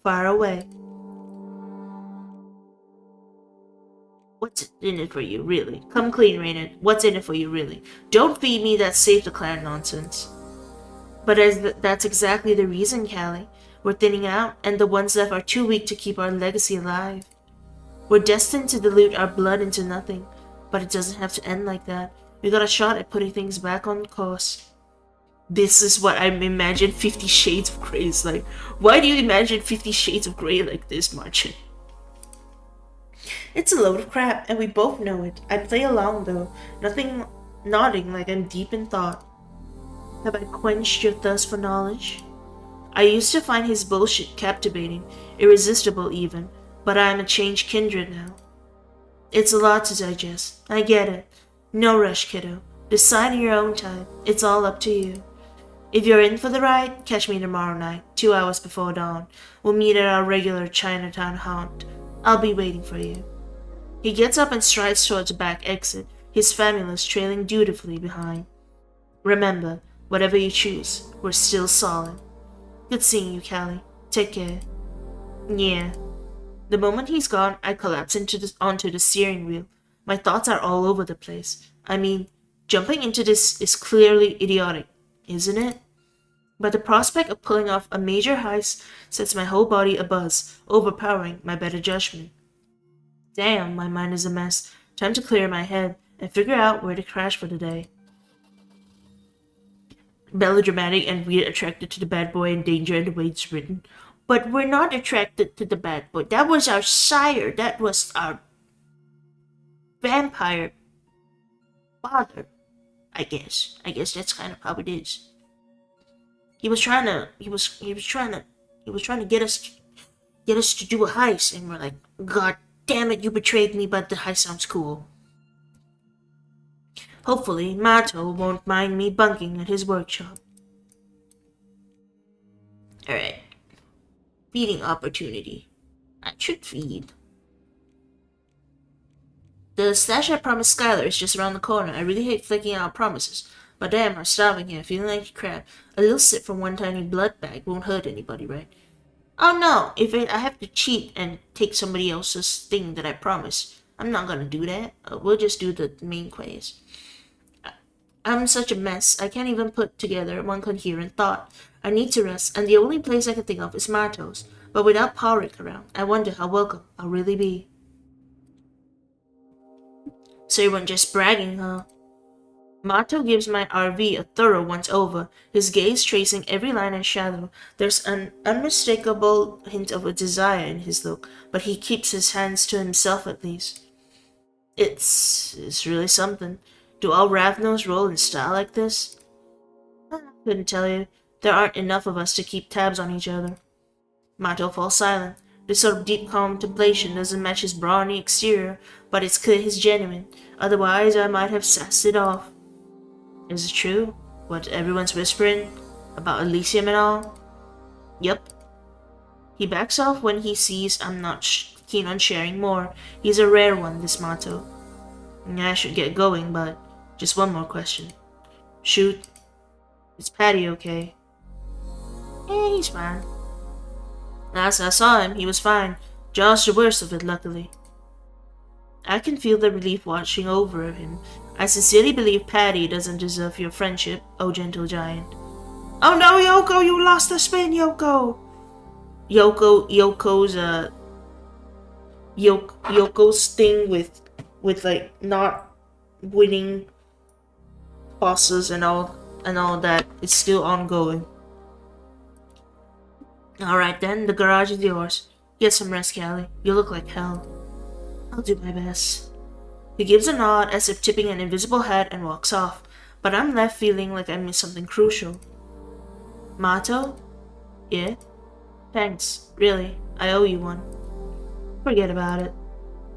far away. What's in it for you, really? Come clean, Raynard. What's in it for you, really? Don't feed me that save the clan nonsense. But that's exactly the reason, Callie. We're thinning out, and the ones left are too weak to keep our legacy alive. We're destined to dilute our blood into nothing, but it doesn't have to end like that. We got a shot at putting things back on course. This is what I imagine 50 Shades of Grey is like. Why do you imagine 50 Shades of Grey like this, Marchant? It's a load of crap, and we both know it. I play along, though, nodding like I'm deep in thought. Have I quenched your thirst for knowledge? I used to find his bullshit captivating, irresistible even, but I am a changed kindred now. It's a lot to digest. I get it. No rush, kiddo. Decide in your own time. It's all up to you. If you're in for the ride, catch me tomorrow night, 2 hours before dawn. We'll meet at our regular Chinatown haunt. I'll be waiting for you. He gets up and strides towards the back exit, his famulus trailing dutifully behind. Remember, whatever you choose, we're still solid. Good seeing you, Callie. Take care. Yeah. The moment he's gone, I collapse onto the steering wheel. My thoughts are all over the place. I mean, jumping into this is clearly idiotic, isn't it? But the prospect of pulling off a major heist sets my whole body abuzz, overpowering my better judgment. Damn, my mind is a mess. Time to clear my head and figure out where to crash for the day. Melodramatic and weird, attracted to the bad boy in danger and the way it's written. But we're not attracted to the bad boy. That was our sire. That was our vampire father. I guess that's kind of how it is. He was trying to get us to do a heist, and we're like, God damn it, you betrayed me, but the heist sounds cool. Hopefully, Mato won't mind me bunking at his workshop. Alright. Feeding opportunity. I should feed. The stash I promised Skylar is just around the corner. I really hate flaking out promises. But damn, we're starving here, feeling like crap. A little sip from one tiny blood bag won't hurt anybody, right? Oh no, I have to cheat and take somebody else's thing that I promised, I'm not gonna do that. We'll just do the main quest. I'm such a mess, I can't even put together one coherent thought. I need to rest, and the only place I can think of is Mato's. But without Paurik around, I wonder how welcome I'll really be. So you weren't just bragging, huh? Mato gives my RV a thorough once-over, his gaze tracing every line and shadow. There's an unmistakable hint of a desire in his look, but he keeps his hands to himself at least. It's really something. Do all Ravnos roll in style like this? I couldn't tell you. There aren't enough of us to keep tabs on each other. Mato falls silent. This sort of deep contemplation doesn't match his brawny exterior, but it's clear he's genuine. Otherwise, I might have sassed it off. Is it true? What everyone's whispering? About Elysium and all? Yep. He backs off when he sees I'm not keen on sharing more. He's a rare one, this Mato. I should get going, but just one more question. Shoot. Is Patty okay? He's fine. Last I saw him, he was fine. Just the worst of it, luckily. I can feel the relief washing over him. I sincerely believe Patty doesn't deserve your friendship, oh gentle giant. Oh no, Yoko, you lost the spin, Yoko! Yoko's thing with like not winning bosses and all that is still ongoing. Alright then, the garage is yours. Get some rest, Callie. You look like hell. I'll do my best. He gives a nod as if tipping an invisible hat and walks off, but I'm left feeling like I missed something crucial. Mato? Yeah? Thanks. Really, I owe you one. Forget about it.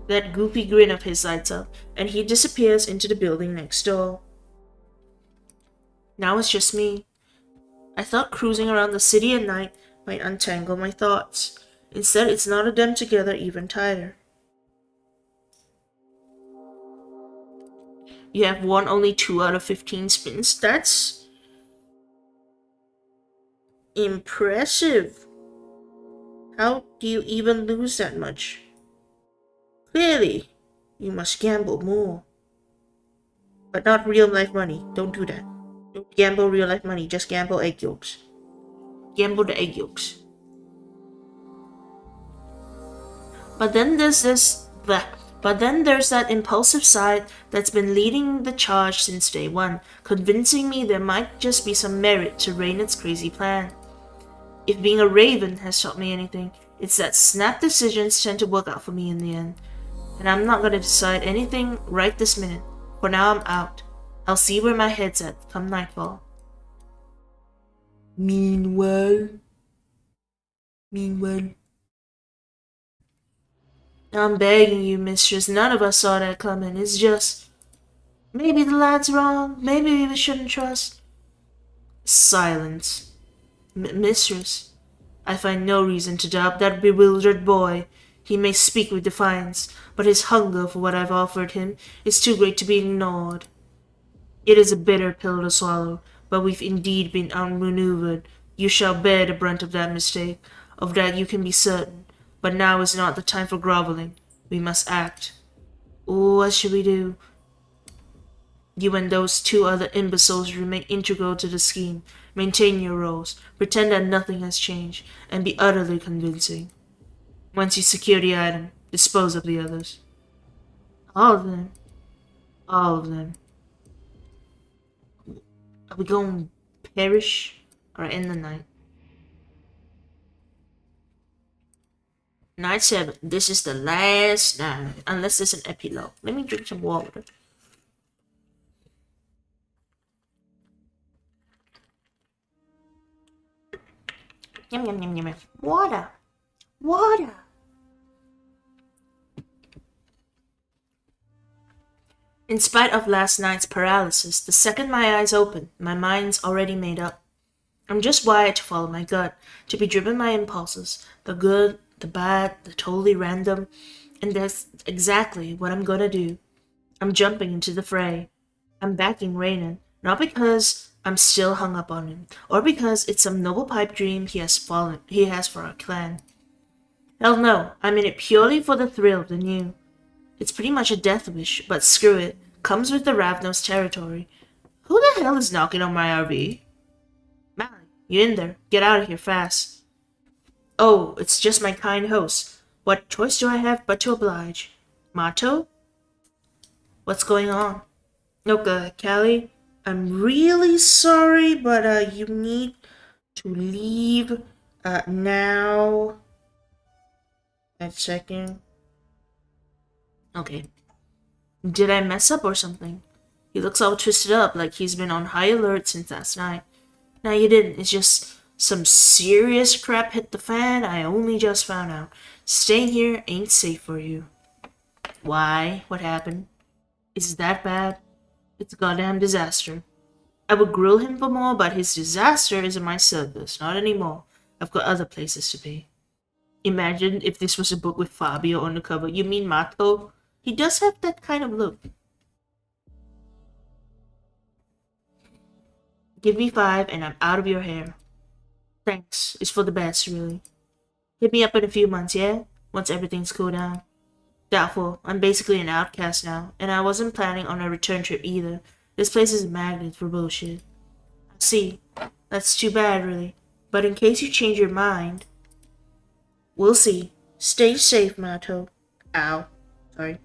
That goofy grin of his lights up, and he disappears into the building next door. Now it's just me. I thought cruising around the city at night might untangle my thoughts. Instead, it's knotted them together even tighter. You have won only 2 out of 15 spins. That's impressive. How do you even lose that much? Clearly, you must gamble more. But not real life money. Don't do that. Don't gamble real life money. Just gamble egg yolks. Gamble the egg yolks. But then there's that impulsive side that's been leading the charge since day one, convincing me there might just be some merit to Reynard's crazy plan. If being a raven has taught me anything, it's that snap decisions tend to work out for me in the end. And I'm not gonna decide anything right this minute. For now, I'm out. I'll see where my head's at come nightfall. Meanwhile. I'm begging you, mistress, none of us saw that coming. It's just... maybe the lad's wrong. Maybe we shouldn't trust. Silence. Mistress, I find no reason to doubt that bewildered boy. He may speak with defiance, but his hunger for what I've offered him is too great to be ignored. It is a bitter pill to swallow, but we've indeed been outmaneuvered. You shall bear the brunt of that mistake. Of that you can be certain. But now is not the time for groveling. We must act. What should we do? You and those two other imbeciles remain integral to the scheme. Maintain your roles. Pretend that nothing has changed. And be utterly convincing. Once you secure the item, dispose of the others. All of them. All of them. Are we going to perish or end the night? Night 7. This is the last night. Unless there's an epilogue. Let me drink some water. Yum, yum, yum, yum, yum. Water. Water. In spite of last night's paralysis, the second my eyes open, my mind's already made up. I'm just wired to follow my gut, to be driven by impulses, the good, the bad, the totally random, and that's exactly what I'm gonna do. I'm jumping into the fray. I'm backing Reynard, not because I'm still hung up on him, or because it's some noble pipe dream he has for our clan. Hell no, I'm in it purely for the thrill of the new. It's pretty much a death wish, but screw it. Comes with the Ravnos territory. Who the hell is knocking on my RV? Mare, you in there? Get out of here fast. Oh, it's just my kind host. What choice do I have but to oblige? Motto? What's going on? Okay, Callie, I'm really sorry, but you need to leave now. A second. Okay. Did I mess up or something? He looks all twisted up like he's been on high alert since last night. No, you didn't. It's just some serious crap hit the fan. I only just found out. Staying here ain't safe for you. Why? What happened? Is it that bad? It's a goddamn disaster. I would grill him for more, but his disaster is in my service. Not anymore. I've got other places to be. Imagine if this was a book with Fabio on the cover. You mean Mato? He does have that kind of look. Give me 5 and I'm out of your hair. Thanks. It's for the best, really. Hit me up in a few months, yeah? Once everything's cooled down. Doubtful. I'm basically an outcast now, and I wasn't planning on a return trip either. This place is a magnet for bullshit. I see. That's too bad, really. But in case you change your mind... We'll see. Stay safe, Mato. Ow. Sorry.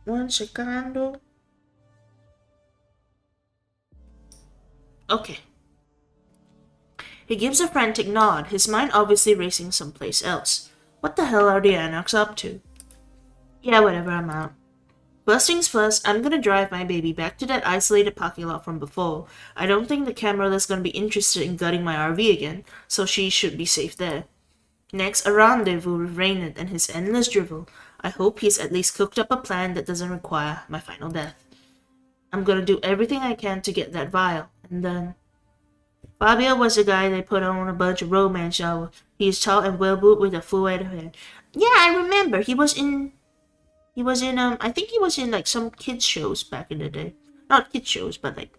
One second. Okay. He gives a frantic nod, his mind obviously racing someplace else. What the hell are the addyolks up to? Yeah, whatever, I'm out. First things first, I'm gonna drive my baby back to that isolated parking lot from before. I don't think the camera's gonna be interested in gutting my RV again, so she should be safe there. Next, a rendezvous with Reynard and his endless drivel. I hope he's at least cooked up a plan that doesn't require my final death. I'm gonna do everything I can to get that vial, and then... Fabio was the guy they put on a bunch of romance shows. He is tall and well-built with a full head of hair. Yeah, I remember. He was in, I think he was in, like, some kids shows back in the day. Not kids shows, but, like,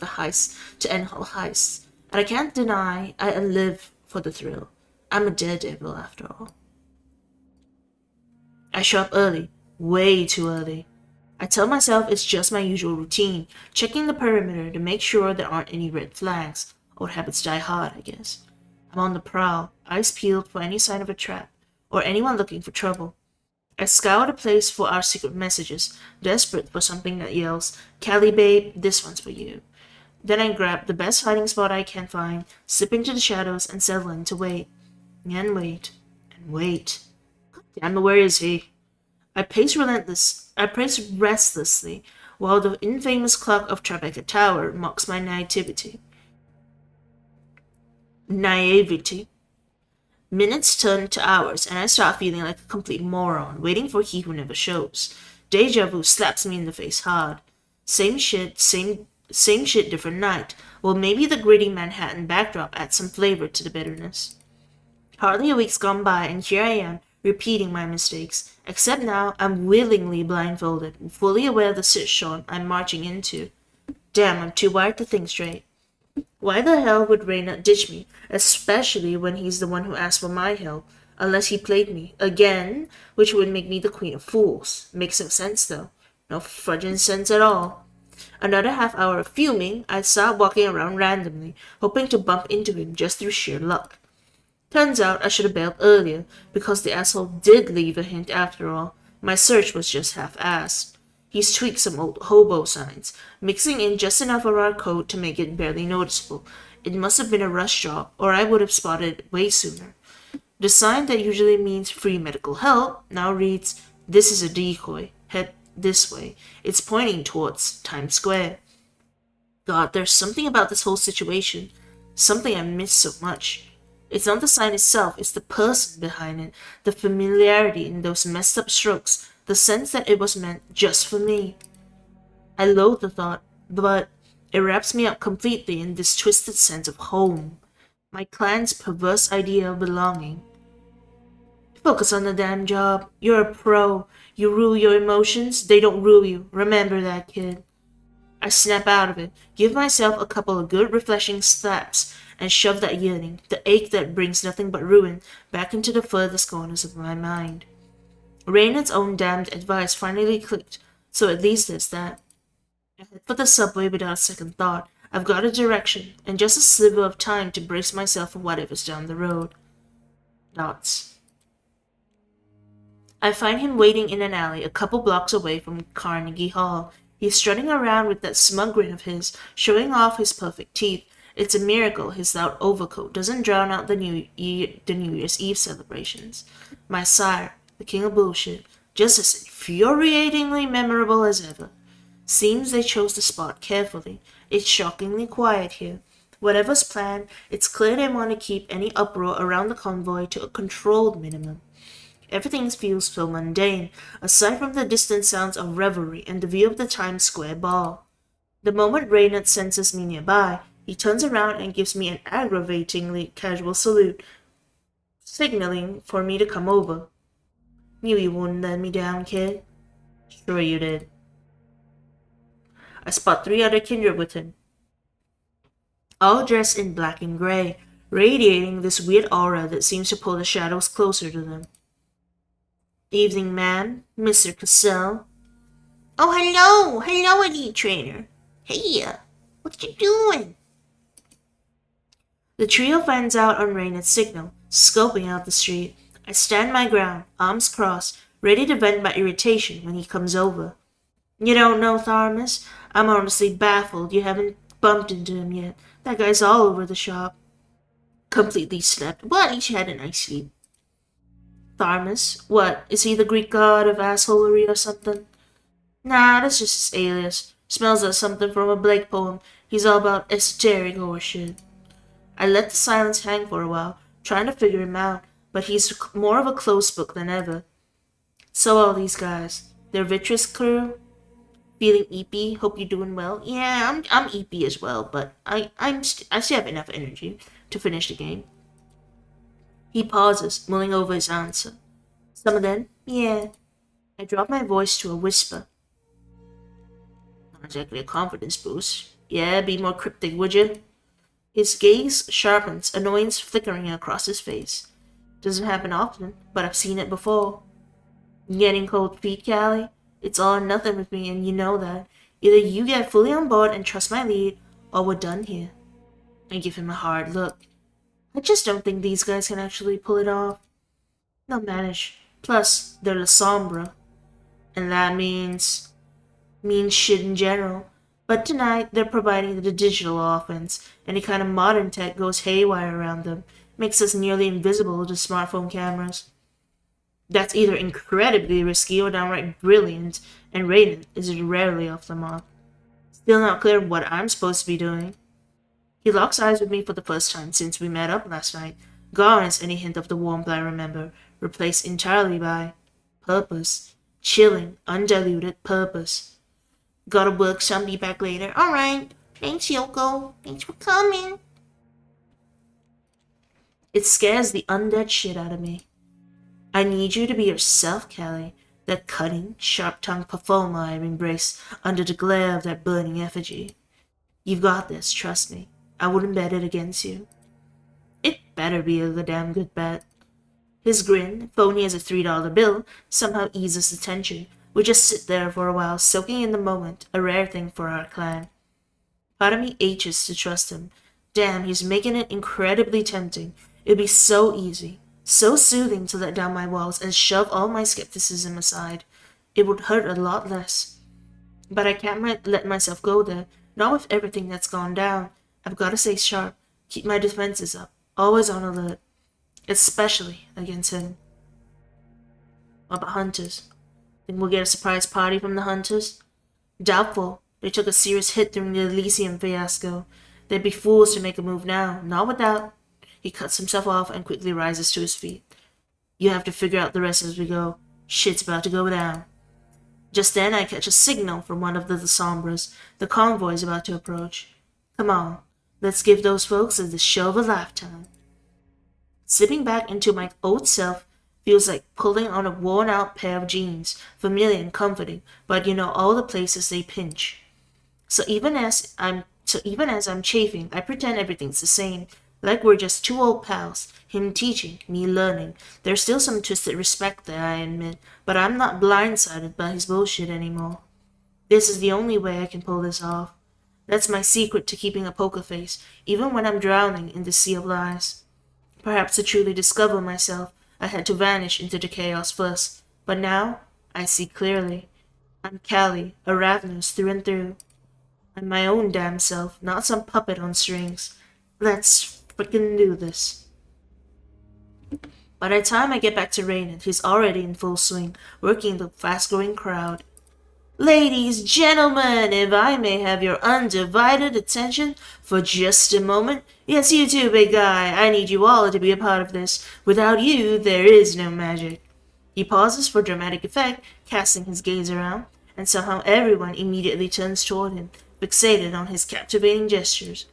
the heist to end all heists. And I can't deny I live for the thrill. I'm a daredevil after all. I show up early, way too early. I tell myself it's just my usual routine, checking the perimeter to make sure there aren't any red flags. Old habits die hard, I guess. I'm on the prowl, eyes peeled for any sign of a trap, or anyone looking for trouble. I scour the place for our secret messages, desperate for something that yells, "Callie babe, this one's for you." Then I grab the best hiding spot I can find, slip into the shadows, and settle in to wait. And wait. And wait. God damn it, where is he? I pace restlessly, while the infamous clock of Tribeca Tower mocks my naivety. Minutes turn to hours, and I start feeling like a complete moron, waiting for he who never shows. Deja vu slaps me in the face hard. Same shit, different night. Well, maybe the gritty Manhattan backdrop adds some flavor to the bitterness. Hardly a week's gone by, and here I am, repeating my mistakes. Except now, I'm willingly blindfolded, fully aware of the shitstorm I'm marching into. Damn, I'm too wired to think straight. Why the hell would Reynard ditch me, especially when he's the one who asked for my help, unless he played me again, which would make me the queen of fools. Makes no sense though. No fudging sense at all. Another half hour of fuming, I start walking around randomly, hoping to bump into him just through sheer luck. Turns out I should have bailed earlier, because the asshole did leave a hint after all. My search was just half-assed. He's tweaked some old hobo signs, mixing in just enough of our code to make it barely noticeable. It must have been a rush job, or I would have spotted it way sooner. The sign that usually means free medical help now reads, "This is a decoy. Head this way." It's pointing towards Times Square. God, there's something about this whole situation. Something I miss so much. It's not the sign itself, it's the person behind it, the familiarity in those messed up strokes, the sense that it was meant just for me. I loathe the thought, but it wraps me up completely in this twisted sense of home. My clan's perverse idea of belonging. Focus on the damn job. You're a pro. You rule your emotions, they don't rule you. Remember that, kid. I snap out of it, give myself a couple of good refreshing slaps, and shove that yearning, the ache that brings nothing but ruin, back into the furthest corners of my mind. Reynard's own damned advice finally clicked, so at least there's that. I head for the subway without a second thought. I've got a direction, and just a sliver of time to brace myself for whatever's down the road. Dots. I find him waiting in an alley a couple blocks away from Carnegie Hall. He's strutting around with that smug grin of his, showing off his perfect teeth. It's a miracle his loud overcoat doesn't drown out the New Year's Eve celebrations. My sire, the king of bullshit, just as infuriatingly memorable as ever. Seems they chose the spot carefully. It's shockingly quiet here. Whatever's planned, it's clear they want to keep any uproar around the convoy to a controlled minimum. Everything feels so mundane, aside from the distant sounds of revelry and the view of the Times Square ball. The moment Reynard senses me nearby, he turns around and gives me an aggravatingly casual salute, signaling for me to come over. Knew you wouldn't let me down, kid. Sure you did. I spot 3 other kindred with him, all dressed in black and gray, radiating this weird aura that seems to pull the shadows closer to them. Evening, ma'am. Mr. Cassell. Oh, hello! Hello, elite trainer. Hey, what you doing? The trio fans out on Reynard's signal, scoping out the street. I stand my ground, arms crossed, ready to vent my irritation when he comes over. You don't know Tharmas? I'm honestly baffled you haven't bumped into him yet. That guy's all over the shop. completely slept. Well, at least she had a nice sleep. Tharmas? What? Is he the Greek god of assholery or something? Nah, that's just his alias. Smells like something from a Blake poem. He's all about esoteric horseshit. I let the silence hang for a while, trying to figure him out, but he's more of a closed book than ever. So all these guys, their Vitreous crew, feeling eepy. Hope you're doing well. Yeah, I'm eepy as well, but I still have enough energy to finish the game. He pauses, mulling over his answer. Some of them, yeah. I drop my voice to a whisper. Not exactly a confidence boost. Yeah, be more cryptic, would you? His gaze sharpens, annoyance flickering across his face. Doesn't happen often, but I've seen it before. Getting cold feet, Callie? It's all or nothing with me, and you know that. Either you get fully on board and trust my lead, or we're done here. I give him a hard look. I just don't think these guys can actually pull it off. They'll manage. Plus, they're La Sombra. And that means shit in general. But tonight, they're providing the digital offense. Any kind of modern tech goes haywire around them. Makes us nearly invisible to smartphone cameras. That's either incredibly risky or downright brilliant, and Raiden is rarely off the mark. Still not clear what I'm supposed to be doing. He locks eyes with me for the first time since we met up last night, gone is any hint of the warmth I remember, replaced entirely by purpose. Chilling, undiluted purpose. Gotta work some, be back later. Alright. Thanks, Yoko. Thanks for coming. It scares the undead shit out of me. I need you to be yourself, Callie. That cutting, sharp-tongued performer I embrace under the glare of that burning effigy. You've got this, trust me. I wouldn't bet it against you. It better be a damn good bet. His grin, phony as a $3 bill, somehow eases the tension. We just sit there for a while, soaking in the moment, a rare thing for our clan. Part of me aches to trust him. Damn, he's making it incredibly tempting. It'd be so easy, so soothing to let down my walls and shove all my skepticism aside. It would hurt a lot less. But I can't let myself go there, not with everything that's gone down. I've got to stay sharp, keep my defenses up, always on alert. Especially against him. What about hunters? Think we'll get a surprise party from the hunters? Doubtful. They took a serious hit during the Elysium fiasco. They'd be fools to make a move now, not without. He cuts himself off and quickly rises to his feet. You have to figure out the rest as we go. Shit's about to go down. Just then I catch a signal from one of the Sombras. The convoy is about to approach. Come on, let's give those folks the show of a lifetime. Slipping back into my old self feels like pulling on a worn-out pair of jeans, familiar and comforting, but you know all the places they pinch. So even as I'm chafing, I pretend everything's the same, like we're just two old pals, him teaching, me learning. There's still some twisted respect there, I admit, but I'm not blindsided by his bullshit anymore. This is the only way I can pull this off. That's my secret to keeping a poker face, even when I'm drowning in the sea of lies. Perhaps to truly discover myself, I had to vanish into the chaos first, but now I see clearly. I'm Callie, a ravenous through and through. I'm my own damn self, not some puppet on strings. Let's frickin' do this. By the time I get back to Raiden, he's already in full swing, working the fast-growing crowd. Ladies, gentlemen, if I may have your undivided attention for just a moment. Yes, you too, big guy. I need you all to be a part of this. Without you, there is no magic. He pauses for dramatic effect, casting his gaze around, and somehow everyone immediately turns toward him, fixated on his captivating gestures.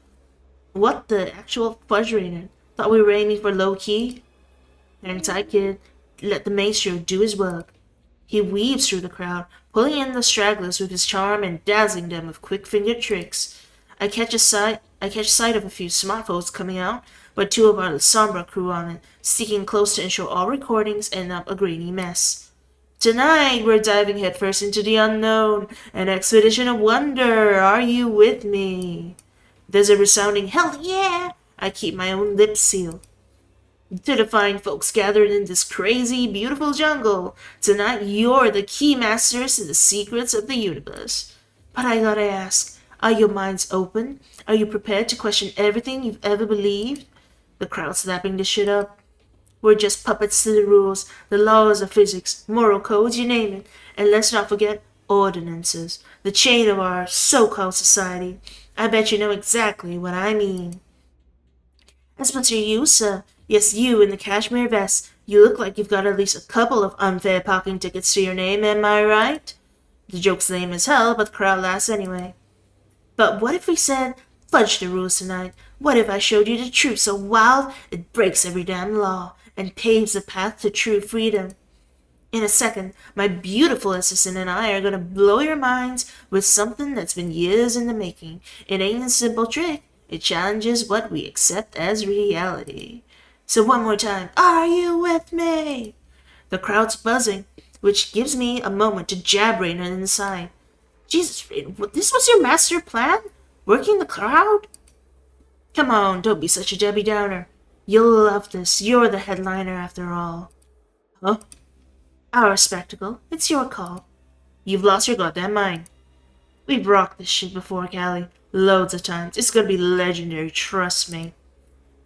What the actual fudge Raiden? Thought we were aiming for low-key? Hang tight, kid. Let the maestro do his work. He weaves through the crowd, pulling in the stragglers with his charm and dazzling them with quick-fingered tricks. I catch sight of a few smartphones coming out, but two of our Sombra crew on it, sticking close to ensure all recordings end up a grainy mess. Tonight, we're diving headfirst into the unknown, an expedition of wonder. Are you with me? There's a resounding hell yeah! I keep my own lips sealed. To the fine folks gathered in this crazy, beautiful jungle, tonight you're the key masters to the secrets of the universe. But I gotta ask, are your minds open? Are you prepared to question everything you've ever believed? The crowd slapping this shit up. We're just puppets to the rules, the laws of physics, moral codes, you name it. And let's not forget ordinances, the chain of our so-called society. I bet you know exactly what I mean. Especially you, sir. Yes, you in the cashmere vest. You look like you've got at least a couple of unfair parking tickets to your name, am I right? The joke's lame as hell, but the crowd laughs anyway. But what if we said, fudge the rules tonight? What if I showed you the truth so wild it breaks every damn law and paves the path to true freedom? In a second, my beautiful assistant and I are gonna blow your minds with something that's been years in the making. It ain't a simple trick. It challenges what we accept as reality. So one more time, are you with me? The crowd's buzzing, which gives me a moment to jab Raina in the side. Jesus, this was your master plan? Working the crowd? Come on, don't be such a Debbie Downer. You'll love this. You're the headliner after all. Huh? Our spectacle. It's your call. You've lost your goddamn mind. We've rocked this shit before, Callie. Loads of times. It's gonna be legendary, trust me.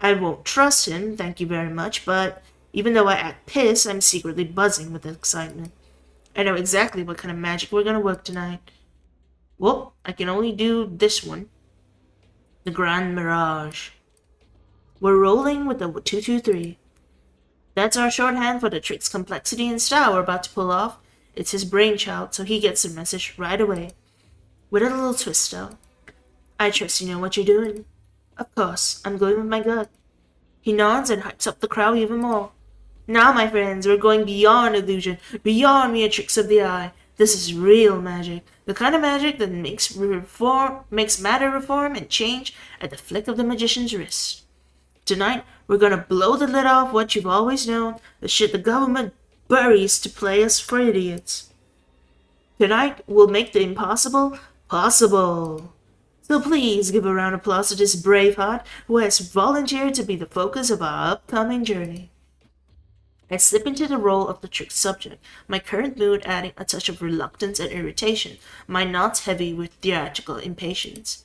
I won't trust him, thank you very much, but even though I act pissed, I'm secretly buzzing with excitement. I know exactly what kind of magic we're gonna work tonight. Well, I can only do this one. The Grand Mirage. We're rolling with the 223. That's our shorthand for the trick's complexity and style we're about to pull off. It's his brainchild, so he gets the message right away. With a little twist, though. I trust you know what you're doing. Of course, I'm going with my gut. He nods and hypes up the crowd even more. Now, my friends, we're going beyond illusion, beyond mere tricks of the eye. This is real magic. The kind of magic that makes matter reform and change at the flick of the magician's wrist. Tonight, we're gonna blow the lid off what you've always known, the shit the government buries to play us for idiots. Tonight, we'll make the impossible possible. So please give a round of applause to this brave heart who has volunteered to be the focus of our upcoming journey. I slip into the role of the trick subject, my current mood adding a touch of reluctance and irritation, my knots heavy with theatrical impatience.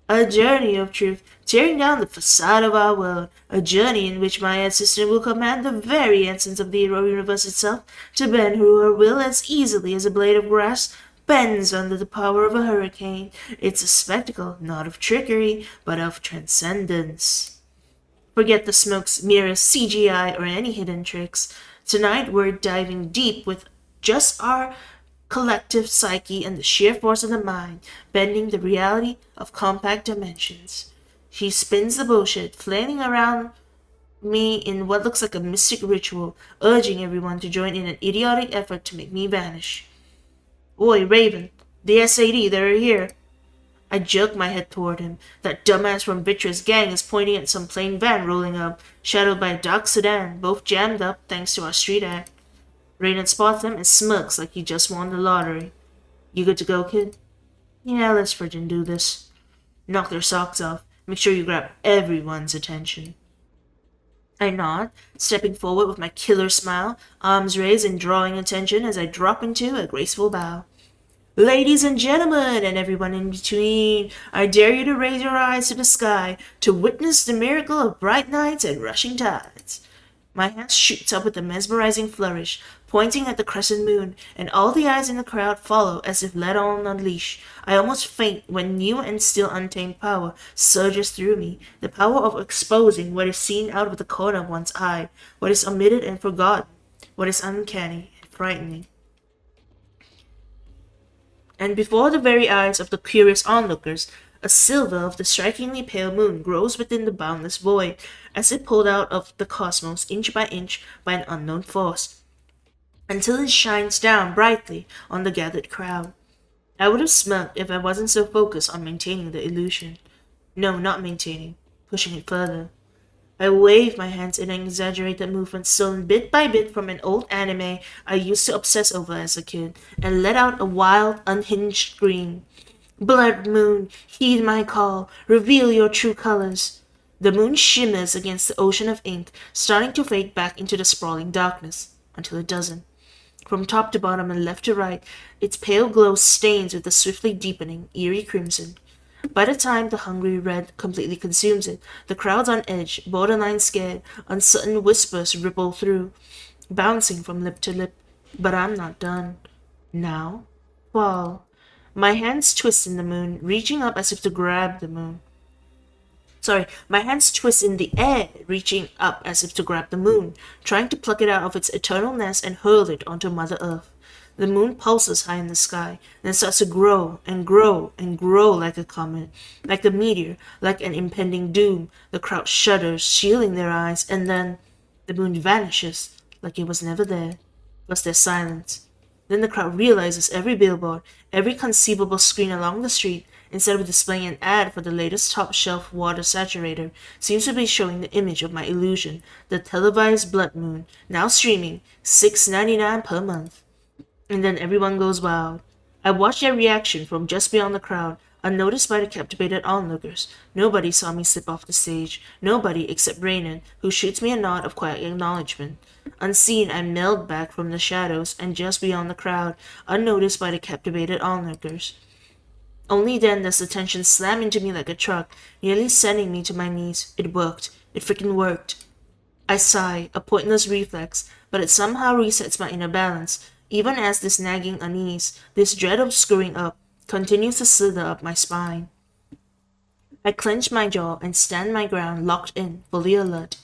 A journey of truth, tearing down the facade of our world, a journey in which my assistant will command the very essence of the universe itself to bend her will as easily as a blade of grass bends under the power of a hurricane. It's a spectacle, not of trickery, but of transcendence. Forget the smokes, mirrors, CGI, or any hidden tricks. Tonight we're diving deep with just our collective psyche and the sheer force of the mind, bending the reality of compact dimensions. He spins the bullshit, flailing around me in what looks like a mystic ritual, urging everyone to join in an idiotic effort to make me vanish. Oi, Raven, the SAD, they're here. I jerk my head toward him. That dumbass from 𝑺𝒕𝒂𝒏𝒅𝒔 gang is pointing at some plain van rolling up, shadowed by a dark sedan, both jammed up thanks to our street act. Raiden spots him and smirks like he just won the lottery. You good to go, kid? Yeah, let's friggin' do this. Knock their socks off. Make sure you grab everyone's attention. I nod, stepping forward with my killer smile, arms raised and drawing attention as I drop into a graceful bow. Ladies and gentlemen, and everyone in between, I dare you to raise your eyes to the sky to witness the miracle of bright nights and rushing tides. My hand shoots up with a mesmerizing flourish, pointing at the crescent moon, and all the eyes in the crowd follow as if led on a leash. I almost faint when new and still untamed power surges through me, the power of exposing what is seen out of the corner of one's eye, what is omitted and forgotten, what is uncanny and frightening. And before the very eyes of the curious onlookers, a silver of the strikingly pale moon grows within the boundless void, as if pulled out of the cosmos inch by an unknown force, until it shines down brightly on the gathered crowd. I would have smirked if I wasn't so focused on maintaining the illusion. No, not maintaining, pushing it further. I wave my hands in an exaggerated movement stolen bit by bit from an old anime I used to obsess over as a kid, and let out a wild, unhinged scream. Blood moon, heed my call, reveal your true colors. The moon shimmers against the ocean of ink, starting to fade back into the sprawling darkness, until it doesn't. From top to bottom and left to right, its pale glow stains with a swiftly deepening, eerie crimson. By the time the hungry red completely consumes it, the crowd's on edge, borderline scared, uncertain whispers ripple through, bouncing from lip to lip. But I'm not done. Now, fall. My hands twist in the moon, reaching up as if to grab the moon. My hands twist in the air, reaching up as if to grab the moon, trying to pluck it out of its eternal nest and hurl it onto Mother Earth. The moon pulses high in the sky, then starts to grow and grow and grow like a comet, like a meteor, like an impending doom. The crowd shudders, shielding their eyes, and then the moon vanishes like it was never there. Plus there's silence. Then the crowd realizes every billboard, every conceivable screen along the street, instead of displaying an ad for the latest top-shelf water saturator, seems to be showing the image of my illusion, the televised blood moon, now streaming $6.99 per month. And then everyone goes wild. I watch their reaction from just beyond the crowd, unnoticed by the captivated onlookers. Nobody saw me slip off the stage. Nobody except Raynard, who shoots me a nod of quiet acknowledgement. Unseen, I meld back from the shadows and just beyond the crowd, unnoticed by the captivated onlookers. Only then does the tension slam into me like a truck, nearly sending me to my knees. It worked. It freaking worked. I sigh, a pointless reflex, but it somehow resets my inner balance, even as this nagging unease, this dread of screwing up, continues to slither up my spine. I clench my jaw and stand my ground, locked in, fully alert.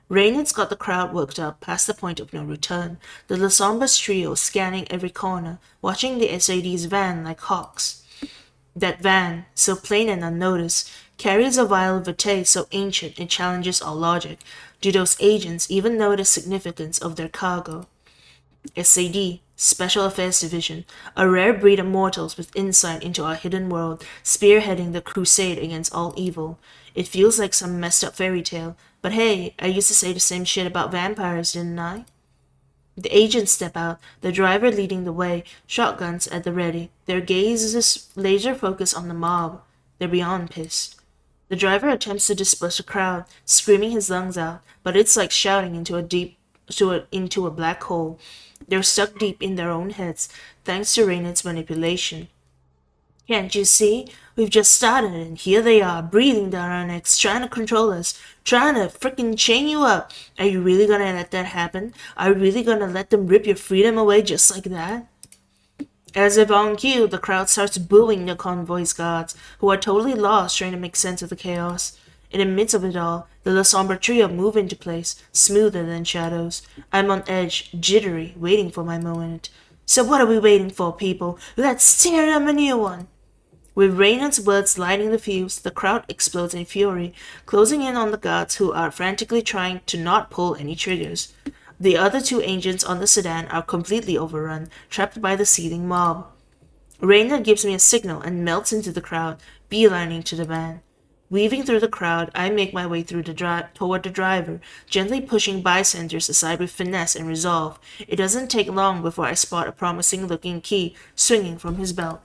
Reynard's got the crowd worked up past the point of no return, the 𝑺𝒐𝒄𝒊𝒂𝒍𝒔 trio scanning every corner, watching the SAD's van like hawks. That van, so plain and unnoticed, carries a vial of 𝒏𝒂𝒐 so ancient it challenges all logic. Do those agents even know the significance of their cargo? SAD, Special Affairs Division, a rare breed of mortals with insight into our hidden world, spearheading the crusade against all evil. It feels like some messed up fairy tale, but hey, I used to say the same shit about vampires, didn't I? The agents step out, the driver leading the way, shotguns at the ready. Their gaze is laser focused on the mob. They're beyond pissed. The driver attempts to disperse the crowd, screaming his lungs out, but it's like shouting into a black hole. They're stuck deep in their own heads, thanks to Reynard's manipulation. Can't you see? We've just started and here they are, breathing down our necks, trying to control us, trying to frickin' chain you up. Are you really gonna let that happen? Are you really gonna let them rip your freedom away just like that? As if on cue, the crowd starts booing the convoy's guards, who are totally lost trying to make sense of the chaos. In the midst of it all, the 𝒂𝒐𝒄𝒊𝒂𝒍𝒔 trio move into place, smoother than shadows. I'm on edge, jittery, waiting for my moment. So what are we waiting for, people? Let's tear them a new one! With Reynard's words lighting the fuse, the crowd explodes in fury, closing in on the guards who are frantically trying to not pull any triggers. The other two agents on the sedan are completely overrun, trapped by the seething mob. Reynard gives me a signal and melts into the crowd, beelining to the van. Weaving through the crowd, I make my way toward the driver, gently pushing bystanders aside with finesse and resolve. It doesn't take long before I spot a promising-looking key swinging from his belt.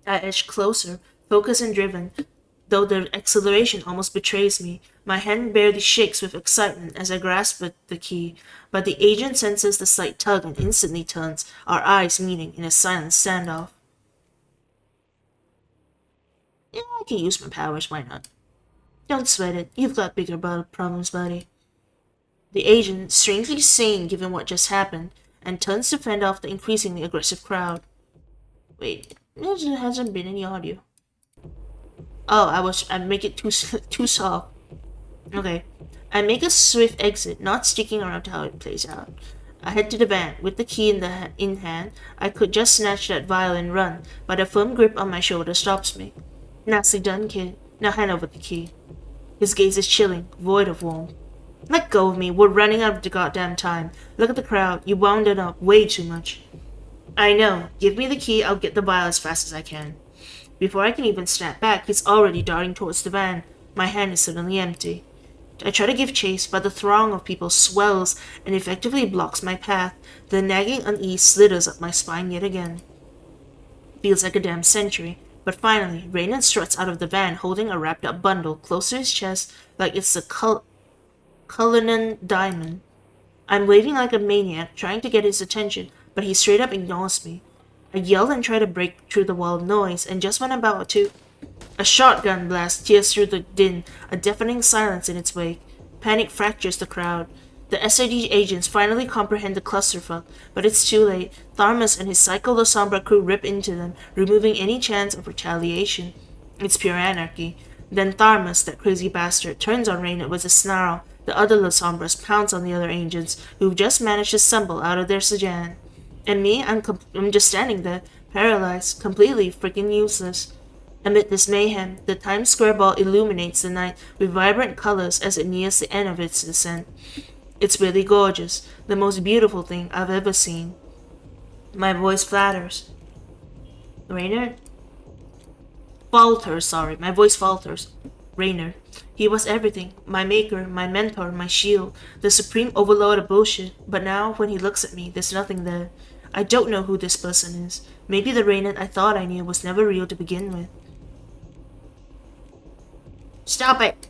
I edge closer, focused and driven, though the acceleration almost betrays me. My hand barely shakes with excitement as I grasp at the key, but the agent senses the slight tug and instantly turns, our eyes meeting in a silent standoff. Yeah, I can use my powers, why not? Don't sweat it, you've got bigger problems, buddy. The agent, strangely sane given what just happened, and turns to fend off the increasingly aggressive crowd. Wait, there hasn't been any audio. Oh, I'd make it too soft. Okay. I make a swift exit, not sticking around to how it plays out. I head to the van. With the key in hand, I could just snatch that vial and run, but a firm grip on my shoulder stops me. Nicely done, kid. Now hand over the key. His gaze is chilling, void of warmth. Let go of me. We're running out of the goddamn time. Look at the crowd. You wound it up way too much. I know. Give me the key. I'll get the vial as fast as I can. Before I can even snap back, he's already darting towards the van. My hand is suddenly empty. I try to give chase, but the throng of people swells and effectively blocks my path. The nagging unease slithers up my spine yet again. Feels like a damn century. But finally, Reynard struts out of the van holding a wrapped-up bundle close to his chest like it's a Cullinan diamond. I'm waving like a maniac, trying to get his attention, but he straight up ignores me. I yell and try to break through the wall of noise, and just when I'm about to, A shotgun blast tears through the din, a deafening silence in its wake. Panic fractures the crowd. The SID agents finally comprehend the clusterfuck, but it's too late. 𝒔𝒏𝒏 and his Psycho Lasombra crew rip into them, removing any chance of retaliation. It's pure anarchy. Then �𝒏𝒏, that crazy bastard, turns on Reynard with a snarl. The other Lasombras pounce on the other agents, who've just managed to stumble out of their sedan. And me, I'm just standing there, paralyzed, completely freaking useless. Amid this mayhem, the Times Square ball illuminates the night with vibrant colors as it nears the end of its descent. It's really gorgeous, the most beautiful thing I've ever seen. My voice flatters. Reynard? My voice falters. Reynard. He was everything. My maker, my mentor, my shield, the supreme overlord of bullshit. But now, when he looks at me, there's nothing there. I don't know who this person is. Maybe the Reynard I thought I knew was never real to begin with. Stop it!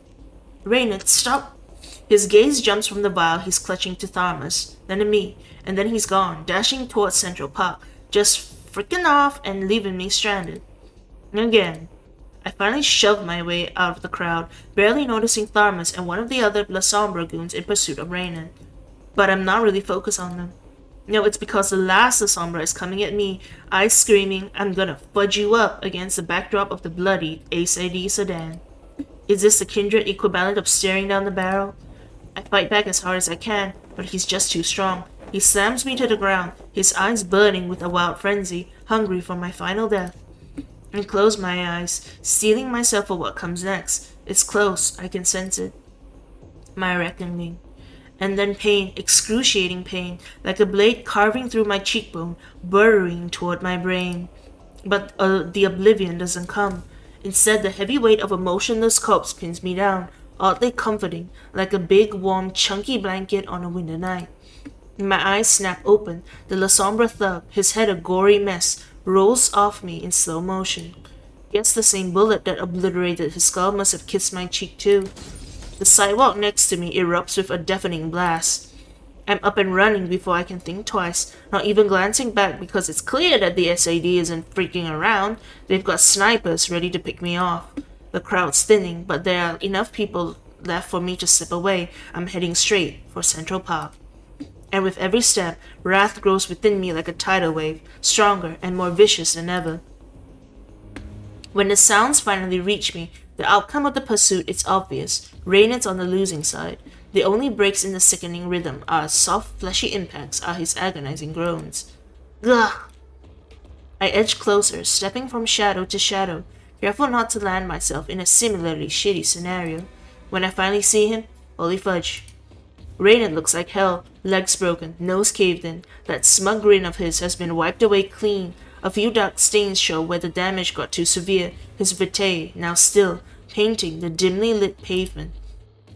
Reynard, stop! His gaze jumps from the vial he's clutching to 𝒔𝒏𝒏, then to me, and then he's gone, dashing towards Central Park, just freaking off and leaving me stranded. Again. I finally shoved my way out of the crowd, barely noticing �𝒏𝒏 and one of the other Lasombra goons in pursuit of Reynard. But I'm not really focused on them. No, it's because the last Lasombra is coming at me, eyes screaming, "I'm gonna fudge you up," against the backdrop of the bloody SID sedan. Is this the kindred equivalent of staring down the barrel? I fight back as hard as I can, but he's just too strong. He slams me to the ground, his eyes burning with a wild frenzy, hungry for my final death. I close my eyes, steeling myself for what comes next. It's close, I can sense it. My reckoning. And then pain, excruciating pain, like a blade carving through my cheekbone, burrowing toward my brain. But the oblivion doesn't come. Instead, the heavy weight of a motionless corpse pins me down, oddly comforting, like a big, warm, chunky blanket on a winter night. My eyes snap open. The Lasombra thug, his head a gory mess, rolls off me in slow motion. Guess the same bullet that obliterated his skull must have kissed my cheek too. The sidewalk next to me erupts with a deafening blast. I'm up and running before I can think twice, not even glancing back because it's clear that the SID isn't freaking around. They've got snipers ready to pick me off. The crowd's thinning, but there are enough people left for me to slip away. I'm heading straight for Central Park. And with every step, wrath grows within me like a tidal wave, stronger and more vicious than ever. When the sounds finally reach me, the outcome of the pursuit is obvious. Reynard's on the losing side. The only breaks in the sickening rhythm are soft, fleshy impacts, are his agonizing groans. Gah! I edge closer, stepping from shadow to shadow, careful not to land myself in a similarly shitty scenario. When I finally see him, holy fudge. Reynard looks like hell, legs broken, nose caved in. That smug grin of his has been wiped away clean. A few dark stains show where the damage got too severe, his 𝒏𝒏𝒐, now still, painting the dimly lit pavement.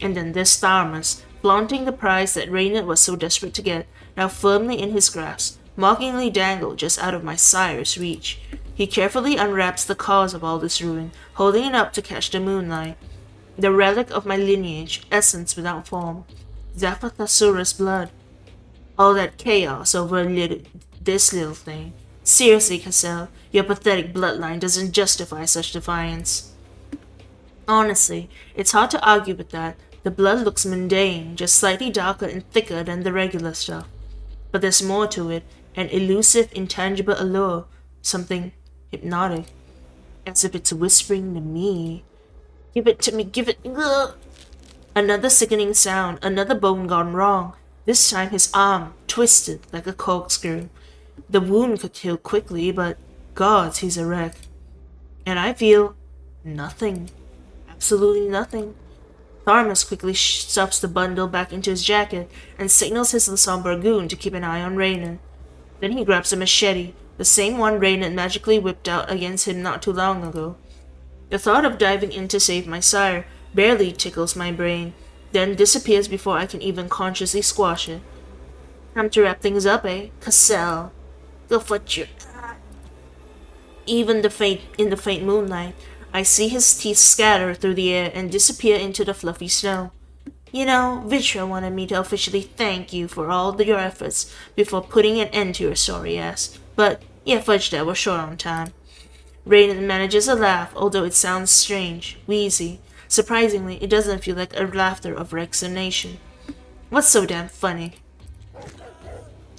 And then there's 𝒔𝒏𝒏, flaunting the prize that Reynard was so desperate to get, now firmly in his grasp, mockingly dangled just out of my sire's reach. He carefully unwraps the cause of all this ruin, holding it up to catch the moonlight. The relic of my lineage, essence without form. 𝒓𝒂𝒎𝒄𝒊𝒕� blood. All that chaos over this little thing. Seriously, 𝒂𝒎𝒄𝒊𝒕𝒔, your pathetic bloodline doesn't justify such defiance. Honestly, it's hard to argue with that. The blood looks mundane, just slightly darker and thicker than the regular stuff. But there's more to it, an elusive, intangible allure, something hypnotic. As if it's whispering to me. Give it to me, give it. Ugh. Another sickening sound, another bone gone wrong. This time his arm, twisted like a corkscrew. The wound could heal quickly, but gods, he's a wreck. And I feel nothing. Absolutely nothing. �𝒏𝒏 quickly stuffs the bundle back into his jacket and signals his Lasombra goon to keep an eye on Reynard. Then he grabs a machete, the same one Reynard magically whipped out against him not too long ago. The thought of diving in to save my sire barely tickles my brain, then disappears before I can even consciously squash it. Time to wrap things up, eh? 𝒂𝒏𝒏𝒄𝒊𝒂𝒍𝒔. Go for your... Even in the faint moonlight, I see his teeth scatter through the air and disappear into the fluffy snow. You know, Vitra wanted me to officially thank you for all your efforts before putting an end to your sorry ass, but yeah, fudge that, we're short on time. Raiden manages a laugh, although it sounds strange, wheezy. Surprisingly, it doesn't feel like a laughter of resignation. What's so damn funny?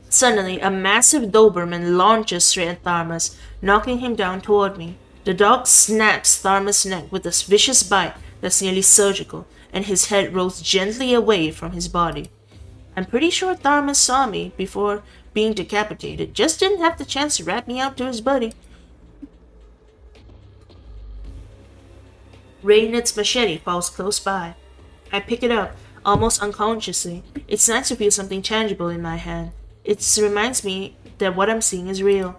Suddenly, a massive Doberman launches straight at Tharmas, knocking him down toward me. The dog snaps Tharmas' neck with a vicious bite that's nearly surgical, and his head rolls gently away from his body. I'm pretty sure Tharmas saw me before being decapitated, just didn't have the chance to rat me out to his buddy. Raiden's machete falls close by. I pick it up, almost unconsciously. It's nice to feel something tangible in my hand. It reminds me that what I'm seeing is real.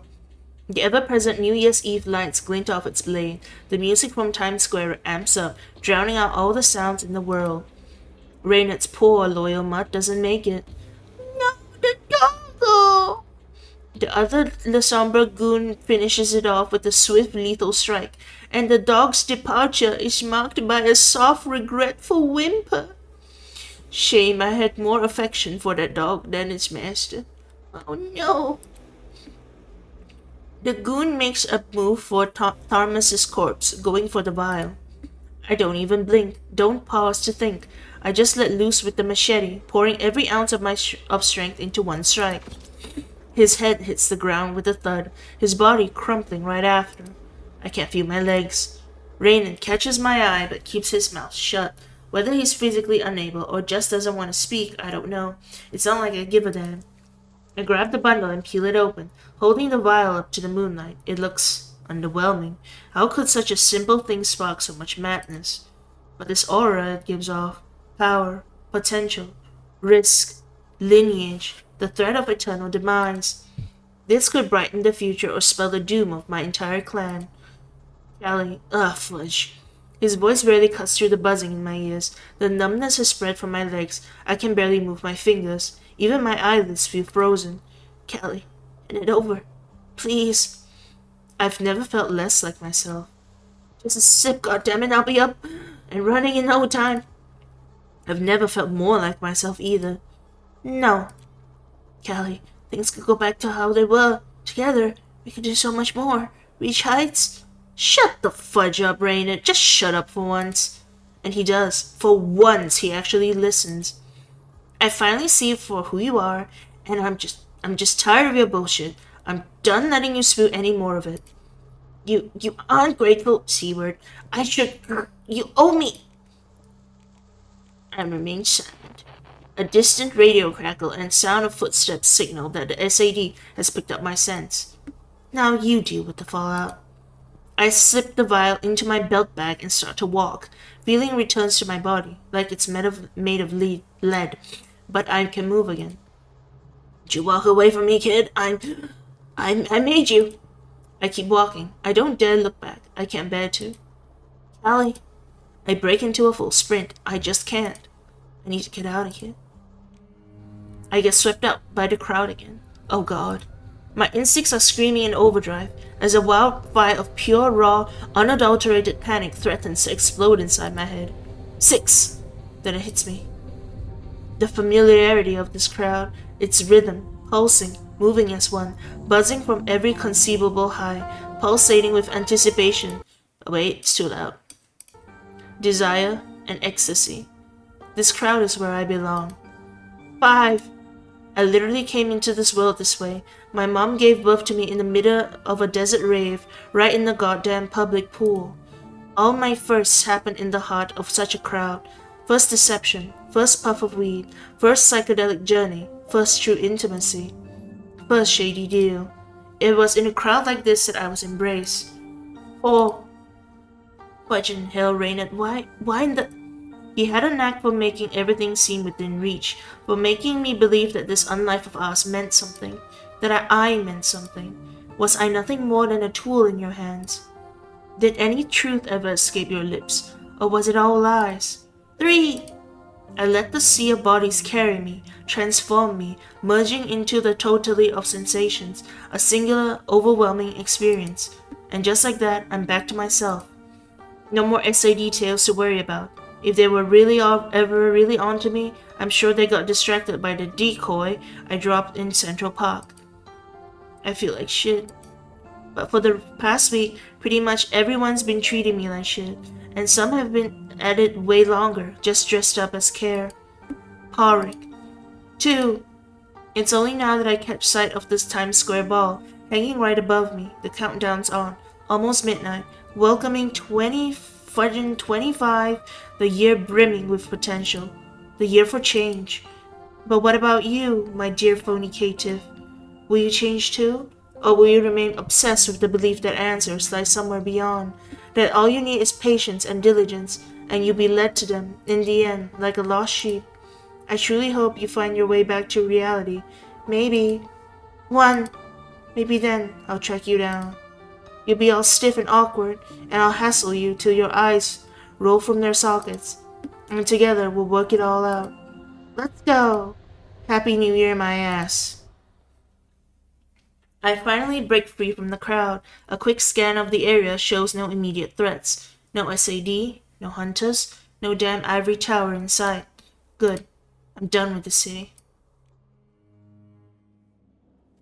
The ever-present New Year's Eve lights glint off its blade. The music from Times Square amps up, drowning out all the sounds in the world. Raiden's poor, loyal mutt doesn't make it. No, the doggo! The other somber goon finishes it off with a swift, lethal strike, and the dog's departure is marked by a soft, regretful whimper. Shame I had more affection for that dog than its master. Oh no. The goon makes a move for Tharmas' corpse, going for the vial. I don't even blink, don't pause to think. I just let loose with the machete, pouring every ounce of my strength into one strike. His head hits the ground with a thud, his body crumpling right after. I can't feel my legs. Raiden catches my eye but keeps his mouth shut. Whether he's physically unable or just doesn't want to speak, I don't know. It's not like I give a damn. I grab the bundle and peel it open, holding the vial up to the moonlight. It looks underwhelming. How could such a simple thing spark so much madness? But this aura it gives off, power, potential, risk, lineage, the threat of eternal demise. This could brighten the future or spell the doom of my entire clan. Callie, fudge. His voice barely cuts through the buzzing in my ears. The numbness has spread from my legs. I can barely move my fingers. Even my eyelids feel frozen. Callie, hand it over. Please. I've never felt less like myself. Just a sip, goddammit, I'll be up and running in no time. I've never felt more like myself either. No. Callie, things could go back to how they were. Together, we could do so much more. Reach heights. Shut the fudge up, Raiden. Just shut up for once. And he does. For once, he actually listens. I finally see you for who you are, and I'm just tired of your bullshit. I'm done letting you spew any more of it. You ungrateful C-word. You owe me. I remain silent. A distant radio crackle and sound of footsteps signal that the SAD has picked up my scents. Now you deal with the fallout. I slip the vial into my belt bag and start to walk. Feeling returns to my body, like it's made of lead, but I can move again. Did you walk away from me, kid? I made you. I keep walking. I don't dare look back. I can't bear to. Callie. I break into a full sprint. I just can't. I need to get out of here. I get swept up by the crowd again. Oh God. My instincts are screaming in overdrive as a wildfire of pure, raw, unadulterated panic threatens to explode inside my head. 6. Then it hits me. The familiarity of this crowd, its rhythm, pulsing, moving as one, buzzing from every conceivable high, pulsating with anticipation. Oh, wait, it's too loud. Desire and ecstasy. This crowd is where I belong. 5. I literally came into this world this way. My mom gave birth to me in the middle of a desert rave, right in the goddamn public pool. All my firsts happened in the heart of such a crowd. First deception, first puff of weed, first psychedelic journey, first true intimacy, first shady deal. It was in a crowd like this that I was embraced. 4. Fudging hell, Raiden, why in the... He had a knack for making everything seem within reach, for making me believe that this unlife of ours meant something, that I meant something. Was I nothing more than a tool in your hands? Did any truth ever escape your lips, or was it all lies? 3. I let the sea of bodies carry me, transform me, merging into the totality of sensations, a singular, overwhelming experience. And just like that, I'm back to myself. No more SAD tales to worry about. If they were ever really onto me, I'm sure they got distracted by the decoy I dropped in Central Park. I feel like shit. But for the past week, pretty much everyone's been treating me like shit, and some have been at it way longer, just dressed up as care. Parik. 2. It's only now that I catch sight of this Times Square ball, hanging right above me. The countdown's on. Almost midnight. Welcoming 2025, the year brimming with potential. The year for change. But what about you, my dear phony caitiff? Will you change too? Or will you remain obsessed with the belief that answers lie somewhere beyond? That all you need is patience and diligence, and you'll be led to them, in the end, like a lost sheep. I truly hope you find your way back to reality. Maybe then I'll track you down. You'll be all stiff and awkward, and I'll hassle you till your eyes roll from their sockets. And together we'll work it all out. Let's go! Happy New Year, my ass. I finally break free from the crowd. A quick scan of the area shows no immediate threats. No SAD, no hunters, no damn ivory tower in sight. Good. I'm done with the city.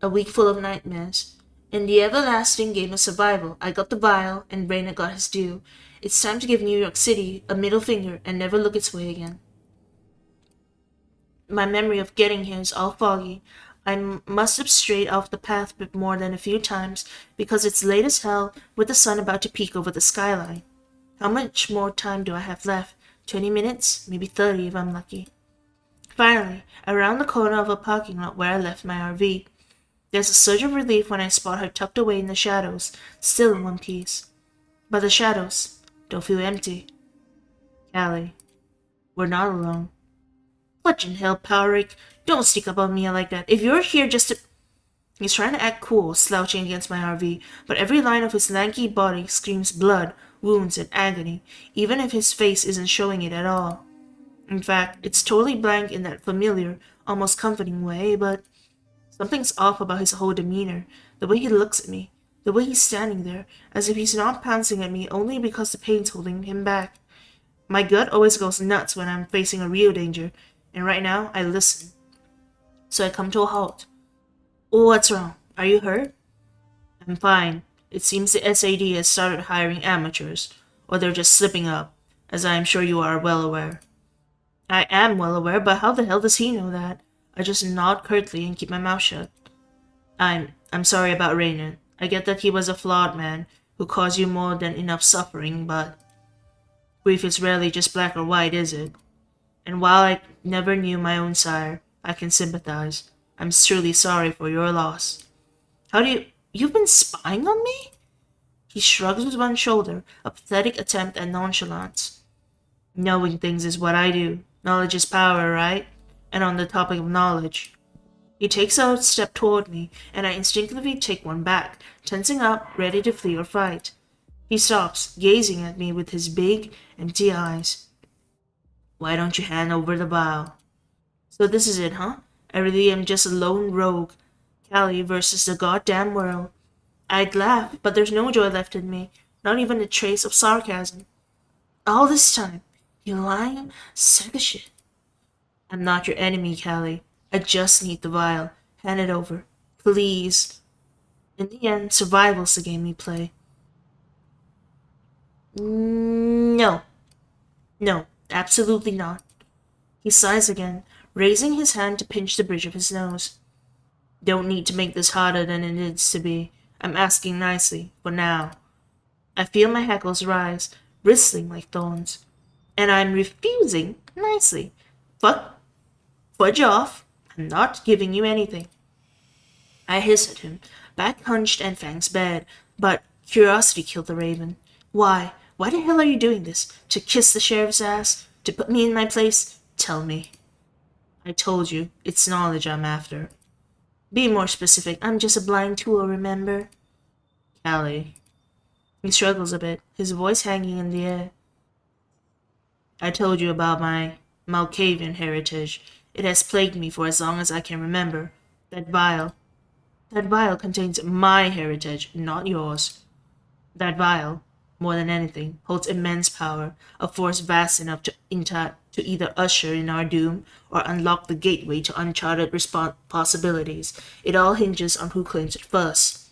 A week full of nightmares. In the everlasting game of survival, I got the vial, and Rainer got his due. It's time to give New York City a middle finger and never look its way again. My memory of getting here is all foggy. I must have strayed off the path a bit more than a few times, because it's late as hell, with the sun about to peek over the skyline. How much more time do I have left? 20 minutes? Maybe 30 if I'm lucky. Finally, around the corner of a parking lot where I left my RV. There's a surge of relief when I spot her tucked away in the shadows, still in one piece. But the shadows don't feel empty. Callie, we're not alone. What in hell, Parik? Don't sneak up on me like that. If you're here just to... He's trying to act cool, slouching against my RV, but every line of his lanky body screams blood, wounds, and agony, even if his face isn't showing it at all. In fact, it's totally blank in that familiar, almost comforting way, but something's off about his whole demeanor, the way he looks at me, the way he's standing there, as if he's not pouncing at me only because the pain's holding him back. My gut always goes nuts when I'm facing a real danger, and right now, I listen. So I come to a halt. What's wrong? Are you hurt? I'm fine. It seems the SAD has started hiring amateurs, or they're just slipping up, as I am sure you are well aware. I am well aware, but how the hell does he know that? I just nod curtly and keep my mouth shut. I'm sorry about Rainer. I get that he was a flawed man who caused you more than enough suffering, but grief is rarely just black or white, is it? And while I never knew my own sire, I can sympathize. I'm truly sorry for your loss. You've been spying on me? He shrugs with one shoulder, a pathetic attempt at nonchalance. Knowing things is what I do. Knowledge is power, right? And on the topic of knowledge. He takes a step toward me, and I instinctively take one back, tensing up, ready to flee or fight. He stops, gazing at me with his big, empty eyes. Why don't you hand over the vial? So this is it, huh? I really am just a lone rogue. Callie versus the goddamn world. I'd laugh, but there's no joy left in me, not even a trace of sarcasm. All this time, you lying sack of shit. I'm not your enemy, Callie. I just need the vial. Hand it over. Please. In the end, survival's the game we play. No. No, absolutely not. He sighs again, raising his hand to pinch the bridge of his nose. Don't need to make this harder than it needs to be. I'm asking nicely, for now. I feel my hackles rise, bristling like thorns. And I'm refusing nicely. Fudge off. I'm not giving you anything. I hiss at him, back hunched and fangs bared, but curiosity killed the raven. Why? Why the hell are you doing this? To kiss the sheriff's ass? To put me in my place? Tell me. I told you, it's knowledge I'm after. Be more specific. I'm just a blind tool, remember? Callie. He struggles a bit, his voice hanging in the air. I told you about my Malkavian heritage. It has plagued me for as long as I can remember. That vial contains my heritage, not yours. That vial, more than anything, holds immense power, a force vast enough to either usher in our doom or unlock the gateway to uncharted possibilities. It all hinges on who claims it first.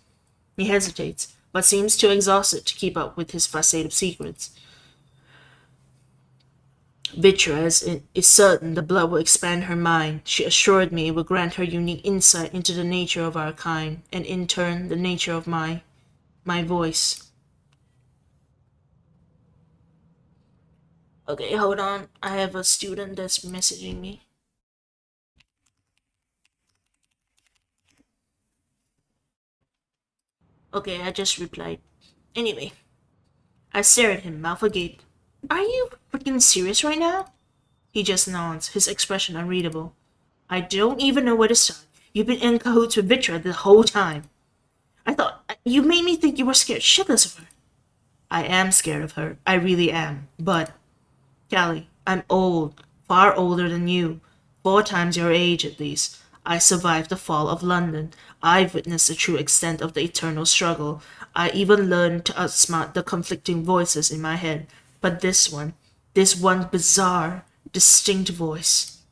He hesitates, but seems too exhausted to keep up with his facade of secrets. 𝒏𝒂𝒎 is certain the blood will expand her mind. She assured me it will grant her unique insight into the nature of our kind, and in turn, the nature of my voice. Okay, hold on. I have a student that's messaging me. Okay, I just replied. Anyway, I stare at him, mouth agape. Are you freaking serious right now? He just nods, his expression unreadable. I don't even know where to start. You've been in cahoots with 𝒏𝒂𝒎 the whole time. I thought you made me think you were scared shitless of her. I am scared of her. I really am. But, Callie, I'm old, far older than you, 4 times your age at least. I survived the fall of London. I've witnessed the true extent of the eternal struggle. I even learned to outsmart the conflicting voices in my head. But this one bizarre, distinct voice.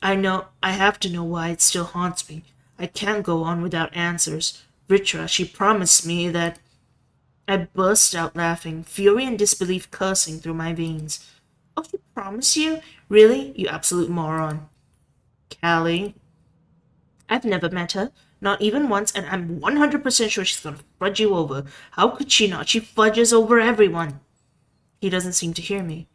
I have to know why it still haunts me. I can't go on without answers. 𝒏𝒂𝒎, she promised me that... I burst out laughing, fury and disbelief coursing through my veins. Oh, she promised you? Really? You absolute moron. Callie, I've never met her, not even once, and I'm 100% sure she's gonna fudge you over. How could she not? She fudges over everyone. He doesn't seem to hear me.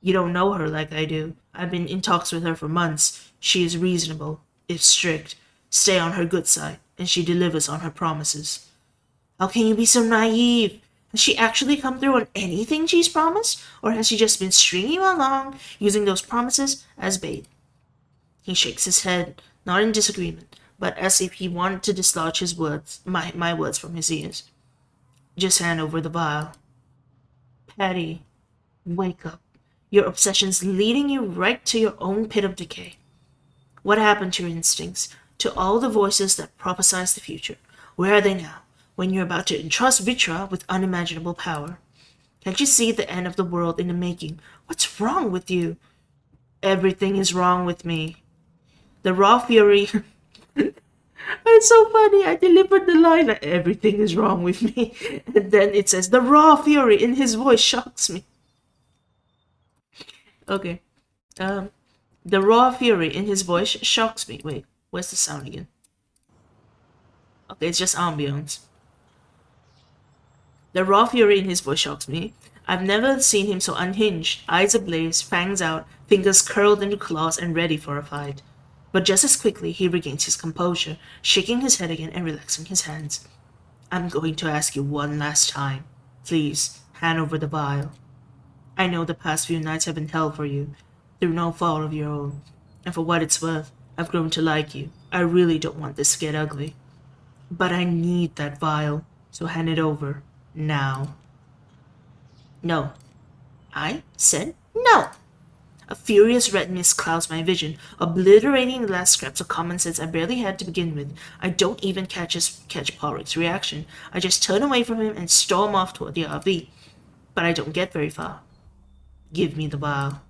You don't know her like I do. I've been in talks with her for months. She is reasonable, if strict, stay on her good side, and she delivers on her promises. How can you be so naive? Has she actually come through on anything she's promised? Or has she just been stringing you along, using those promises as bait? He shakes his head, not in disagreement, but as if he wanted to dislodge his words, my words from his ears. Just hand over the vial. Patty, wake up. Your obsession's leading you right to your own pit of decay. What happened to your instincts, to all the voices that prophesize the future? Where are they now, when you're about to entrust 𝒏𝒂𝒎 with unimaginable power? Can't you see the end of the world in the making? What's wrong with you? Everything is wrong with me. The raw fury... It's so funny. I delivered the line that everything is wrong with me. And then it says, the raw fury in his voice shocks me. Okay. The raw fury in his voice shocks me. Wait, where's the sound again? Okay, it's just ambience. The raw fury in his voice shocks me. I've never seen him so unhinged, eyes ablaze, fangs out, fingers curled into claws and ready for a fight. But just as quickly he regains his composure, shaking his head again and relaxing his hands. I'm going to ask you one last time. Please, hand over the vial. I know the past few nights have been hell for you, through no fault of your own. And for what it's worth, I've grown to like you. I really don't want this to get ugly. But I need that vial, so hand it over. Now. No. I said no. A furious red mist clouds my vision, obliterating the last scraps of common sense I barely had to begin with. I don't even catch 𝒏𝒂𝒎's reaction. I just turn away from him and storm off toward the RV. But I don't get very far. Give me the vial.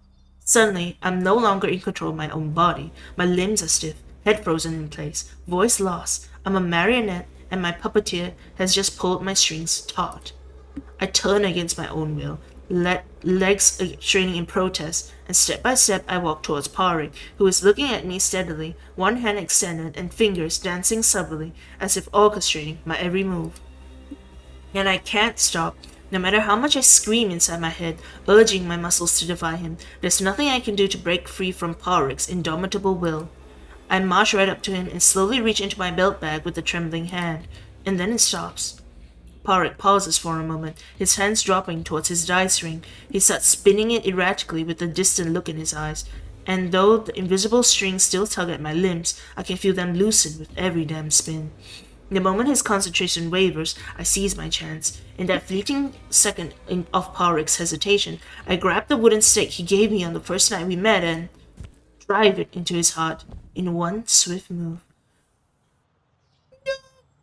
Suddenly, I'm no longer in control of my own body. My limbs are stiff, head frozen in place, voice lost. I'm a marionette, and my puppeteer has just pulled my strings taut. I turn against my own will, legs straining in protest, and step by step I walk towards 𝒏𝒂𝒎, who is looking at me steadily, one hand extended and fingers dancing subtly, as if orchestrating my every move. And I can't stop. No matter how much I scream inside my head, urging my muscles to defy him, there's nothing I can do to break free from 𝒏𝒂𝒎's indomitable will. I march right up to him and slowly reach into my belt bag with a trembling hand, and then it stops. 𝒏𝒂𝒎 pauses for a moment, his hands dropping towards his dice ring. He starts spinning it erratically with a distant look in his eyes, and though the invisible strings still tug at my limbs, I can feel them loosen with every damn spin. The moment his concentration wavers, I seize my chance. In that fleeting second of 𝒏𝒂𝒎's hesitation, I grab the wooden stake he gave me on the first night we met and drive it into his heart in one swift move. No,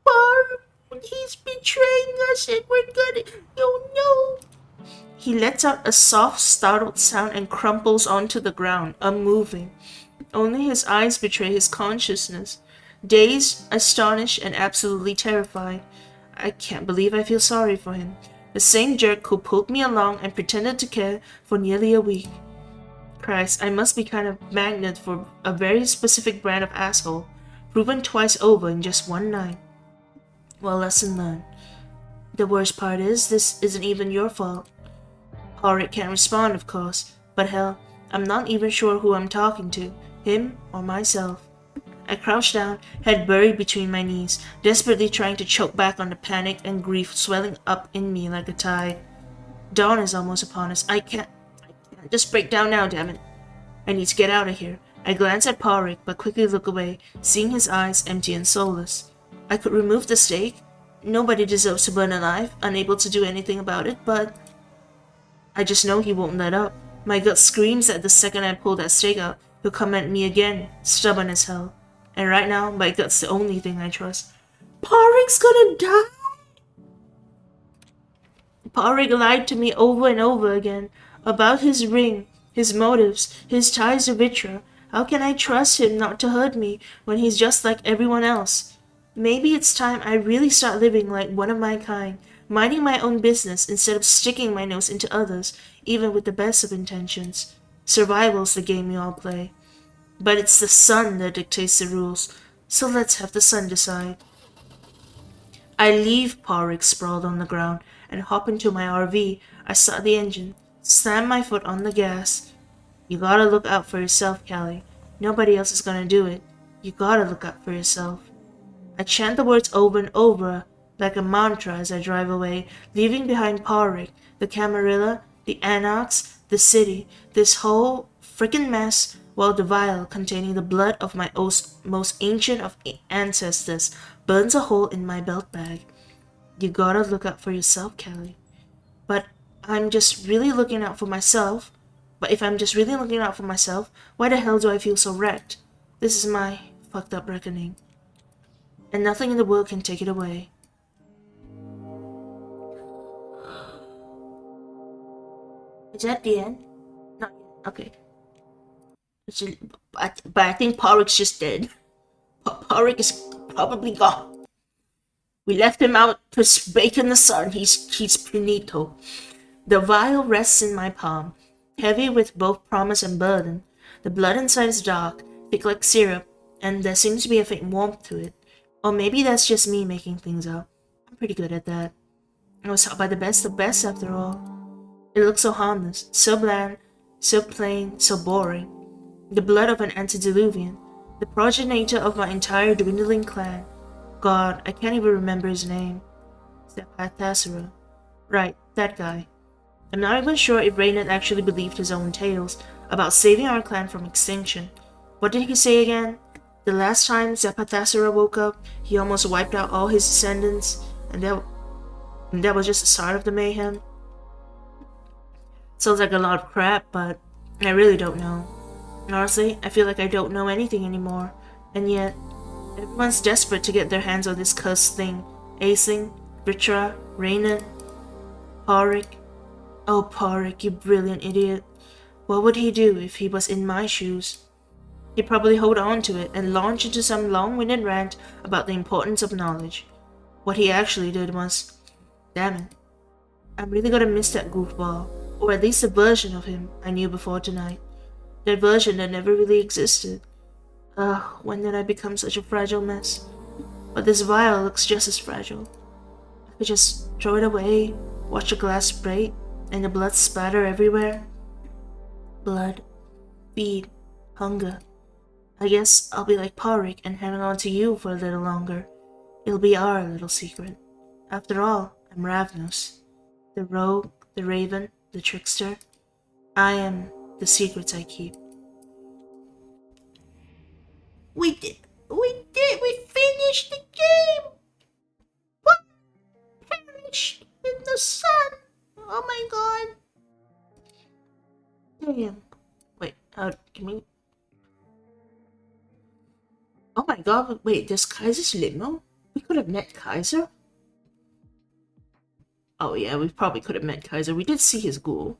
𝒏𝒂𝒎! He's betraying us and we're gonna... Oh no! He lets out a soft, startled sound and crumples onto the ground, unmoving. Only his eyes betray his consciousness. Dazed, astonished, and absolutely terrified. I can't believe I feel sorry for him. The same jerk who pulled me along and pretended to care for nearly a week. Christ, I must be kind of magnet for a very specific brand of asshole, proven twice over in just one night. Well, lesson learned. The worst part is, this isn't even your fault. Porrick can't respond, of course, but hell, I'm not even sure who I'm talking to, him or myself. I crouched down, head buried between my knees, desperately trying to choke back on the panic and grief swelling up in me like a tide. Dawn is almost upon us. I can't just break down now, damn it. I need to get out of here. I glance at Porrick, but quickly look away, seeing his eyes empty and soulless. I could remove the stake. Nobody deserves to burn alive, unable to do anything about it, but I just know he won't let up. My gut screams that the second I pull that stake out, he'll come at me again, stubborn as hell. And right now, my gut's the only thing I trust. Porrick's gonna die! Porrick lied to me over and over again about his ring, his motives, his ties to Vitra. How can I trust him not to hurt me when he's just like everyone else? Maybe it's time I really start living like one of my kind, minding my own business instead of sticking my nose into others, even with the best of intentions. Survival's the game we all play. But it's the sun that dictates the rules, so let's have the sun decide. I leave Porrick sprawled on the ground and hop into my RV. I start the engine, slam my foot on the gas. You gotta look out for yourself, Callie. Nobody else is gonna do it. You gotta look out for yourself. I chant the words over and over like a mantra as I drive away, leaving behind Porrick, the Camarilla, the Anarchs, the city, this whole frickin' mess, while the vial containing the blood of my most ancient of ancestors burns a hole in my belt bag. You gotta look out for yourself, Callie. But I'm just really looking out for myself. But if I'm just really looking out for myself, why the hell do I feel so wrecked? This is my fucked up reckoning. And nothing in the world can take it away. Is that the end? Not yet. Okay. But I think Porrick's just dead. Porrick is probably gone. We left him out to bake in the sun. He's finito. The vial rests in my palm, heavy with both promise and burden. The blood inside is dark, thick like syrup, and there seems to be a faint warmth to it. Or maybe that's just me making things up. I'm pretty good at that. I was taught by the best of best after all. It looks so harmless, so bland, so plain, so boring. The blood of an antediluvian, the progenitor of my entire dwindling clan. God, I can't even remember his name. 𝒂𝒂💆. Right, that guy. I'm not even sure if Reynard actually believed his own tales about saving our clan from extinction. What did he say again? The last time 𝒂𝒂💆 woke up, he almost wiped out all his descendants, and that was just the start of the mayhem. Sounds like a lot of crap, but I really don't know. Honestly, I feel like I don't know anything anymore, and yet everyone's desperate to get their hands on this cursed thing. Aisling, Vitra, Reynard, Porrick. Oh, Porrick, you brilliant idiot. What would he do if he was in my shoes? He'd probably hold on to it and launch into some long-winded rant about the importance of knowledge. What he actually did was, damn it, I'm really gonna miss that goofball, or at least a version of him I knew before tonight. That version that never really existed. Ugh, when did I become such a fragile mess? But this vial looks just as fragile. I could just throw it away, watch the glass break, and the blood spatter everywhere. Blood, feed, hunger. I guess I'll be like Porrick and hang on to you for a little longer. It'll be our little secret. After all, I'm Ravnos. The rogue, the raven, the trickster. I am the secrets I keep. We finished the game! What? Perished in the sun! Oh my god! Damn. Wait, can we... Oh my god, wait, there's Kaiser's limo? We could have met Kaiser? Oh yeah, we probably could have met Kaiser. We did see his ghoul.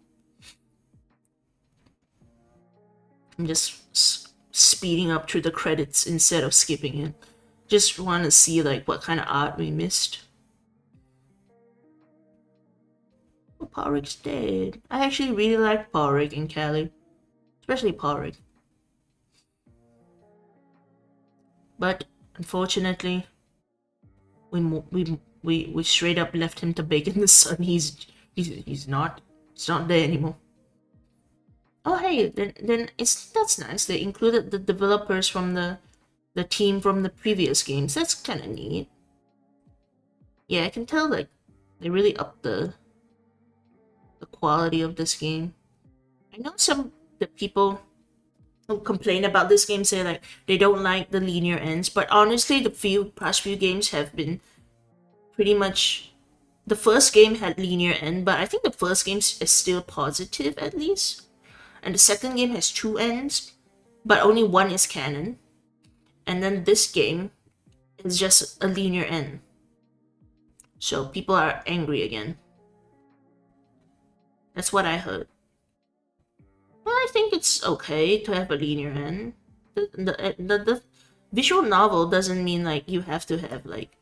I'm just speeding up through the credits instead of skipping it. Just want to see like what kind of art we missed. Porrig's dead. I actually really like Porrig and Kelly. Especially Porrig. But unfortunately, we straight up left him to bake in the sun. He's not there anymore. Oh hey, then that's nice. They included the developers from the team from the previous games. That's kind of neat. Yeah, I can tell like they really upped the quality of this game. I know the people who complain about this game say like they don't like the linear ends, but honestly, the past few games have been pretty much. The first game had linear end, but I think the first game is still positive at least, and the second game has 2 ends, but only one is canon, and then this game is just a linear end. So people are angry again. That's what I heard. Well, I think it's okay to have a linear end. The visual novel doesn't mean like you have to have like,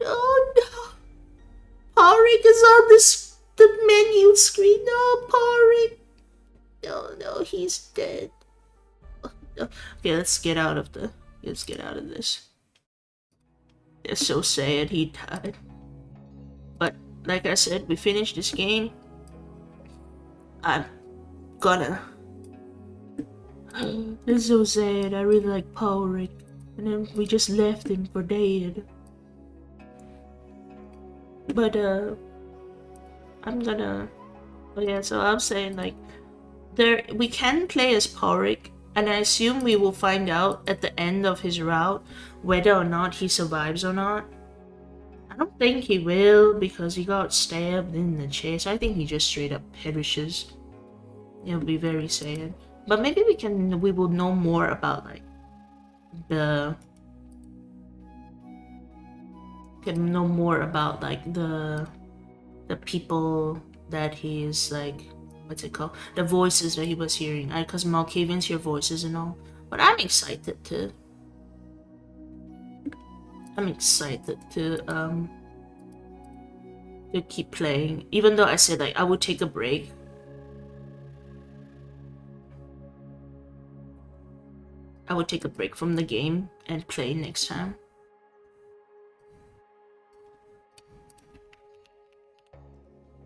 oh no, Porrig is on the menu screen. No, Porrig. No, he's dead. Oh, no. Okay, let's get out of this. It's so sad he died. But like I said, we finished this game. I'm gonna. It's so sad. I really like Porrig, and then we just left him for dead. But I'm gonna. Oh yeah, so I'm saying like, we can play as Porrig, and I assume we will find out at the end of his route whether or not he survives or not. I don't think he will because he got stabbed in the chest. I think he just straight up perishes. It'll be very sad. But maybe we will know more about like the people that he is like, what's it called? The voices that he was hearing. Because Malkavians hear voices and all. But I'm excited to keep playing. Even though I said like I would take a break. I would take a break from the game and play next time.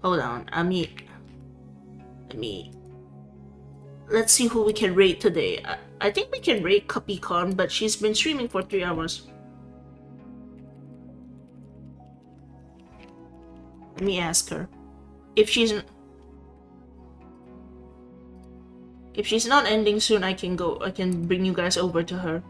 Hold on, let's see who we can raid today. I think we can raid Copycon, but she's been streaming for 3 hours. Let me ask her. If she's not ending soon, I can bring you guys over to her.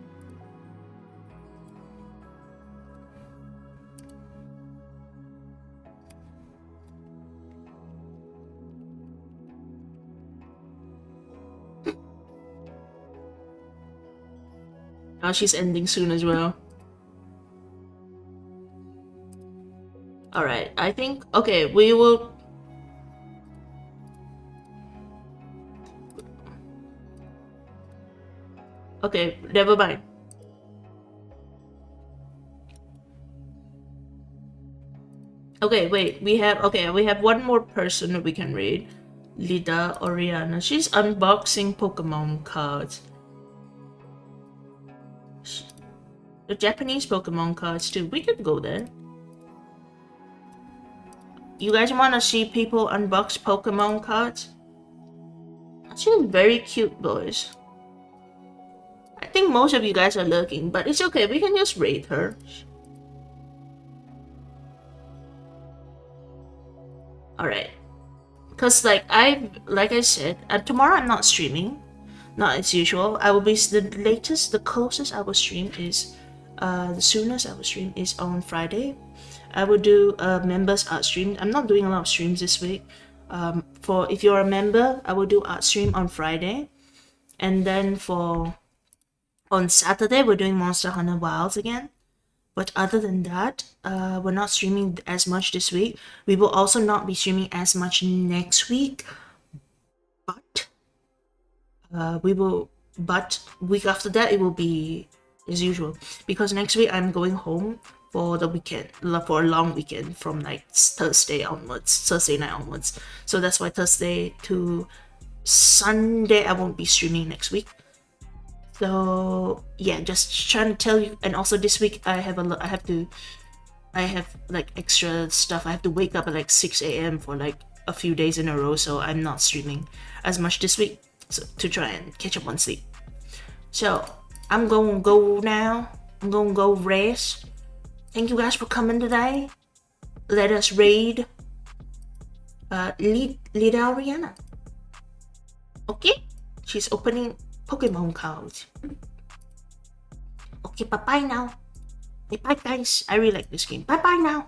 Oh, she's ending soon as well. Alright, I think, okay, we will... Okay, never mind. Okay, wait, we have one more person that we can raid. Lida Oriana. She's unboxing Pokemon cards. The Japanese Pokemon cards too. We could go there. You guys wanna see people unbox Pokemon cards? She's very cute, boys. I think most of you guys are lurking, but it's okay. We can just raid her. Alright. Because like I said, tomorrow I'm not streaming. Not as usual. I will be the closest I will stream is the soonest I will stream is on Friday. I will do a members art stream. I'm not doing a lot of streams this week. If you're a member, I will do art stream on Friday. And then on Saturday, we're doing Monster Hunter Wilds again. But other than that, we're not streaming as much this week. We will also not be streaming as much next week. But week after that, it will be as usual. Because next week, I'm going home for the weekend, for a long weekend from like Thursday night onwards. So that's why Thursday to Sunday I won't be streaming next week. So yeah, just trying to tell you. And also this week I have like extra stuff. I have to wake up at like 6 a.m. for like a few days in a row, so I'm not streaming as much this week, so, to try and catch up on sleep. So I'm gonna go now. I'm gonna go rest. Thank you guys for coming today. Let us raid Little Rihanna. Okay? She's opening Pokemon cards. Okay, bye-bye now. Bye-bye guys. I really like this game. Bye-bye now.